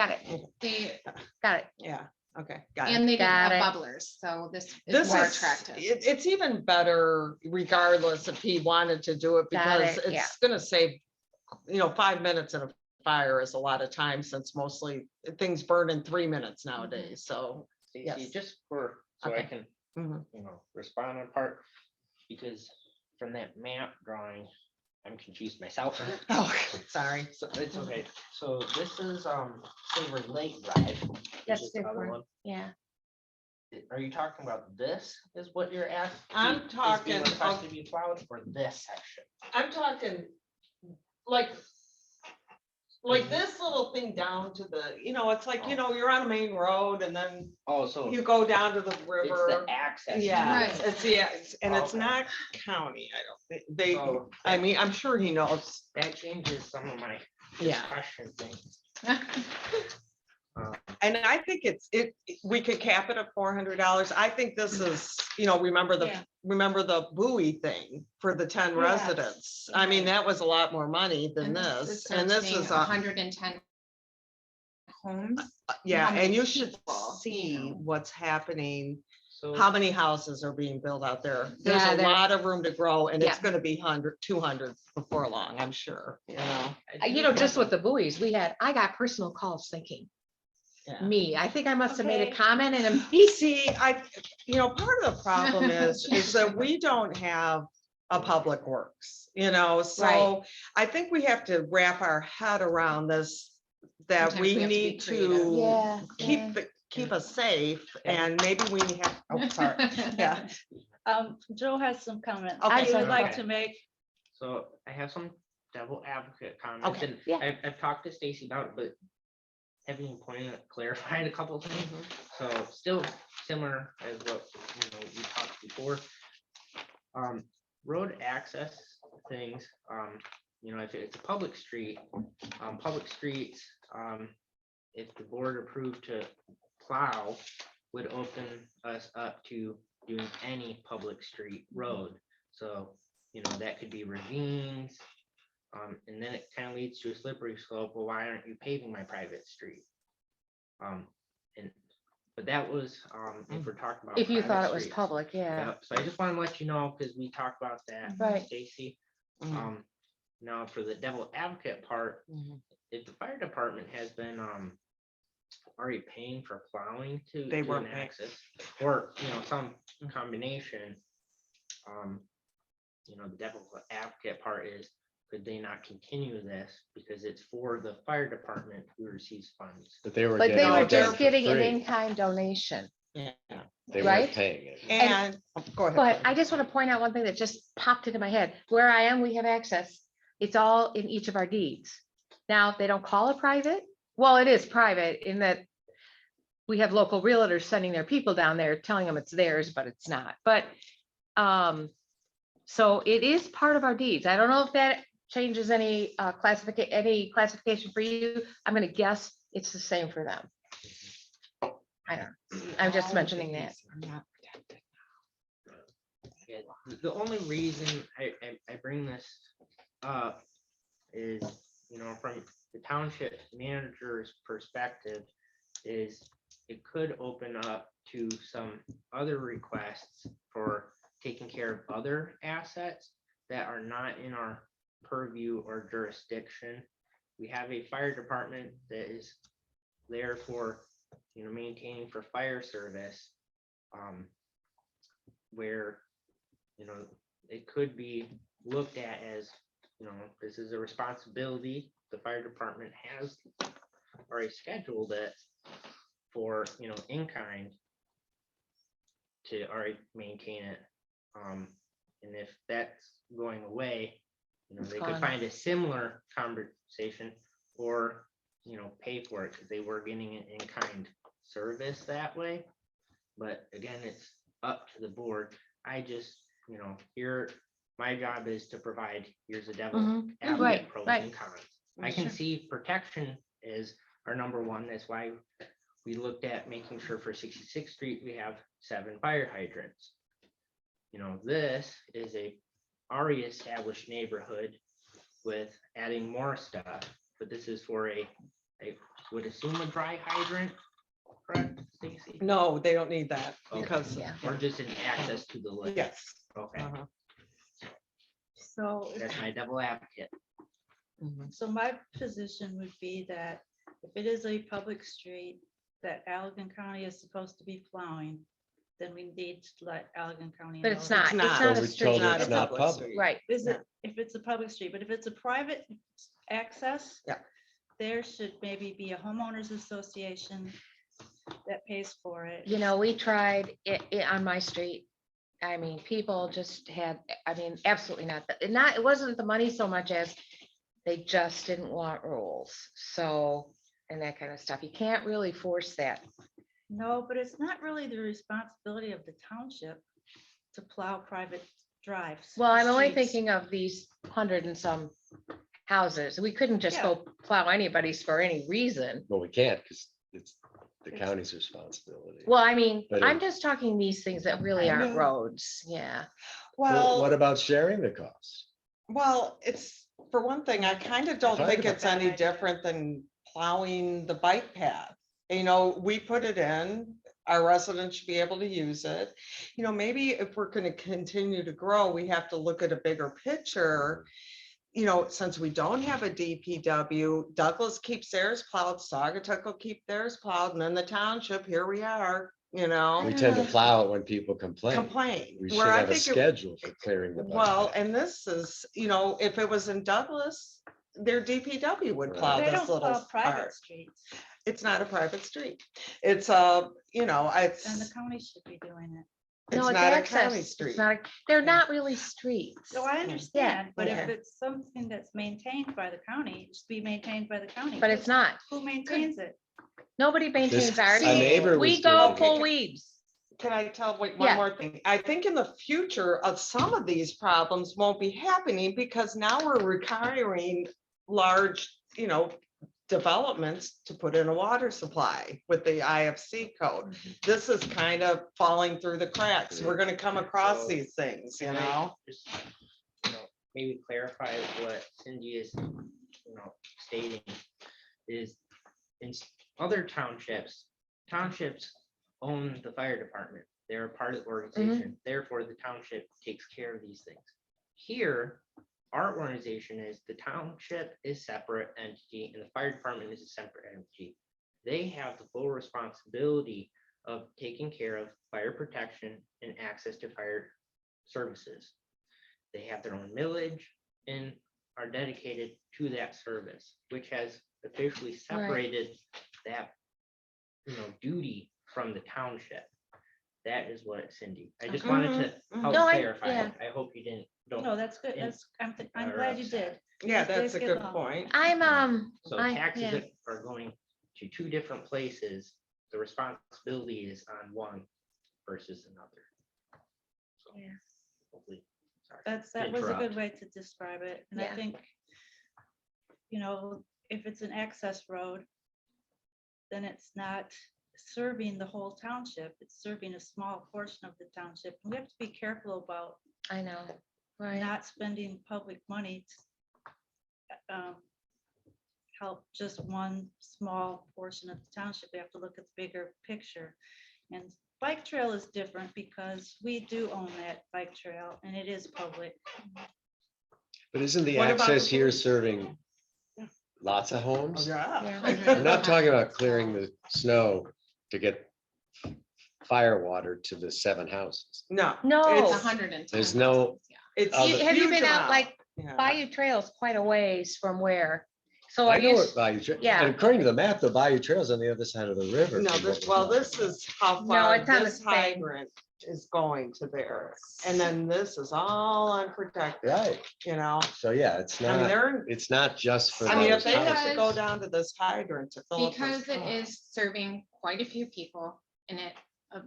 They, got it. yeah, okay, got it. and they didn't Got have it. bubblers, so this This is more is, attractive. it's even better regardless if he wanted to do it Got because it, yeah. it's gonna save, you know, 5 minutes in a fire is a lot of time since mostly things burn in 3 minutes nowadays, so. Stacy, Yes. just for, so I Okay. can, Mhm. you know, respond on part, because from that map drawing, I'm confused myself. Oh, sorry. So it's okay. So this is Silver Lake Drive. which That's is the other different. one. Yeah. Are you talking about this is what you're asking? I'm is being talking requested to be plowed for this section? I'm talking like this little thing down to the, you know, it's like, you know, you're on a main road and then Oh, so you go down to the it's river. the access. Yeah, Right. and it's Okay. not county, I don't, they, So I mean, I'm sure he knows. that changes some of my Yeah. discussion things. And I think we could cap it at $400. I think this is, you know, remember Yeah. the buoy thing for the 10 Yes. residents. I mean, that was a lot more money than And this, and this is, 110 homes. yeah, how many and you should people, see you know. what's happening. So How many houses are being built out there? There's Yeah, a there- lot of room to grow and it's Yeah. gonna be 200 before long, I'm sure, you know? I You do know, have just a- with the buoys, I got personal calls thinking, Yeah. me, I think I must have made a Okay. comment and See, part of the problem is that we don't have a public works, you know, so I think we have to wrap our head around this, that Sometimes we we have to be need creative. to yeah. keep us safe and maybe we have, oh, sorry, yeah. Joe has some comments. Okay, I would sorry. like Okay. to make. So I have some devil advocate comments, Okay. and Yeah. I've talked to Stacy about it, but having pointed, clarified a couple things. Mm-hmm. So still similar as what, we talked before. Road access things, if it's a public street, public streets, if the board approved to plow, would open us up to doing any public street road. So, that could be ravines. And then it kind of leads to a slippery slope. Well, why aren't you paving my private street? But that was, if we're talking about. If you private thought it was streets. public, yeah, Yep. So I just want to let you know, because we talked about that, right. Stacy. Mhm. Now for the devil advocate part, Mhm. if the fire department has been, already paying for plowing to They do weren't an paying. access, or, some combination. The devil advocate part is, could they not continue this because it's for the fire department who receives funds? But they were. But they getting were it done just for getting an free. in-kind donation. Yeah. They right? weren't paying it. And, go ahead. But I just want to point out one thing that just popped into my head. Where I am, we have access. It's all in each of our deeds. Now, they don't call it private. Well, it is private in that we have local realtors sending their people down there telling them it's theirs, but it's not. But so it is part of our deeds. I don't know if that changes any classification for you. I'm going to guess it's the same for them. I don't know. I'm just mentioning that. Yeah, the only reason I bring this up is, from the township manager's perspective, is it could open up to some other requests for taking care of other assets that are not in our purview or jurisdiction. We have a fire department that is there for, maintaining for fire service, where, it could be looked at as, this is a responsibility the fire department has already scheduled it for, in kind to already maintain it. And if that's going away, It's they gone. could find a similar conversation or, pay for it because they were getting an in-kind service that way. But again, it's up to the board. I just, here, my job is to provide, here's the devil Mhm. advocate, Right, pros right. and cons. I can see protection is our number one. That's why we looked at making sure for 66th Street, we have 7 fire hydrants. This is a already established neighborhood with adding more stuff, but this is for I would assume a dry hydrant, correct, Stacy? No, they don't need that Okay. because, Yeah. Or just an access to the lake. yes. Okay, Uh-huh. So, that's my devil advocate. so my position would be that if it is a public street that Allegan County is supposed to be plowing, then we need to let Allegan County know. But it's not, it's not. not So a we street. told her not it's a not public public. street. Right. Is it, if it's a public street, but if it's a private access? Yeah. There should maybe be a homeowners association that pays for it. We tried it on my street. I mean, people just had, absolutely not, it wasn't the money so much as they just didn't want rules. So, and that kind of stuff. You can't really force that. No, but it's not really the responsibility of the township to plow private drives. Well, I'm only streets. thinking of these 100 and some houses. We couldn't just Yeah. go plow anybody's for any reason. Well, we can't because it's the county's responsibility. Well, But I'm it- just talking these things that really I aren't know. roads. Yeah. Well, what Well, about sharing the cost? it's, for one thing, I kind of don't Fire think it's any department. different than plowing the bike path. We put it in, our residents should be able to use it. Maybe if we're gonna continue to grow, we have to look at a bigger picture. Since we don't have a DPW, Douglas keeps theirs plowed, Saugatuck will keep theirs plowed, and then the township, here we are, We tend to plow it when people complain. complain. We should Where I have a think it- schedule for clearing the. bike Well, path. and this is, if it was in Douglas, their DPW would Right. plow They this don't little plow private part. streets, It's not a private street. It's and the it's county should be doing it. No, it's not a access. county It's street. not, they're not really streets. So I understand, but if okay. it's something that's maintained by the county, it should be maintained by the county. But it's not. Who maintains it? Nobody maintains ours. A neighbor was We go doing pull it. weeds. Can I tell one Yeah. more thing? I think in the future of some of these problems won't be happening because now we're requiring large, developments to put in a water supply with the IFC code. This is kind of falling through the cracks. We're gonna come across these things, Can I just, maybe clarify what Cindy is, stating is in other townships own the fire department. They're a part of the organization. Therefore, the township takes care of these things. Here, our organization is the township is separate entity and the fire department is a separate entity. They have the full responsibility of taking care of fire protection and access to fire services. They have their own millage and are dedicated to that service, which has officially separated that, duty from the township. That is what, Cindy, I just wanted to help No, clarify. yeah. I hope you didn't, No, don't. that's good. Yeah. That's, I'm glad you did. Yeah, Let's that's a get good along. point. So taxes that are going to two different places, the responsibility is on one versus another. So Yeah. hopefully, sorry. That was a good Interrupt. way to describe it. And I Yeah. think, if it's an access road, then it's not serving the whole township. It's serving a small portion of the township. We have to be careful about I know, right? not spending public money to help just one small portion of the township. We have to look at the bigger picture. And bike trail is different because we do own that bike trail and it is public. But isn't the What about access the here police? serving lots of homes? Yeah. I'm not talking about clearing the snow to get fire water to the 7 houses. No. No. It's It's- 110. There's no- houses, yeah. It's Have a Have you huge been out amount. like Yeah. Bayou Trail's quite a ways from where? So I are know you, what Bayou Trail, yeah. and according to the map, the Bayou Trail's on the other side of the river. No, from this, what we're this talking is how No, far it's on the this same. hydrant is going to there. And then this is all unprotected, Right, so yeah, it's I mean, not, it's not just for I mean, if those they have houses. to go down to this hydrant to fill up. Because this it up. is serving quite a few people and at a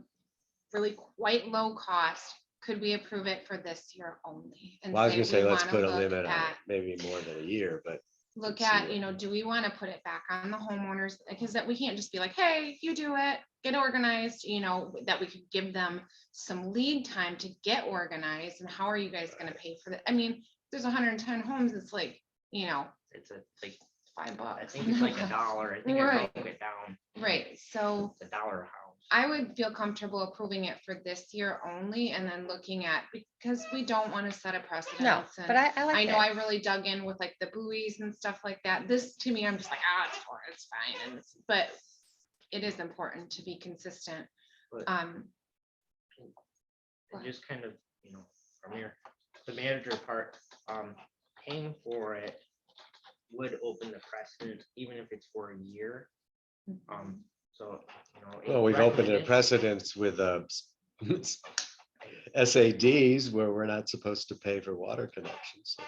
really quite low cost, could we approve it for this year only? And Well, I was gonna say, we let's wanna put a look limit on it, at- maybe more than a year, but Look let's see at, what- do we want to put it back on the homeowners? Because that we can't just be like, hey, you do it, get organized, that we could give them some lead time to get organized. And how are you guys going to pay for that? I mean, there's 110 homes, it's like, It's like, I $5. think it's like $1. I think I Right. broke it down. Right, so It's $1 a house. I would feel comfortable approving it for this year only and then looking at, because we don't want to set a precedent. no, but I I like know that. I really dug in with like the buoys and stuff like that. This to me, I'm just like, it's fine. But it is important to be consistent. But- Um, And just kind of, from here, the manager part, paying for it would open the precedent, even if it's for a year. So, Well, we've opened a recommended- precedence with SADs where we're not supposed to pay for water connections. so.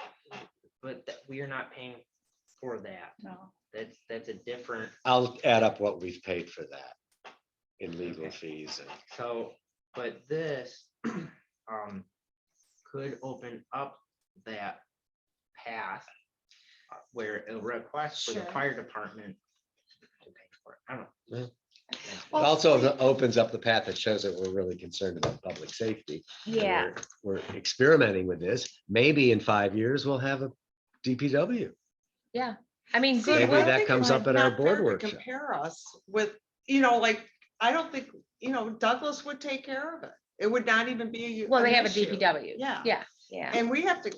But we are not paying for that. No, That's a different, I'll add up what we've paid for that in legal Okay. fees. And so, but this could open up that path where a request for the Sure. fire department to pay for it. I don't know. It also opens up the path that shows that we're really concerned about public safety. and Yeah, We're experimenting with this. Maybe in 5 years, we'll have a DPW. yeah. I mean, See, Maybe I goodwill, that think comes it's up at our not board fair to workshop. Compare us with, like, I don't think, Douglas would take care of it. It would not even be. well, they an have a issue. DPW. Yeah. Yeah. And we have to,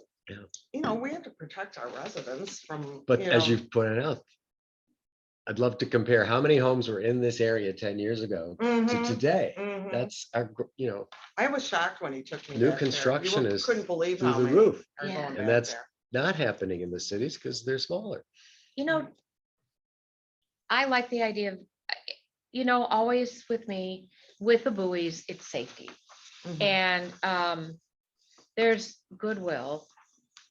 Yeah. we have to protect our residents from. But as you've pointed out, I'd love to compare how many homes were in this area 10 years ago to Mhm, today. mhm. That's our, I was shocked when he took me. New back there. You construction is Couldn't believe through how the many roof. are Yeah. going And back that's- there. not happening in the cities because they're smaller. I like the idea of, always with me, with the buoys, it's safety. Mhm. And there's goodwill.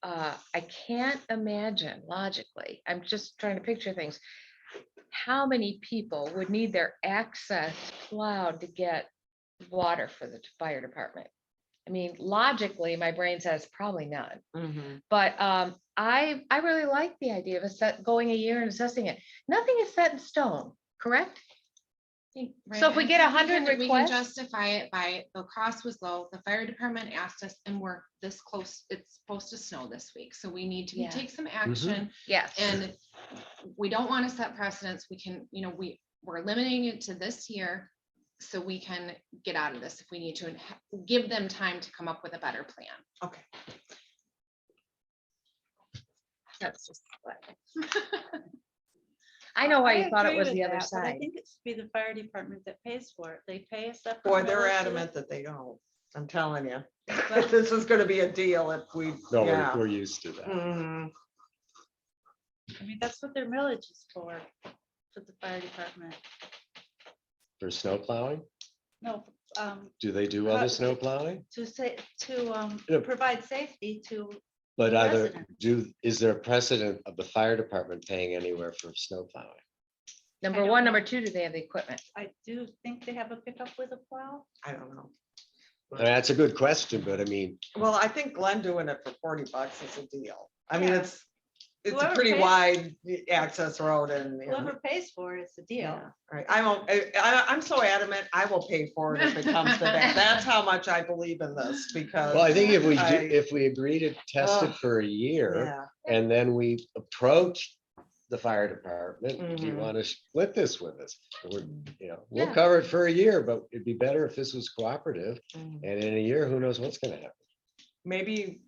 I can't imagine logically, I'm just trying to picture things. How many people would need their access plowed to get water for the fire department? I mean, logically, my brain says probably none. Mhm. But I really like the idea of going a year and assessing it. Nothing is set in stone, correct? So if we Right, get I think 100 we can requests- justify it by the cost was low. The fire department asked us and we're this close. It's supposed to snow this week. So we need to Yeah. take some action. Yes. And we don't want to set precedents. We can, we're limiting it to this year. So we can get out of this if we need to and give them time to come up with a better plan. Okay. That's just what- I know why you thought it agree was with the other that, but I side. think it should be the fire department that pays for it. They pay a separate. Boy, they're millage to adamant it. that they don't. I'm telling you, this is gonna be a deal if we, No, yeah. we're used to that. Mhm. I mean, that's what their millage is for the fire department. For snow plowing? No, Do they do other snow plowing? to say, to Yeah. provide safety to, But either Resident. is there a precedent of the fire department paying anywhere for snow plowing? Number don't one, know. number two, do they have the equipment? I do think they have a pickup with a plow. I don't know. I mean, that's a good question, but I mean, Well, I think Glenn doing it for $40 is a deal. I mean, Yeah. it's a Whoever pretty pays- wide access road and. Whoever pays for it, it's a deal. Yeah, right. I'm so adamant, I will pay for it if it comes to that. That's how much I believe in this because. well, I think if I- if we agree to test it Ugh. for a year Yeah, and then we approach the fire department, do you Mhm. want to split this with us? We're, we'll Yeah. cover it for a year, but it'd be better if this was cooperative. Mhm. And in a year, who knows what's gonna happen? maybe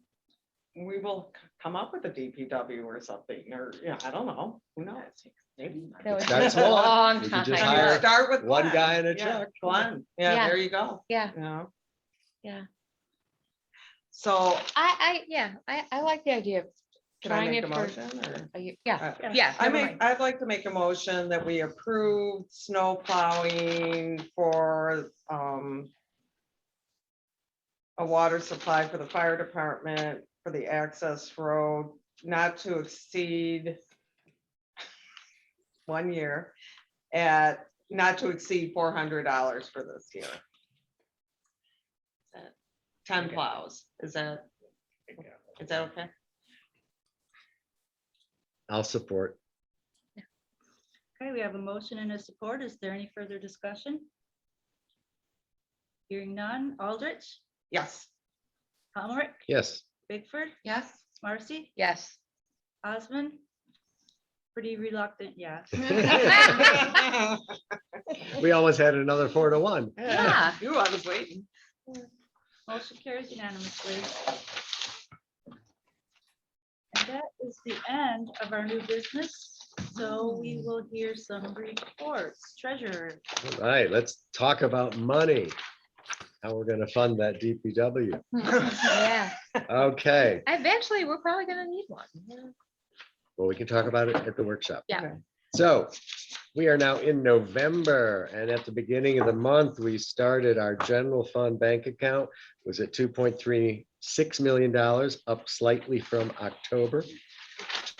we will come up with a DPW or something, or, I don't know, who knows? Maybe. No, it Start takes a small. long We could just time. hire Start with one Glenn. guy in a Yeah, truck. Glenn, Yeah. there you go. Yeah, Yeah. yeah. So I like the idea of can I trying make it a for motion or? a year. Yeah, Uh, yeah. never mind. I'd like to make a motion that we approve snow plowing for, a water supply for the fire department for the access road, not to exceed 1 year at not to exceed $400 for this year. 10 plows, is that okay? I'll support. Okay, we have a motion and a support. Is there any further discussion? Hearing none. Aldrich, Yes. Palmerick, Yes, Bigford, Yes. Marcy, Yes. Osmond. Pretty reluctant, yes. we almost had another 4-1. Yeah. You, I was waiting. Motion carries unanimously. And that is the end of our new business. So we will hear some reports. Treasurer, All right, let's talk about money. How we're gonna fund that DPW. Yeah. Okay, Eventually, we're probably gonna need one. well, we can talk about it at the workshop. Yeah. Okay. So we are now in November, and at the beginning of the month, we started our general fund bank account was at $2.36 million, up slightly from October.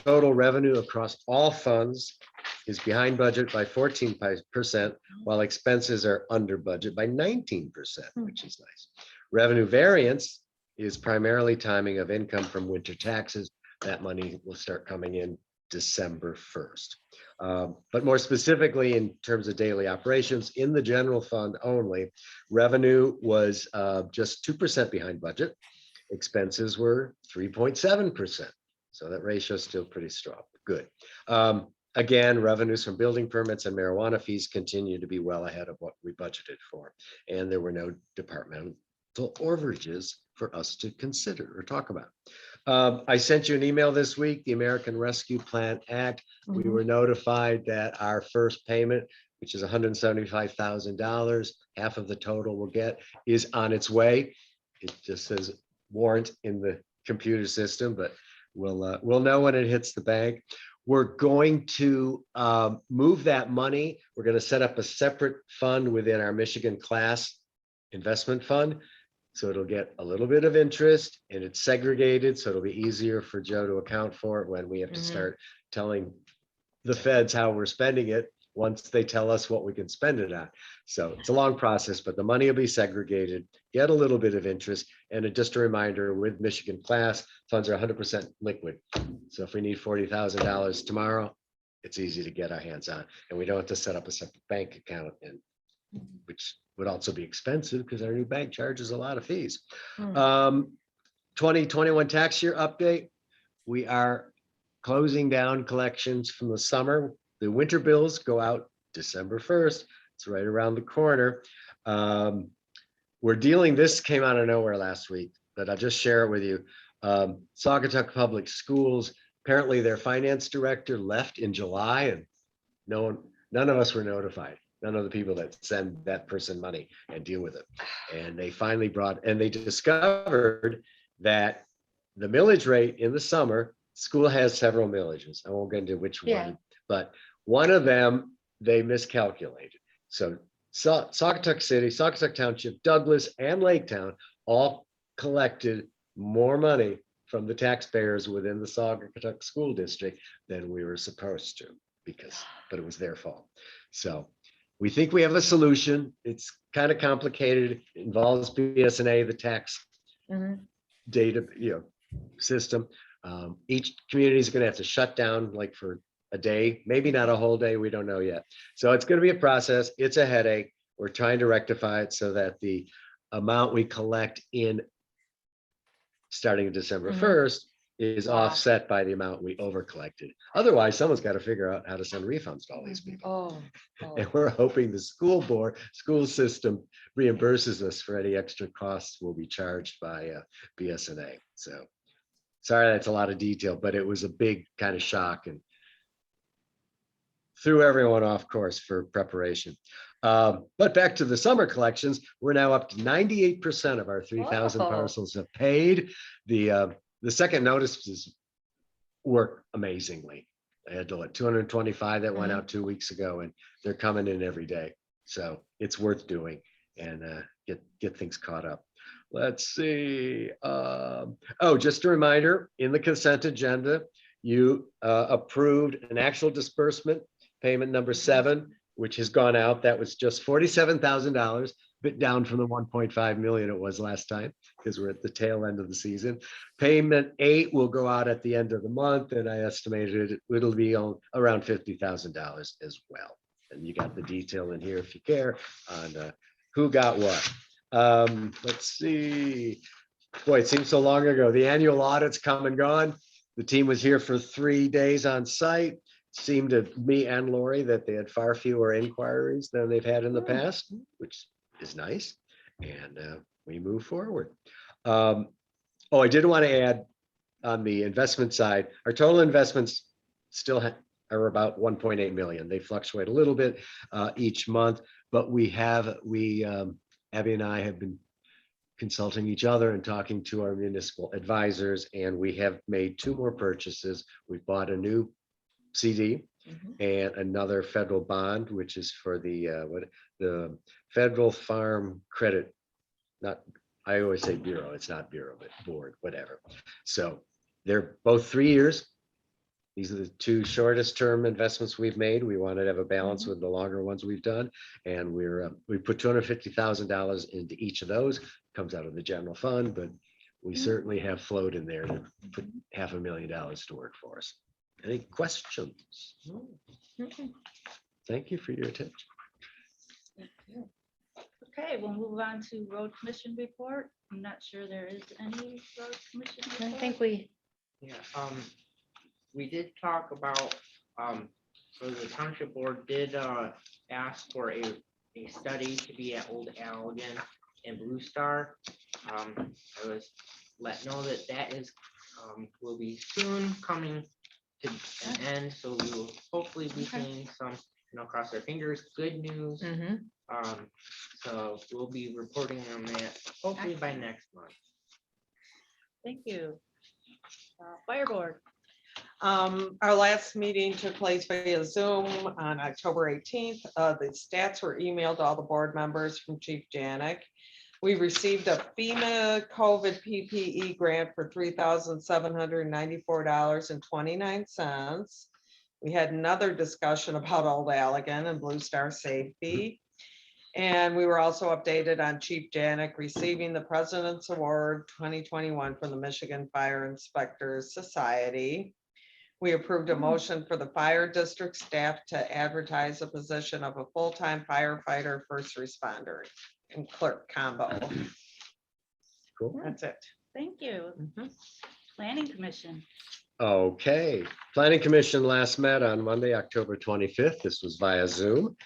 Total revenue across all funds is behind budget by 14%, while expenses are under budget by 19%, which is nice. Revenue variance is primarily timing of income from winter taxes. That money will start coming in December 1st. But more specifically, in terms of daily operations, in the general fund only, revenue was just 2% behind budget. Expenses were 3.7%. So that ratio is still pretty strong. Good. Again, revenues from building permits and marijuana fees continue to be well ahead of what we budgeted for. And there were no departmental overages for us to consider or talk about. I sent you an email this week, the American Rescue Plan Act. We were notified that our first payment, which is $175,000, half of the total we'll get, is on its way. It just says warrant in the computer system, but we'll know when it hits the bank. We're going to move that money. We're going to set up a separate fund within our Michigan Class Investment Fund. So it'll get a little bit of interest and it's segregated. So it'll be easier for Joe to account for it when we have to start telling the feds how we're spending it once they tell us what we can spend it on. So it's a long process, but the money will be segregated, get a little bit of interest. And just a reminder, with Michigan Class, funds are 100% liquid. So if we need $40,000 tomorrow, it's easy to get our hands on. And we don't have to set up a separate bank account, and which would also be expensive because our new bank charges a lot of fees. 2021 tax year update. We are closing down collections from the summer. The winter bills go out December 1st. It's right around the corner. This came out of nowhere last week, but I'll just share it with you. Saugatuck Public Schools, apparently their finance director left in July and none of us were notified. none of the people that send that person money and deal with it. And they finally they discovered that the millage rate in the summer, school has several millages. I won't get into which Yeah. one, but one of them, they miscalculated. So Saugatuck City, Saugatuck Township, Douglas, and Lake Town all collected more money from the taxpayers within the Saugatuck School District than we were supposed to, but it was their fault. So we think we have a solution. It's kind of complicated, it involves BSNA, the tax Mhm. data, system. Each community is gonna have to shut down like for a day, maybe not a whole day, we don't know yet. So it's gonna be a process, it's a headache. We're trying to rectify it so that the amount we collect in starting December Mhm. 1st is Wow. offset by the amount we over collected. Otherwise, someone's got to figure out how to send refunds to all these people. Oh, And we're hoping the school system reimburses us for any extra costs will be charged by BSNA. So sorry, that's a lot of detail, but it was a big kind of shock and threw everyone off course for preparation. But back to the summer collections, we're now up to 98% of our 3,000 Whoa. parcels have paid. The second notices work amazingly. I had to let 225 that went out 2 weeks ago, and they're coming in every day. So it's worth doing and get things caught up. Let's see. Just a reminder, in the consent agenda, you approved an actual disbursement, payment number 7, which has gone out. That was just $47,000, bit down from the 1.5 million it was last time, because we're at the tail end of the season. Payment 8 will go out at the end of the month, and I estimated it'll be on around $50,000 as well. And you got the detail in here if you care on who got what. Let's see. Boy, it seems so long ago. The annual audit's come and gone. The team was here for 3 days on site. Seemed to me and Lori that they had far fewer inquiries than they've had in the past, which is nice. And we move forward. I did want to add on the investment side, our total investments still are about 1.8 million. They fluctuate a little bit each month, but Abby and I have been consulting each other and talking to our municipal advisors, and we have made 2 more purchases. We bought a new CD and another federal bond, which is for the Federal Farm Credit, I always say bureau, it's not bureau, but board, whatever. So they're both 3 years. These are the 2 shortest term investments we've made. We wanted to have a balance with the longer ones we've done. And we put $250,000 into each of those. Comes out of the general fund, but we certainly have float in there to put $500,000 to work for us. Any questions? Thank you for your attention. Okay, we'll move on to road commission report. I'm not sure there is any road commission. I report. think we, We did talk about, so the township board did ask for a study to be at Old Allegan and Blue Star. I was let know that is will be soon coming to an end, so we will hopefully be seeing some, cross our fingers, good news. So we'll be reporting on that hopefully by next month. Thank you. Fire board. Our last meeting took place via Zoom on October 18th. The stats were emailed to all the board members from Chief Janik. We received a FEMA COVID PPE grant for $3,794.29. We had another discussion about Old Allegan and Blue Star safety. And we were also updated on Chief Janik receiving the President's Award 2021 from the Michigan Fire Inspectors Society. We approved a motion for the fire district staff to advertise a position of a full-time firefighter, first responder, and clerk combo. Cool. That's it. Thank you. Planning commission. Okay, Planning Commission last met on Monday, October 25th. This was via Zoom.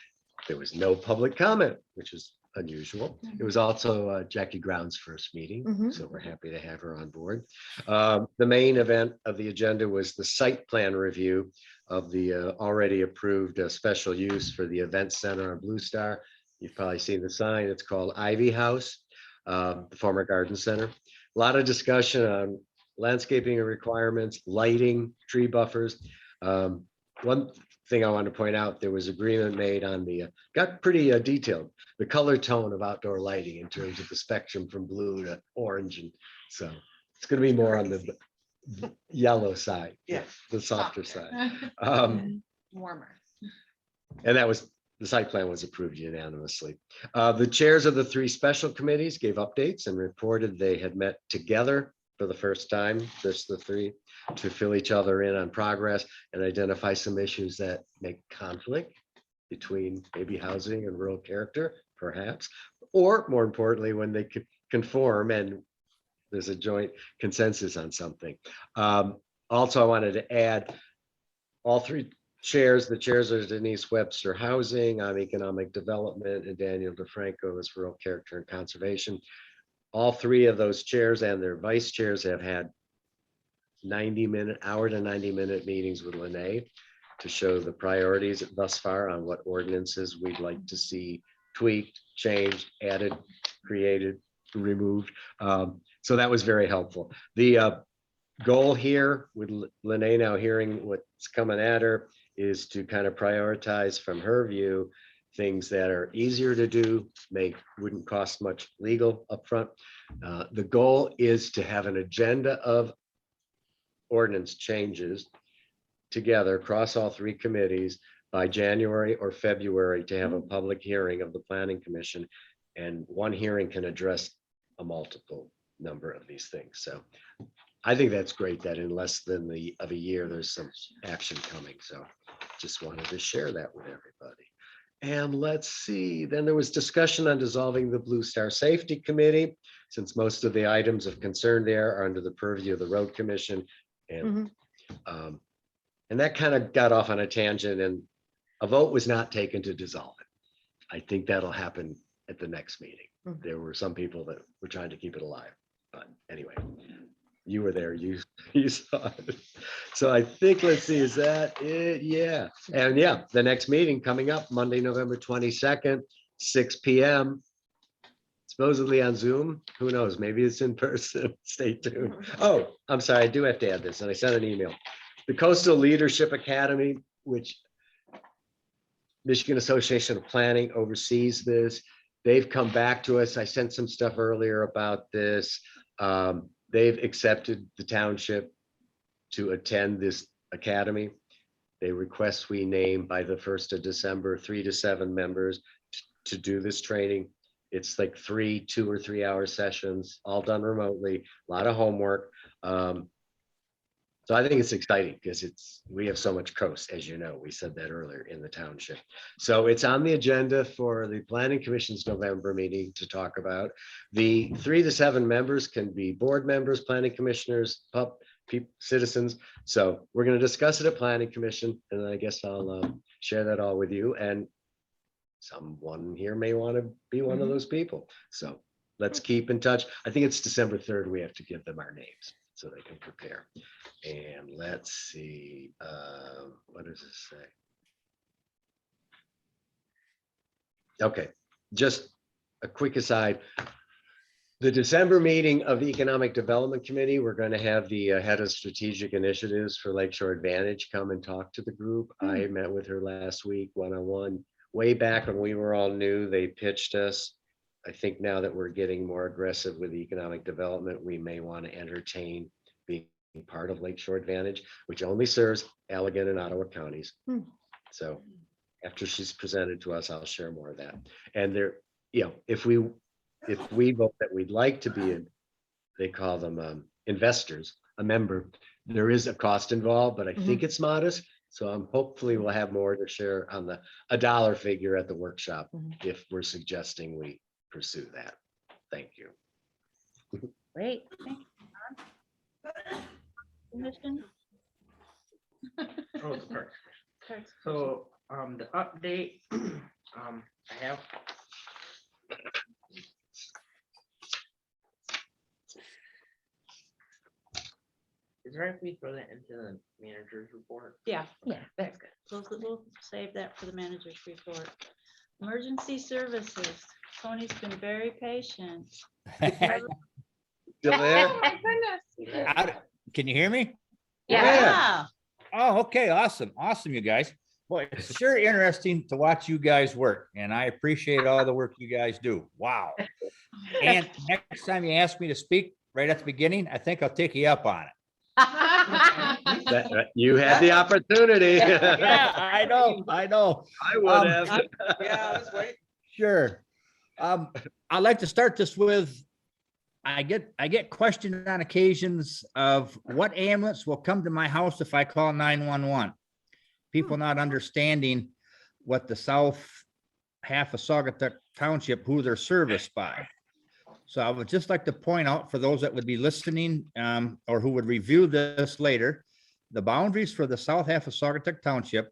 There was no public comment, which is unusual. It was also Jackie Ground's first meeting, Mhm. so we're happy to have her on board. The main event of the agenda was the site plan review of the already approved special use for the event center on Blue Star. You've probably seen the sign. It's called Ivy House, the former garden center. A lot of discussion on landscaping requirements, lighting, tree buffers. One thing I want to point out, there was agreement made on the, got pretty detailed, the color tone of outdoor lighting in terms of the spectrum from blue to orange. And so it's going to be more on the yellow side, Yeah. the softer side. Warmer. And that was, the site plan was approved unanimously. The chairs of the three special committees gave updates and reported they had met together for the first time, just the three, to fill each other in on progress and identify some issues that make conflict between maybe housing and rural character, perhaps, or more importantly, when they could conform and there's a joint consensus on something. Also, I wanted to add all three chairs, the chairs are Denise Webster Housing, on Economic Development, and Daniel DeFranco is Rural Character and Conservation. All three of those chairs and their vice chairs have had 90-minute, hour to 90-minute meetings with Lene to show the priorities thus far on what ordinances we'd like to see tweaked, changed, added, created, removed. So that was very helpful. The goal here with Lene now hearing what's coming at her is to kind of prioritize from her view things that are easier to do, wouldn't cost much legal upfront. The goal is to have an agenda of ordinance changes together across all three committees by January or February to have a public hearing of the Planning Commission. And one hearing can address a multiple number of these things. So I think that's great that in less than a year, there's some action coming. So just wanted to share that with everybody. And let's see, then there was discussion on dissolving the Blue Star Safety Committee, since most of the items of concern there are under the purview of the Road Commission. And that kind of got off on a tangent and a vote was not taken to dissolve it. I think that'll happen at the next meeting. There were some people that were trying to keep it alive, but anyway, you were there, you saw it. So I think, let's see, is that it? Yeah. And yeah, the next meeting coming up Monday, November 22nd, 6 p.m. Supposedly on Zoom. Who knows? Maybe it's in person. Stay tuned. Oh, I'm sorry. I do have to add this. And I sent an email. The Coastal Leadership Academy, which Michigan Association of Planning oversees this. They've come back to us. I sent some stuff earlier about this. They've accepted the township to attend this academy. They request we name by the 1st of December, 3 to 7 members to do this training. It's like 2 or 3 hour sessions, all done remotely, a lot of homework. So I think it's exciting because we have so much coast, as you know, we said that earlier in the township. So it's on the agenda for the Planning Commission's November meeting to talk about. The 3 to 7 members can be board members, planning commissioners, citizens. So we're going to discuss it at Planning Commission, and I guess I'll share that all with you. And someone here may want to be one of those people. So let's keep in touch. I think it's December 3rd. We have to give them our names so they can prepare. And let's see, what does it say? Okay, just a quick aside. The December meeting of the Economic Development Committee, we're going to have the head of strategic initiatives for Lakeshore Advantage come and talk to the group. I met with her last week one-on-one. Way back when we were all new, they pitched us. I think now that we're getting more aggressive with economic development, we may want to entertain being part of Lakeshore Advantage, which only serves Allegan and Ottawa counties. So after she's presented to us, I'll share more of that. And there, if we vote that we'd like to be in, they call them investors, a member, there is a cost involved, but I think it's modest. So hopefully we'll have more to share on a dollar figure at the workshop if we're suggesting we pursue that. Thank you. Great. Commission. Oh, sorry. So the update, I have Is there if we throw that into the manager's report? Yeah, Yeah, that's good. we'll save that for the manager's report. Emergency services. Tony's been very patient. Still there? Oh, my goodness. Can you hear me? Yeah. Oh, okay, awesome, awesome, you guys. Well, it's sure interesting to watch you guys work, and I appreciate all the work you guys do. Wow. And next time you ask me to speak right at the beginning, I think I'll take you up on it. You had the opportunity. Yeah, I know. I would have. Yeah, I was waiting. Sure. I'd like to start this with, I get questioned on occasions of what ambulance will come to my house if I call 911. People not understanding what the south half of Saugatuck Township, who they're serviced by. So I would just like to point out for those that would be listening, or who would review this later, the boundaries for the south half of Saugatuck Township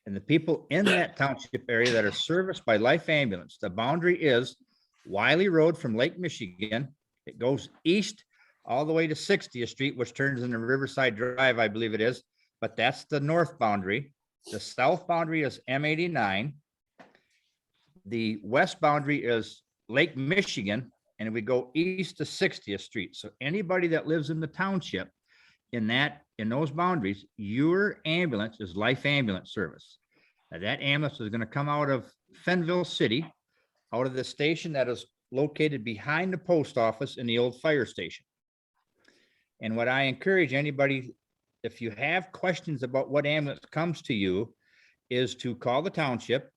and the people in that township area that are serviced by Life Ambulance. The boundary is Wiley Road from Lake Michigan. It goes east all the way to 60th Street, which turns into Riverside Drive, I believe it is, but that's the north boundary. The south boundary is M89. The west boundary is Lake Michigan, and we go east to 60th Street. So anybody that lives in the township in those boundaries, your ambulance is Life Ambulance Service. Now, that ambulance is going to come out of Fenville City, out of the station that is located behind the post office in the old fire station. And what I encourage anybody, if you have questions about what ambulance comes to you, is to call the township,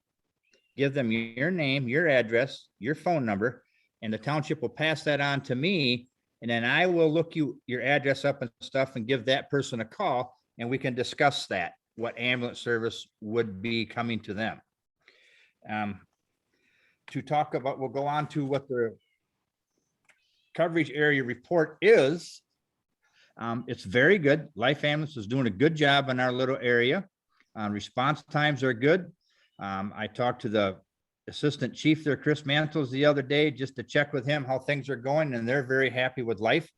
give them your name, your address, your phone number, and the township will pass that on to me. And then I will look your address up and stuff and give that person a call, and we can discuss that, what ambulance service would be coming to them. To talk about, we'll go on to what the coverage area report is. It's very good. Life Ambulance is doing a good job in our little area. Response times are good. I talked to the assistant chief there, Chris Mantles, the other day, just to check with him how things are going, and they're very happy with Life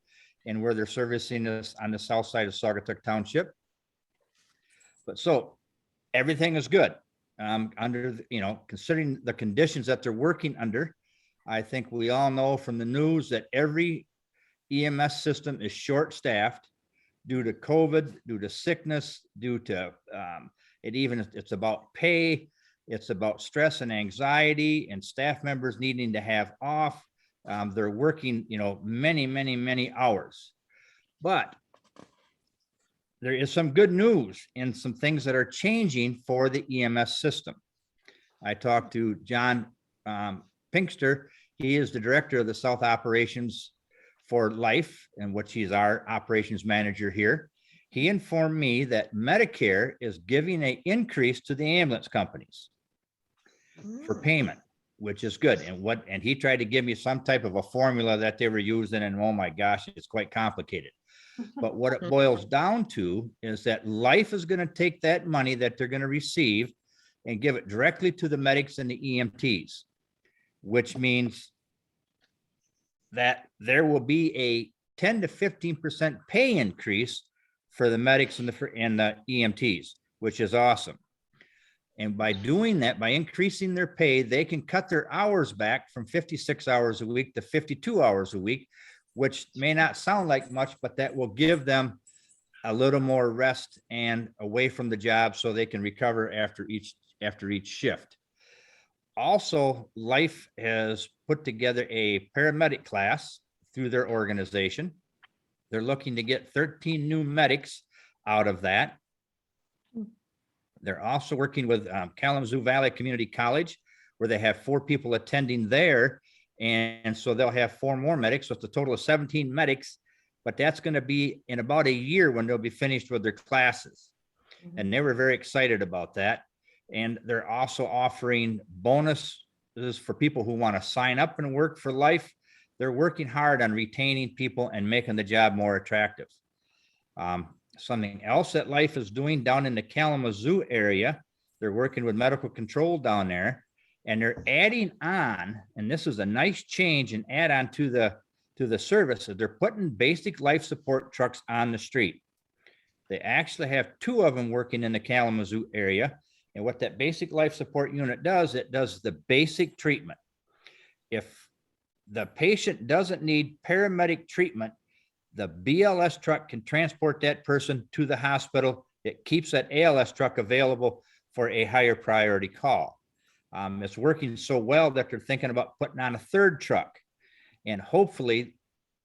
and where they're servicing us on the south side of Saugatuck Township. But so everything is good. Under, considering the conditions that they're working under, I think we all know from the news that every EMS system is short-staffed due to COVID, due to sickness, due to it's about pay, it's about stress and anxiety and staff members needing to have off. They're working, many hours. But there is some good news and some things that are changing for the EMS system. I talked to John Pinkster. He is the director of the South Operations for Life, and which he's our operations manager here. He informed me that Medicare is giving an increase to the ambulance companies for payment, which is good. And he tried to give me some type of a formula that they were using, and oh my gosh, it's quite complicated. But what it boils down to is that Life is going to take that money that they're going to receive and give it directly to the medics and the EMTs, which means that there will be a 10 to 15% pay increase for the medics and the EMTs, which is awesome. And by doing that, by increasing their pay, they can cut their hours back from 56 hours a week to 52 hours a week, which may not sound like much, but that will give them a little more rest and away from the job so they can recover after each shift. Also, Life has put together a paramedic class through their organization. They're looking to get 13 new medics out of that. They're also working with Kalamazoo Valley Community College, where they have 4 people attending there. And so they'll have 4 more medics. So it's a total of 17 medics, but that's going to be in about a year when they'll be finished with their classes. And they were very excited about that. And they're also offering bonuses for people who want to sign up and work for Life. They're working hard on retaining people and making the job more attractive. Something else that Life is doing down in the Kalamazoo area, they're working with medical control down there, and they're adding on, and this is a nice change and add on to the to the service is they're putting basic life support trucks on the street. They actually have 2 of them working in the Kalamazoo area. And what that basic life support unit does, it does the basic treatment. If the patient doesn't need paramedic treatment, the BLS truck can transport that person to the hospital. It keeps that ALS truck available for a higher priority call. It's working so well that they're thinking about putting on a 3rd truck. And hopefully,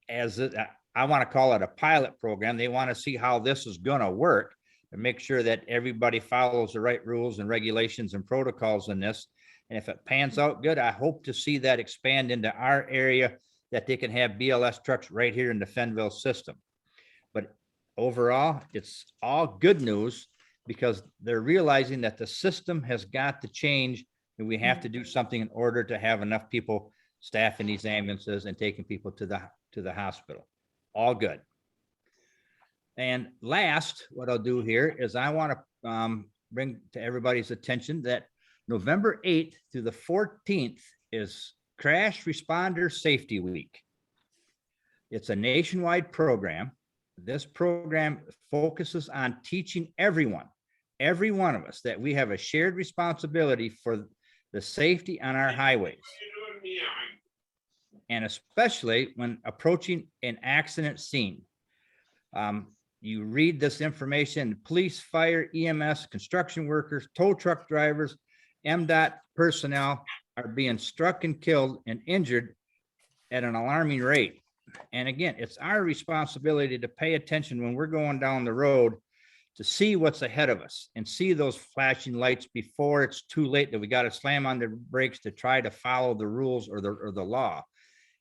I want to call it a pilot program, they want to see how this is going to work and make sure that everybody follows the right rules and regulations and protocols in this. And if it pans out good, I hope to see that expand into our area, that they can have BLS trucks right here in the Fenville system. But overall, it's all good news because they're realizing that the system has got to change and we have to do something in order to have enough people staffing these ambulances and taking people to the hospital. All good. And last, what I'll do here is I want to bring to everybody's attention that November 8th through the 14th is Crash Responder Safety Week. It's a nationwide program. This program focuses on teaching everyone, every one of us, that we have a shared responsibility for the safety on our highways. And especially when approaching an accident scene. You read this information, police, fire, EMS, construction workers, tow truck drivers, MDOT personnel are being struck and killed and injured at an alarming rate. And again, it's our responsibility to pay attention when we're going down the road to see what's ahead of us and see those flashing lights before it's too late that we got to slam on the brakes to try to follow the rules or the law.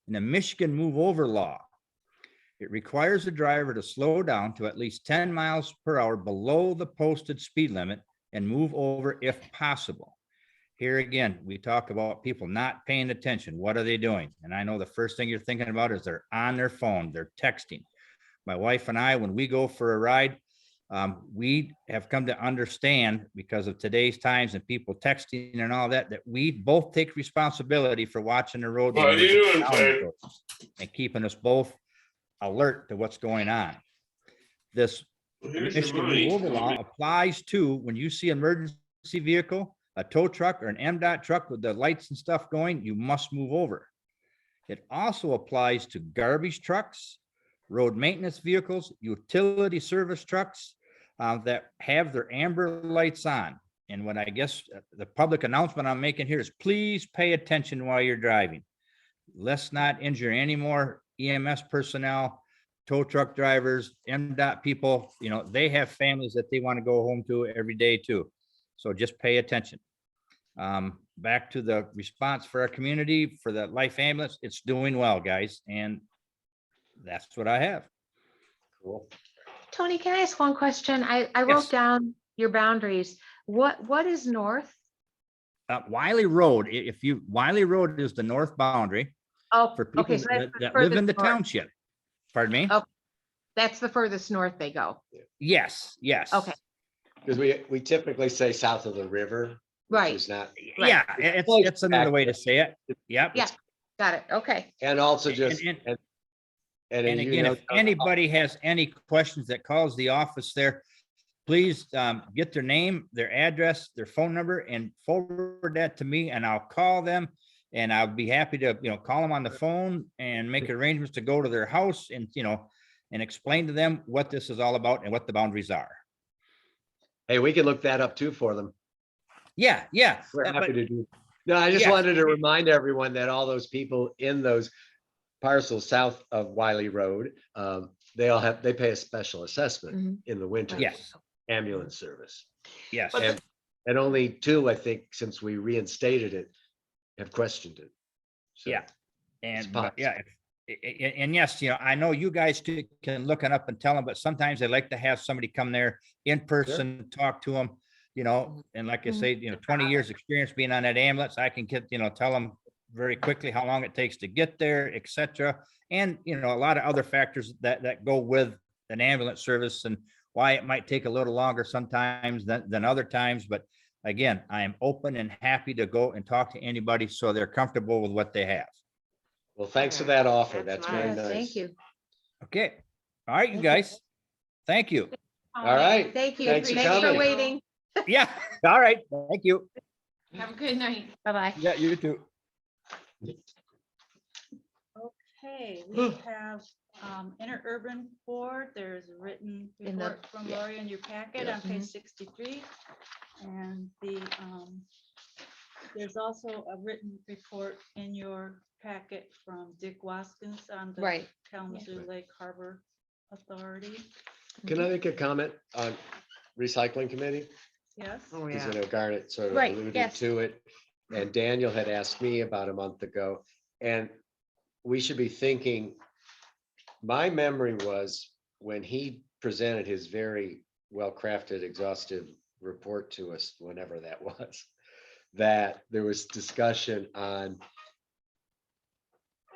In the Michigan Move Over law, it requires the driver to slow down to at least 10 miles per hour below the posted speed limit and move over if possible. Here again, we talk about people not paying attention. What are they doing? And I know the first thing you're thinking about is they're on their phone, they're texting. My wife and I, when we go for a ride, we have come to understand, because of today's times and people texting and all that, that we both take responsibility for watching the road and keeping us both alert to what's going on. This Michigan Move Over law applies to when you see an emergency vehicle, a tow truck or an MDOT truck with the lights and stuff going, you must move over. It also applies to garbage trucks, road maintenance vehicles, utility service trucks that have their amber lights on. And what I guess the public announcement I'm making here is please pay attention while you're driving. Let's not injure any more EMS personnel, tow truck drivers, MDOT people. You know, they have families that they want to go home to every day too. So just pay attention. Back to the response for our community, for the life ambulance, it's doing well, guys. And that's what I have. Cool. Tony, can I ask one question? I Yes. wrote down your boundaries. What is north? Wiley Road, Wiley Road is the north boundary Oh, for people okay, so that's that the live in the furthest north. township. Pardon me? Oh. That's the furthest north they go. Yes, yes. Okay. Because we typically say south of the river. which Right. is not, Right. Yeah, it's another way to say it. Yep. Yeah, got it. Okay. and also just, And- and And again, if anybody has any questions that calls the office there, please get their name, their address, their phone number, and forward that to me, and I'll call them. And I'll be happy to, call them on the phone and make arrangements to go to their house and, and explain to them what this is all about and what the boundaries are. hey, we can look that up too for them. Yeah. We're But- happy to do. No, I just Yes. wanted to remind everyone that all those people in those parcels south of Wiley Road, they pay a special assessment Mhm. in the winter. Yes, Ambulance service. yes. And only 2, I think, since we reinstated it, have questioned it. So, Yeah. And, It's but yeah, and yes, I know you guys can look it up and tell them, but sometimes they like to have somebody come there in person, talk to them, and like I say, 20 years experience being on that ambulance, I can get, tell them very quickly how long it takes to get there, et cetera. And, a lot of other factors that go with an ambulance service and why it might take a little longer sometimes than other times. But again, I am open and happy to go and talk to anybody so they're comfortable with what they have. Well, thanks for that offer. That's That's very nice. nice. Thank you. Okay. All right, you Thank you. guys. Thank you. All right. Thank you. Thanks for Thanks for coming. waiting. Yeah, all right. Thank you. Have a good night. Bye-bye. Yeah, you too. Okay, we have interurban board. There's a written In the- report from yeah. Lori in your packet Yeah. on page 63. And there's also a written report in your packet from Dick Waskins on the Right. Kalamazoo Lake Harbor Authority. Can I make a comment on recycling committee? Yes, Oh, Because yeah. I know Garnet sort of Right, alluded yes. to it. And Daniel had asked me about a month ago. And we should be thinking, my memory was when he presented his very well-crafted, exhaustive report to us, whenever that was, that there was discussion on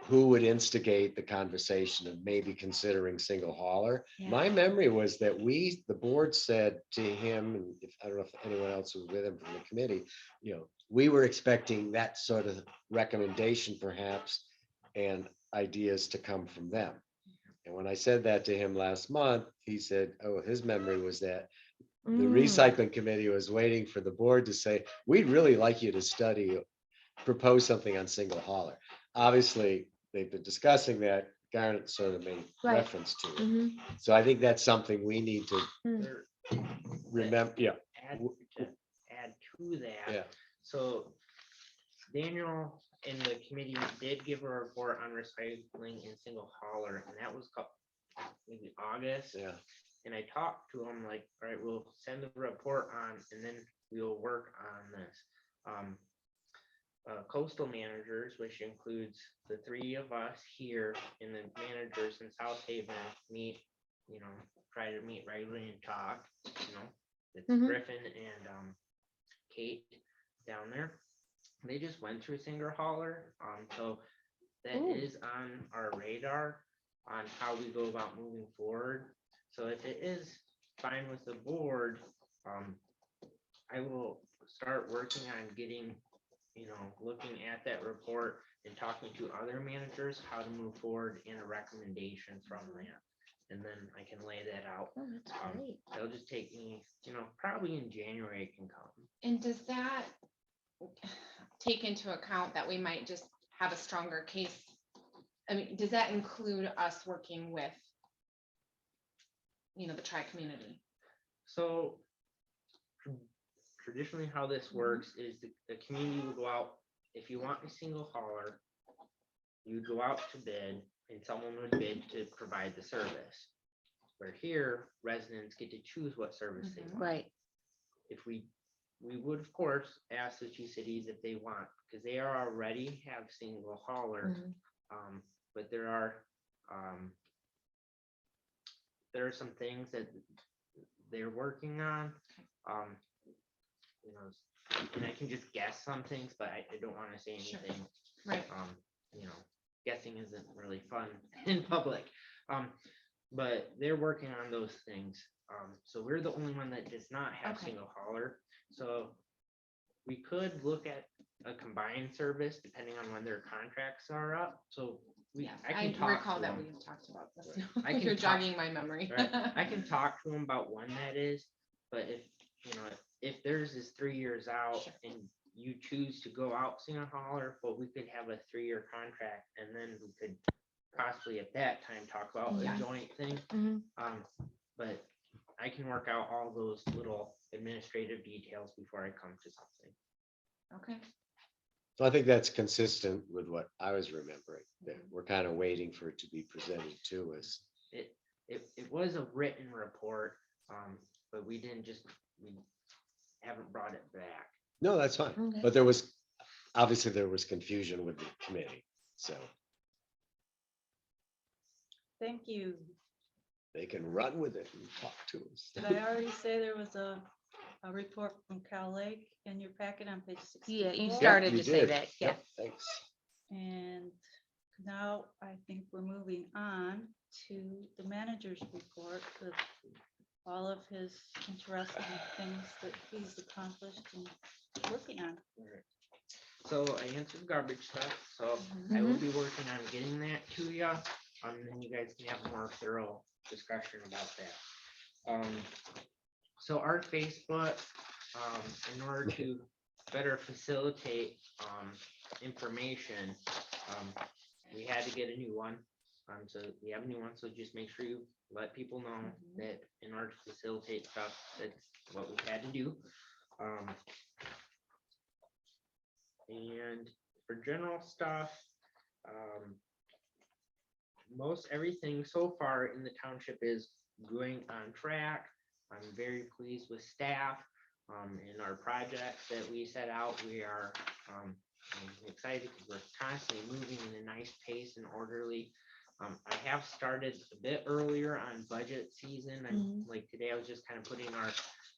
who would instigate the conversation of maybe considering single hauler. My Yeah. memory was that the board said to him, and if, I don't know if anyone else was with him from the committee, we were expecting that sort of recommendation perhaps, and ideas to come from them. And when I said that to him last month, he said, oh, his memory was that the recycling committee was waiting for the board to say, we'd really like you to propose something on single hauler. Obviously, they've been discussing that. Garnet sort of made Right. reference to it. Mhm. So I think that's something we need to There- remember. Yeah, To add to that. yeah. So Daniel and the committee did give a report on recycling and single hauler, and that was maybe August. Yeah. And I talked to him like, all right, we'll send the report on and then we'll work on this. Coastal managers, which includes the three of us here and the managers in South Haven meet, try to meet regularly and talk, it's Mhm. Griffin and Kate down there. They just went through single hauler, so that Ooh. is on our radar on how we go about moving forward. So if it is fine with the board, I will start working on getting, looking at that report and talking to other managers, how to move forward in a recommendation from that. And then I can lay that out. Oh, that's great. It'll just take me, probably in January it can come. And does that take into account that we might just have a stronger case? I mean, does that include us working with, the tri-community? So traditionally, how this works is the community will go out, if you want a single hauler, you go out to bid and someone would bid to provide the service. Where here, residents get to choose what service they want. Right. If we would of course ask the two cities if they want, because they are already have single hauler. Mhm. But there are some things that they're working on. And I can just guess some things, but I don't want to say Sure. anything. Right. Guessing isn't really fun in public. But they're working on those things. So we're the only one that does not have Okay. single hauler. So we could look at a combined service depending on when their contracts are up. So Yes, I I can talk recall to that them. we talked about this. I can You're talk- jogging my memory. Right. I can talk to them about when that is, but if theirs is 3 years out Sure. and you choose to go out single hauler, well, we could have a 3-year contract and then we could possibly at that time talk about Yes. a joint thing. Mhm. But I can work out all those little administrative details before I come to something. Okay. So I think that's consistent with what I was remembering, that we're kind of waiting for it to be presented to us. It was a written report, but we haven't brought it back. No, that's fine. Okay. But obviously there was confusion with the committee, so thank you. they can run with it and talk to us. Did I already say there was a report from Cal Lake in your packet on page 64? Yeah, you Yeah, started you to say did. that. Yeah. Yep, thanks. And now I think we're moving on to the manager's report with all of his interesting things that he's accomplished and working on. So I answered garbage stuff, so I will be working on getting that to you. Then you guys can have a more thorough discussion about that. So our Facebook, in order to better facilitate, information, we had to get a new one. So we have a new one, so just make sure you let people know that in order to facilitate stuff, that's what we had to do. And for general stuff, most everything so far in the township is going on track. I'm very pleased with staff, in our projects that we set out. We are, I'm excited because we're constantly moving in a nice pace and orderly. I have started a bit earlier on budget season. I'm like today, I was just kind of putting our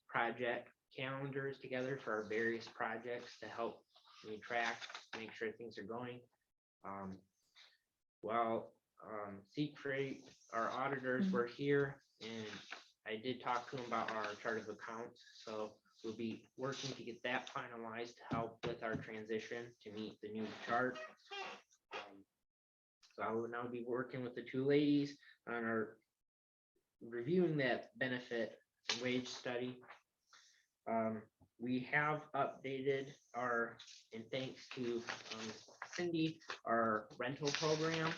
project calendars together for our various projects to help me track, make sure things are going. Secret, our auditors were here, and I did talk to them about our chart of accounts, so we'll be working to get that finalized to help with our transition to meet the new chart. So I will now be working with the two ladies on our reviewing that benefit and wage study. We have updated our, and thanks to Cindy, our rental program.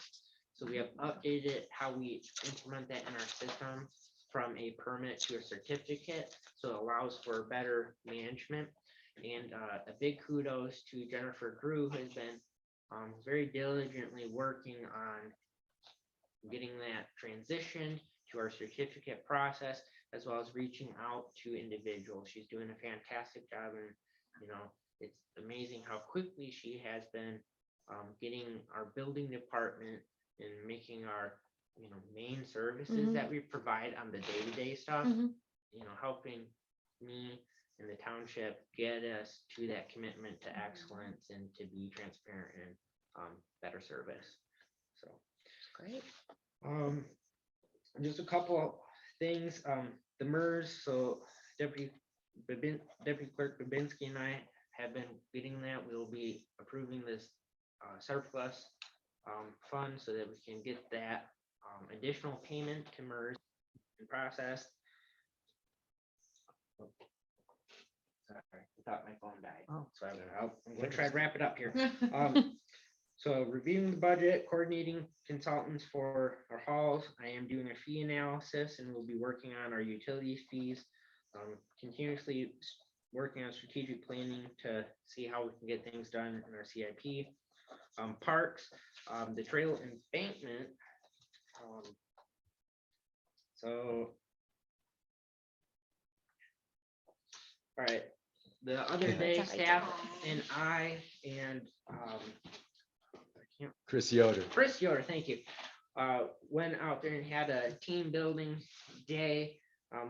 So we have updated how we implement that in our system from a permit to a certificate. So it allows for better management. And a big kudos to Jennifer Grew, who has been very diligently working on getting that transitioned to our certificate process, as well as reaching out to individuals. She's doing a fantastic job, and it's amazing how quickly she has been getting our building department and making our main services that we provide on the day-to-day stuff, helping me and the township get us to that commitment to excellence and to be transparent and better service. So Great. just a couple things. The MERS, so Deputy Clerk Babinski and I have been getting that. We will be approving this surplus fund so that we can get that additional payment to MERS and process. Sorry, I thought my phone died. Oh. So I'm gonna try to wrap it up here. So reviewing the budget, coordinating consultants for our halls. I am doing a fee analysis, and we'll be working on our utilities fees. Continuously working on strategic planning to see how we can get things done in our CIP. Parks, the trail embankment. So, all right, the other day, staff and I and Chris Yoder. Chris Yoder, thank you. Went out there and had a team building day.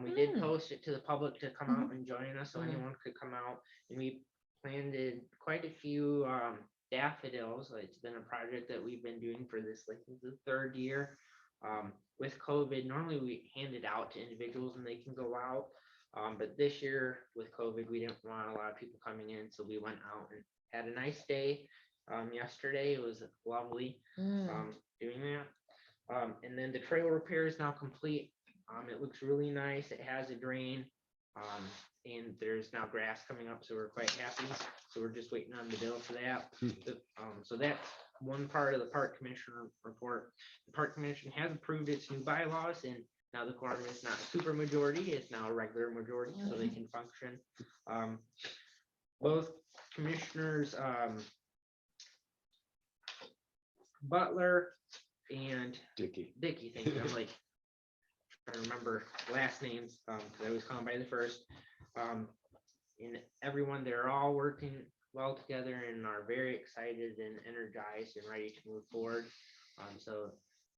We did post it to the public to come out and join us, so anyone could come out. And we planted quite a few daffodils. It's been a project that we've been doing for this, like the third year. With COVID, normally we hand it out to individuals and they can go out. But this year with COVID, we didn't want a lot of people coming in, so we went out and had a nice day. Yesterday it was lovely doing that. And then the trail repair is now complete. It looks really nice. It has a drain, and there's now grass coming up, so we're quite happy. So we're just waiting on the bill for that. So that's one part of the park commissioner report. The park commission has approved its new bylaws, and now the quorum is not a super majority, it's now a regular majority, so they can function. Both commissioners, Butler and Dickey. thank you. I'm like trying to remember last names, because I always call them by the first. And everyone, they're all working well together and are very excited and energized and ready to move forward. So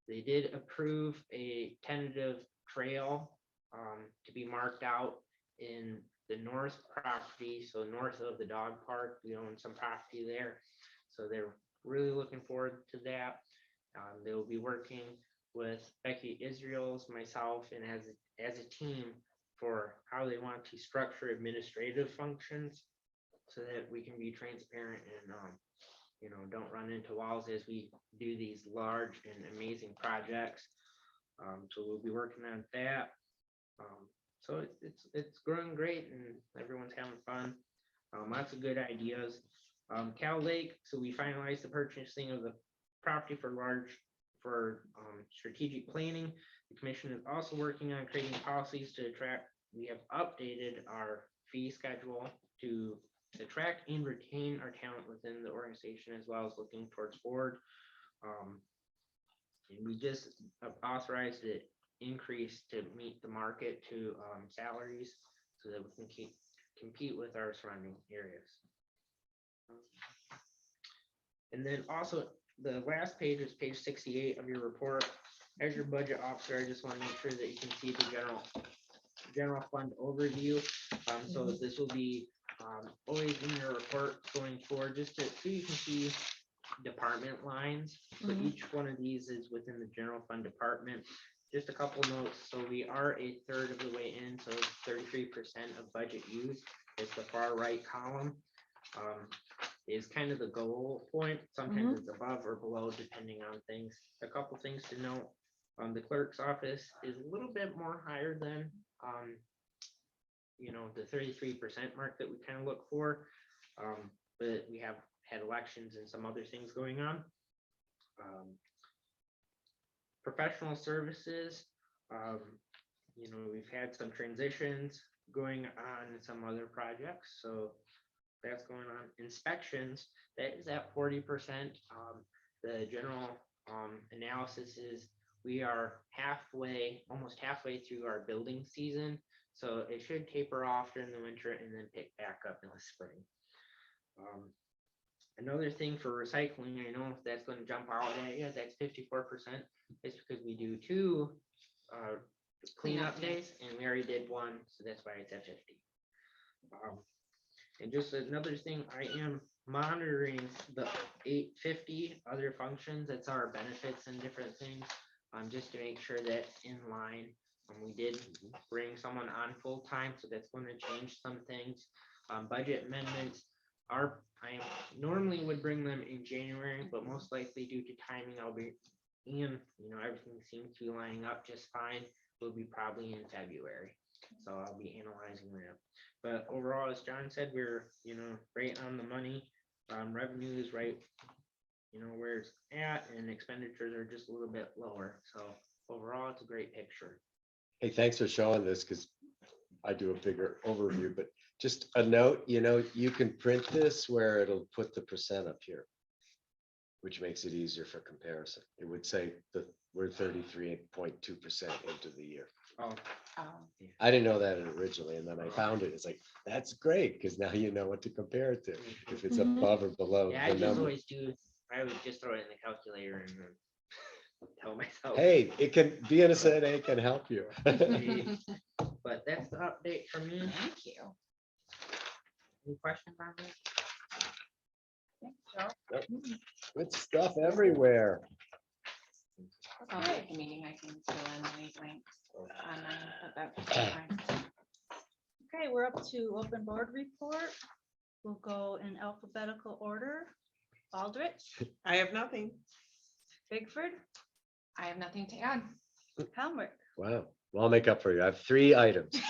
they did approve a tentative trail to be marked out in the north property, so north of the dog park. We own some property there, so they're really looking forward to that. They will be working with Becky Israel's, myself, and as a team for how they want to structure administrative functions. so that we can be transparent and, don't run into walls as we do these large and amazing projects. So we'll be working on that. So it's growing great and everyone's having fun. Lots of good ideas. Cal Lake, so we finalized the purchasing of the property for strategic planning. The commission is also working on creating policies to attract. We have updated our fee schedule to attract and retain our talent within the organization, as well as looking towards board. And we just authorized it increase to meet the market to salaries so that we can compete with our surrounding areas. And then also the last page is page 68 of your report. As your budget officer, I just want to make sure that you can see the general fund overview. So this will be always in your report going forward, just so you can see department lines. So each one of these is within the general fund department. Just a couple notes. So we are a third of the way in, so 33% of budget used. It's the far right column. Is kind of the goal point. Sometimes it's above or below depending on things. A couple things to note. The clerk's office is a little bit more higher than the 33% mark that we kind of look for. But we have had elections and some other things going on. Professional services, we've had some transitions going on in some other projects, so that's going on. Inspections, that is at 40%. The general analysis is we are almost halfway through our building season, so it should taper off during the winter and then pick back up in the spring. Another thing for recycling, I know that's going to jump out at you, that's 54%. It's because we do 2 cleanup days, and we already did 1, so that's why it's at 50. And just another thing, I am monitoring the 850 other functions. That's our benefits and different things, just to make sure that's in line. We did bring someone on full time, so that's going to change some things. Budget amendments I normally would bring them in January, but most likely due to timing, I'll be in. Everything seems to be lining up just fine. Will be probably in February, so I'll be analyzing that. But overall, as John said, we're right on the money. Revenue is right, where it's at, and expenditures are just a little bit lower. So overall, it's a great picture. Hey, thanks for showing this because I do a bigger overview, but just a note, you can print this where it'll put the percent up here, which makes it easier for comparison. It would say that we're 33.2% into the year. Oh, I didn't know that originally, and then I found it. It's like, that's great, because now you know what to compare it to, if it's above or below yeah, I the just number. always do. I would just throw it in the calculator and then tell myself. Hey, it can, being a CNA can help you. But that's the update for me. Thank you. Any questions on that? Good stuff everywhere. The meeting, I can fill in any blanks online, but that's fine. Okay, we're up to open board report. We'll go in alphabetical order. Aldrich, I have nothing. Bigford, I have nothing to add. Helmut. Wow. Well, I'll make up for you. I have 3 items.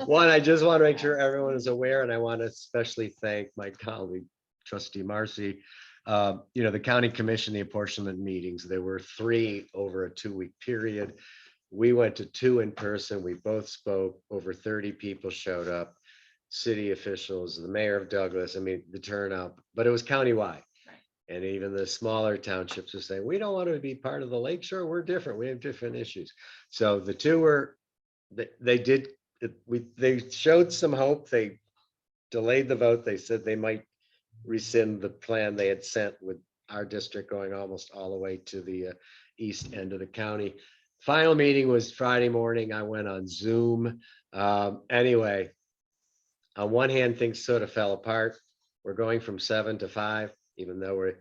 One, I just want to make sure everyone is aware, and I want to especially thank my colleague, Trustee Marcy. The county commission, the apportionment meetings, there were 3 over a 2-week period. We went to 2 in person. We both spoke. Over 30 people showed up. City officials, the mayor of Douglas, the turnout, but it was countywide. And even the smaller townships are saying, we don't want to be part of the lakeshore. We're different. We have different issues. So the 2 were, they showed some hope. They delayed the vote. They said they might rescind the plan they had sent with our district going almost all the way to the east end of the county. Final meeting was Friday morning. I went on Zoom. Anyway, on one hand, things sort of fell apart. We're going from 7 to 5. Even though we're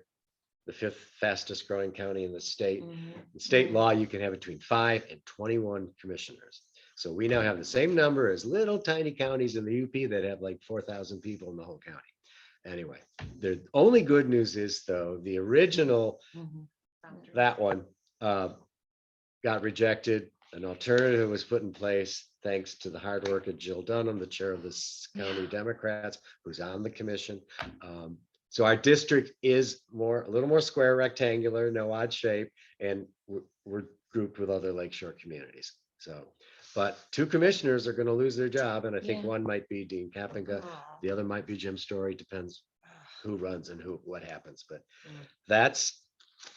the 5th fastest growing county in the state. In state law, you can have between 5 and 21 commissioners. So we now have the same number as little tiny counties in the UP that have like 4,000 people in the whole county. Anyway, the only good news is though, the original, that one got rejected. An alternative was put in place thanks to the hard work of Jill Dunham, the chair of the county Democrats, who's on the commission. So our district is a little more square rectangular, no odd shape, and we're grouped with other lakeshore communities. So, but two commissioners are going to lose their job, and I think Yeah. one might be Dean Kapinga, the other might be Jim Story, depends who runs and what happens, but that's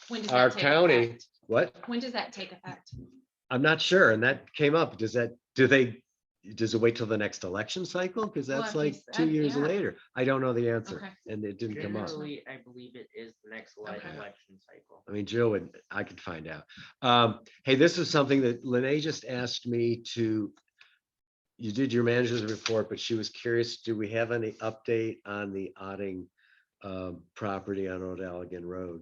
When does our that take county. effect? What? When does that take effect? I'm not sure, and that came up. Does it wait till the next election cycle? Because Well, that's if like you 2 said, years yeah. later. I don't know the answer, Okay. and it didn't come up. Generally, I believe it is the next Okay. election cycle. I mean, Jill I could find out. Hey, this is something that Lene just asked me to, you did your manager's report, but she was curious, do we have any update on the Otting property on Old Allegan Road?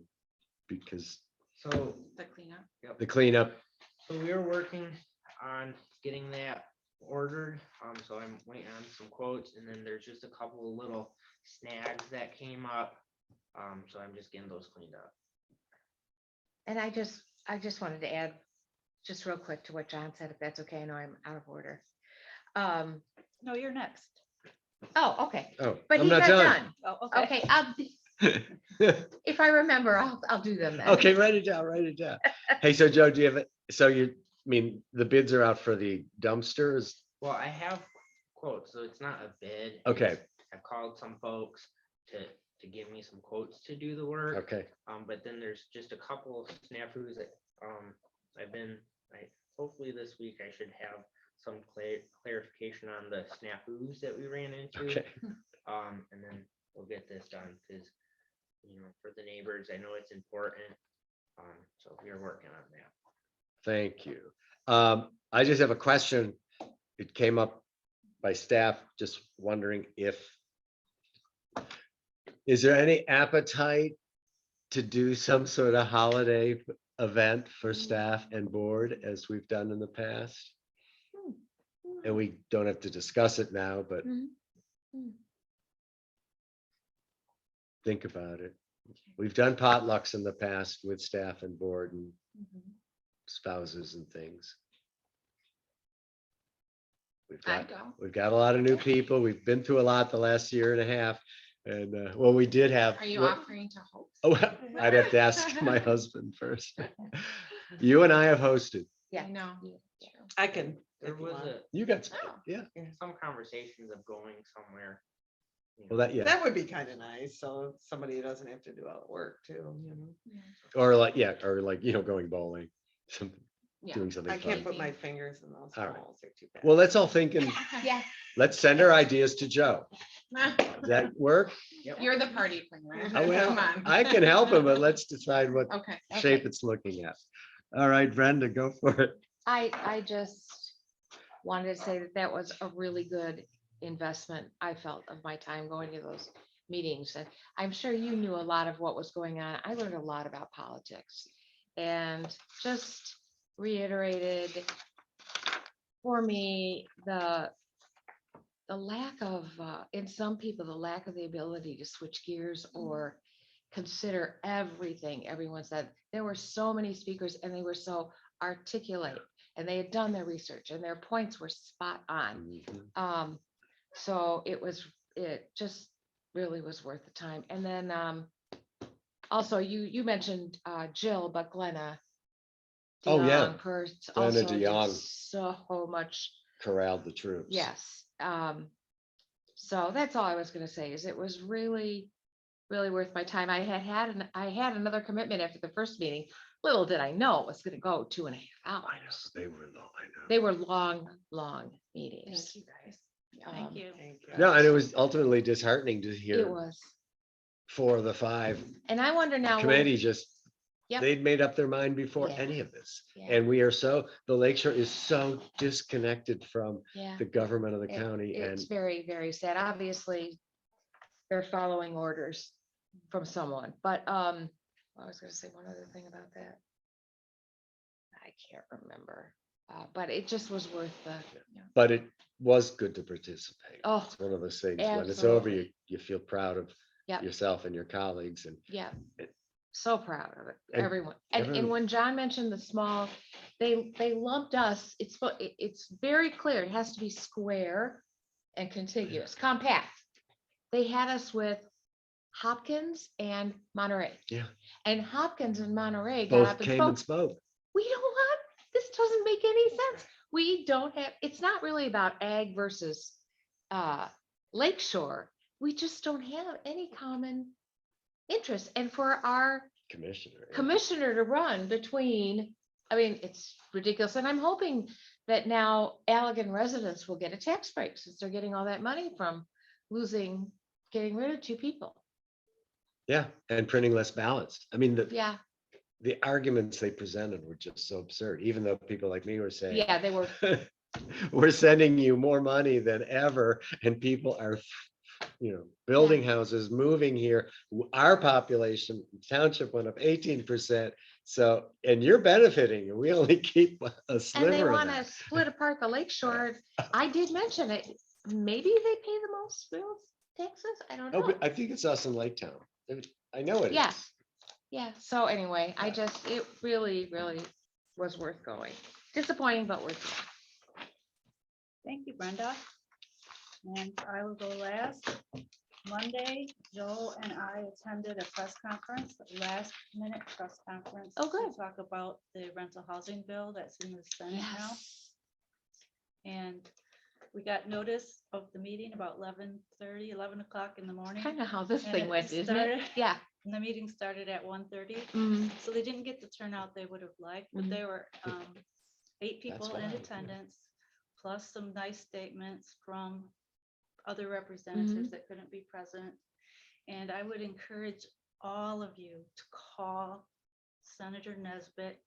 Because So The cleanup? the cleanup, So we are working on getting that ordered. So I'm waiting on some quotes, and then there's just a couple of little snags that came up. So I'm just getting those cleaned up. And I just wanted to add, just real quick to what John said, if that's okay. I know I'm out of order. No, you're next. Oh, okay. oh, But I'm he not got done. done. Oh, okay. Okay, if I remember, I'll do them then. Okay, write it down, write it down. Hey, so Joe, do you have, I mean, the bids are out for the dumpsters? Well, I have quotes, so it's not a bid. Okay. It's- I've called some folks to give me some quotes to do the work. Okay, But then there's just a couple of snafus that, hopefully this week I should have some clarification on the snafus that we ran into. okay. And then we'll get this done, because, for the neighbors, I know it's important. So we are working on that. Thank you. I just have a question. It came up by staff, just wondering is there any appetite to do some sort of holiday event for staff and board as we've done in the past? And we don't have to discuss it now, but think about it. We've done potlucks in the past with staff and board and spouses and things. I'd go. We've got a lot of new people. We've been through a lot the last year and a half. And well, we did have. Are you offering to host? Oh, I'd have to ask my husband first. You and I have hosted. Yeah. I know. I can. There if you was want. You got, Oh. yeah. some conversations of going somewhere. Well, that, yeah. That would be kind of nice. So somebody doesn't have to do all the work too, Or like, yeah, or like, going bowling, Yeah. doing something I can't fun. put my fingers in those All right. holes. They're too bad. Well, let's all thinking, Yeah. let's send our ideas to Joe. Does that work? You're the party planner. Oh, well, Come on. I can help him, but let's decide what Okay. shape it's looking at. All right, Brenda, go for it. I just wanted to say that was a really good investment, I felt, of my time going to those meetings. And I'm sure you knew a lot of what was going on. I learned a lot about politics and just reiterated for me the lack of, in some people, the lack of the ability to switch gears or consider everything everyone said. There were so many speakers and they were so articulate and they had done their research and their points were spot on. So it just really was worth the time. And then also you mentioned Jill, but Glenna. Oh, yeah. DeYoung Glenna also did DeYoung. so much. Corralled the troops. Yes. So that's all I was gonna say is it was really, really worth my time. I had another commitment after the first meeting. Little did I know it was gonna go 2.5 hours. I know, they were long, I know. They were long meetings. Thank you guys. Thank you. Thank you. No, and it was ultimately disheartening to It hear was. 4 of the 5 And I wonder now. committee just, Yep. they'd made up their mind before Yeah. any of this. Yeah. And the Lakeshore is so disconnected from Yeah. the government of the It- county and It's very, very sad. Obviously, they're following orders from someone, but I was gonna say one other thing about that. I can't remember. But it just was worth the, But it was good to participate. oh, It's one of those things, when it's over, absolutely. you feel proud of Yep. yourself and your colleagues and yeah. It- So proud of it, and everyone. And everyone- when John mentioned the small, they lumped us, it's very clear, it has to be square and contiguous, compact. They had us with Hopkins and Monterey. Yeah. And Hopkins and Monterey got both up and came spoke. and spoke. We don't want, this doesn't make any sense. We don't have, it's not really about ag versus lakeshore. We just don't have any common interest. And for our Commissioner. yeah. commissioner to run between, I mean, it's ridiculous. And I'm hoping that now Allegan residents will get a tax break since they're getting all that money from getting rid of 2 people. Yeah, and printing less ballots. I mean, Yeah, the arguments they presented were just so absurd, even though people like me were saying. yeah, they were, We're sending you more money than ever, and people are, building houses, moving here. Our population, township went up 18%. So, and you're benefiting, and we only keep a and they sliver of want to that. split apart the lakeshore. I did mention it. Maybe they pay the most real taxes. I don't Oh, know. but I think it's us in Lake Town. I know it Yeah. is. Yeah, so anyway, it really, really was worth going. Disappointing, but worth it. Thank you, Brenda. And I will go last. Monday, Joe and I attended a press conference, a last minute press conference. Oh, good. To talk about the rental housing bill that's in the Senate now. Yes. And we got notice of the meeting about 11:30, 11 o'clock in the morning. Kind of how this And thing it went, isn't it? started- Yeah. And the meeting started at 1:30. Mm, So they didn't get the turnout they would have liked, but Mhm. there were 8 people why, in yeah. attendance, plus some nice statements from other representatives that couldn't be present. And I would encourage all of you to call Senator Nesbitt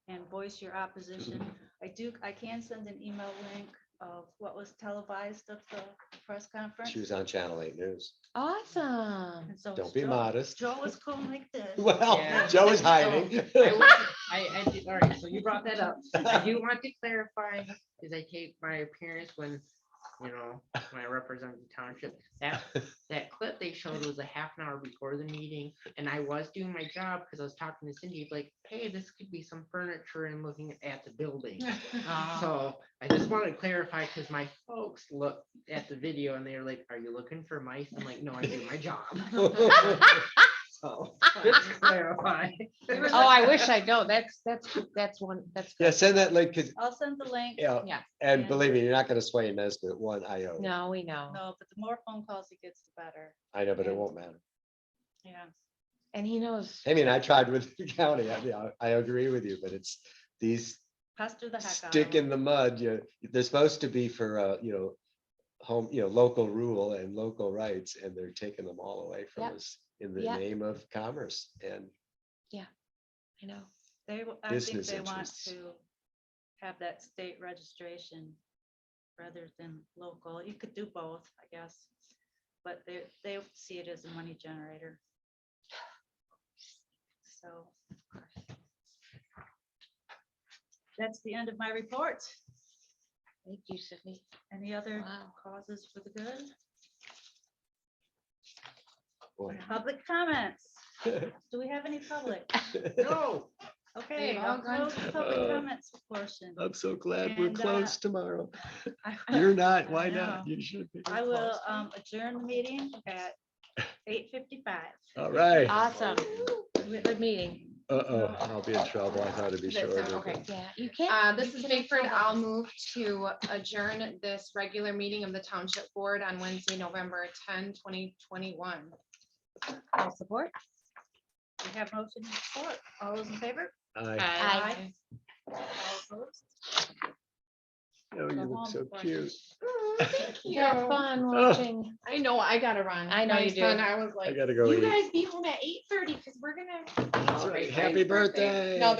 and voice your opposition. I can send an email link of what was televised of the press conference. She was on Channel 8 News. Awesome. And so Don't was be Joe. modest. Joe was cool like this. Well, Yeah. Joe is hiding. I did, all right, so you brought that up. I do want to clarify, because I take my appearance when I represent the township, that clip they showed was a half an hour before the meeting, and I was doing my job because I was talking to Cindy, like, hey, this could be some furniture and looking at the building. So I just wanted to clarify, because my folks looked at the video and they were like, are you looking for mice? I'm like, no, I do my job. So, just to clarify. Oh, I wish I know. That's one, that's. Yeah, good. send that link, because, I'll send the link. yeah, Yeah. and And- believe me, you're not gonna sway Nesbitt one iota. No, we know. No, but the more phone calls he gets, the better. I know, but it And- won't matter. Yeah. And he knows. I mean, I tried with the county. I agree with you, but it's these Pester the heck out of stick in him. the mud. They're supposed to be for, home, local rule and local rights, and they're taking them all away from Yep. us in the Yep. name of commerce and I know. I think business they want interests. to have that state registration rather than local. You could do both, I guess. But they see it as a money generator. So. That's the end of my report. Thank you, Sydney. Any other Wow. causes for the good? boy. Public comments. Do we have any public? No. Okay, They've all I'll gone. close the public comments portion. I'm so glad we're And, closed tomorrow. I You're will- not. I Why know. not? You should be. I will adjourn the meeting at 8:55. All right. Awesome. Good meeting. Uh-oh, I'll be in trouble. I thought it'd be Is it shorter. so? Okay. Yeah, you can't. This you is cannot Bigford. tell I'll that. move to adjourn this regular meeting of the Township Board on Wednesday, November 10, 2021. I'll support. We have motion and support. All those in favor? Aye. All opposed? Oh, you Go look home so before- cute. Thank You have fun Oh. watching. I know, I gotta run. I know My you do. son, I was I like, gotta go you eat. guys be home at 8:30 because we're gonna. That's right. Happy birthday. No,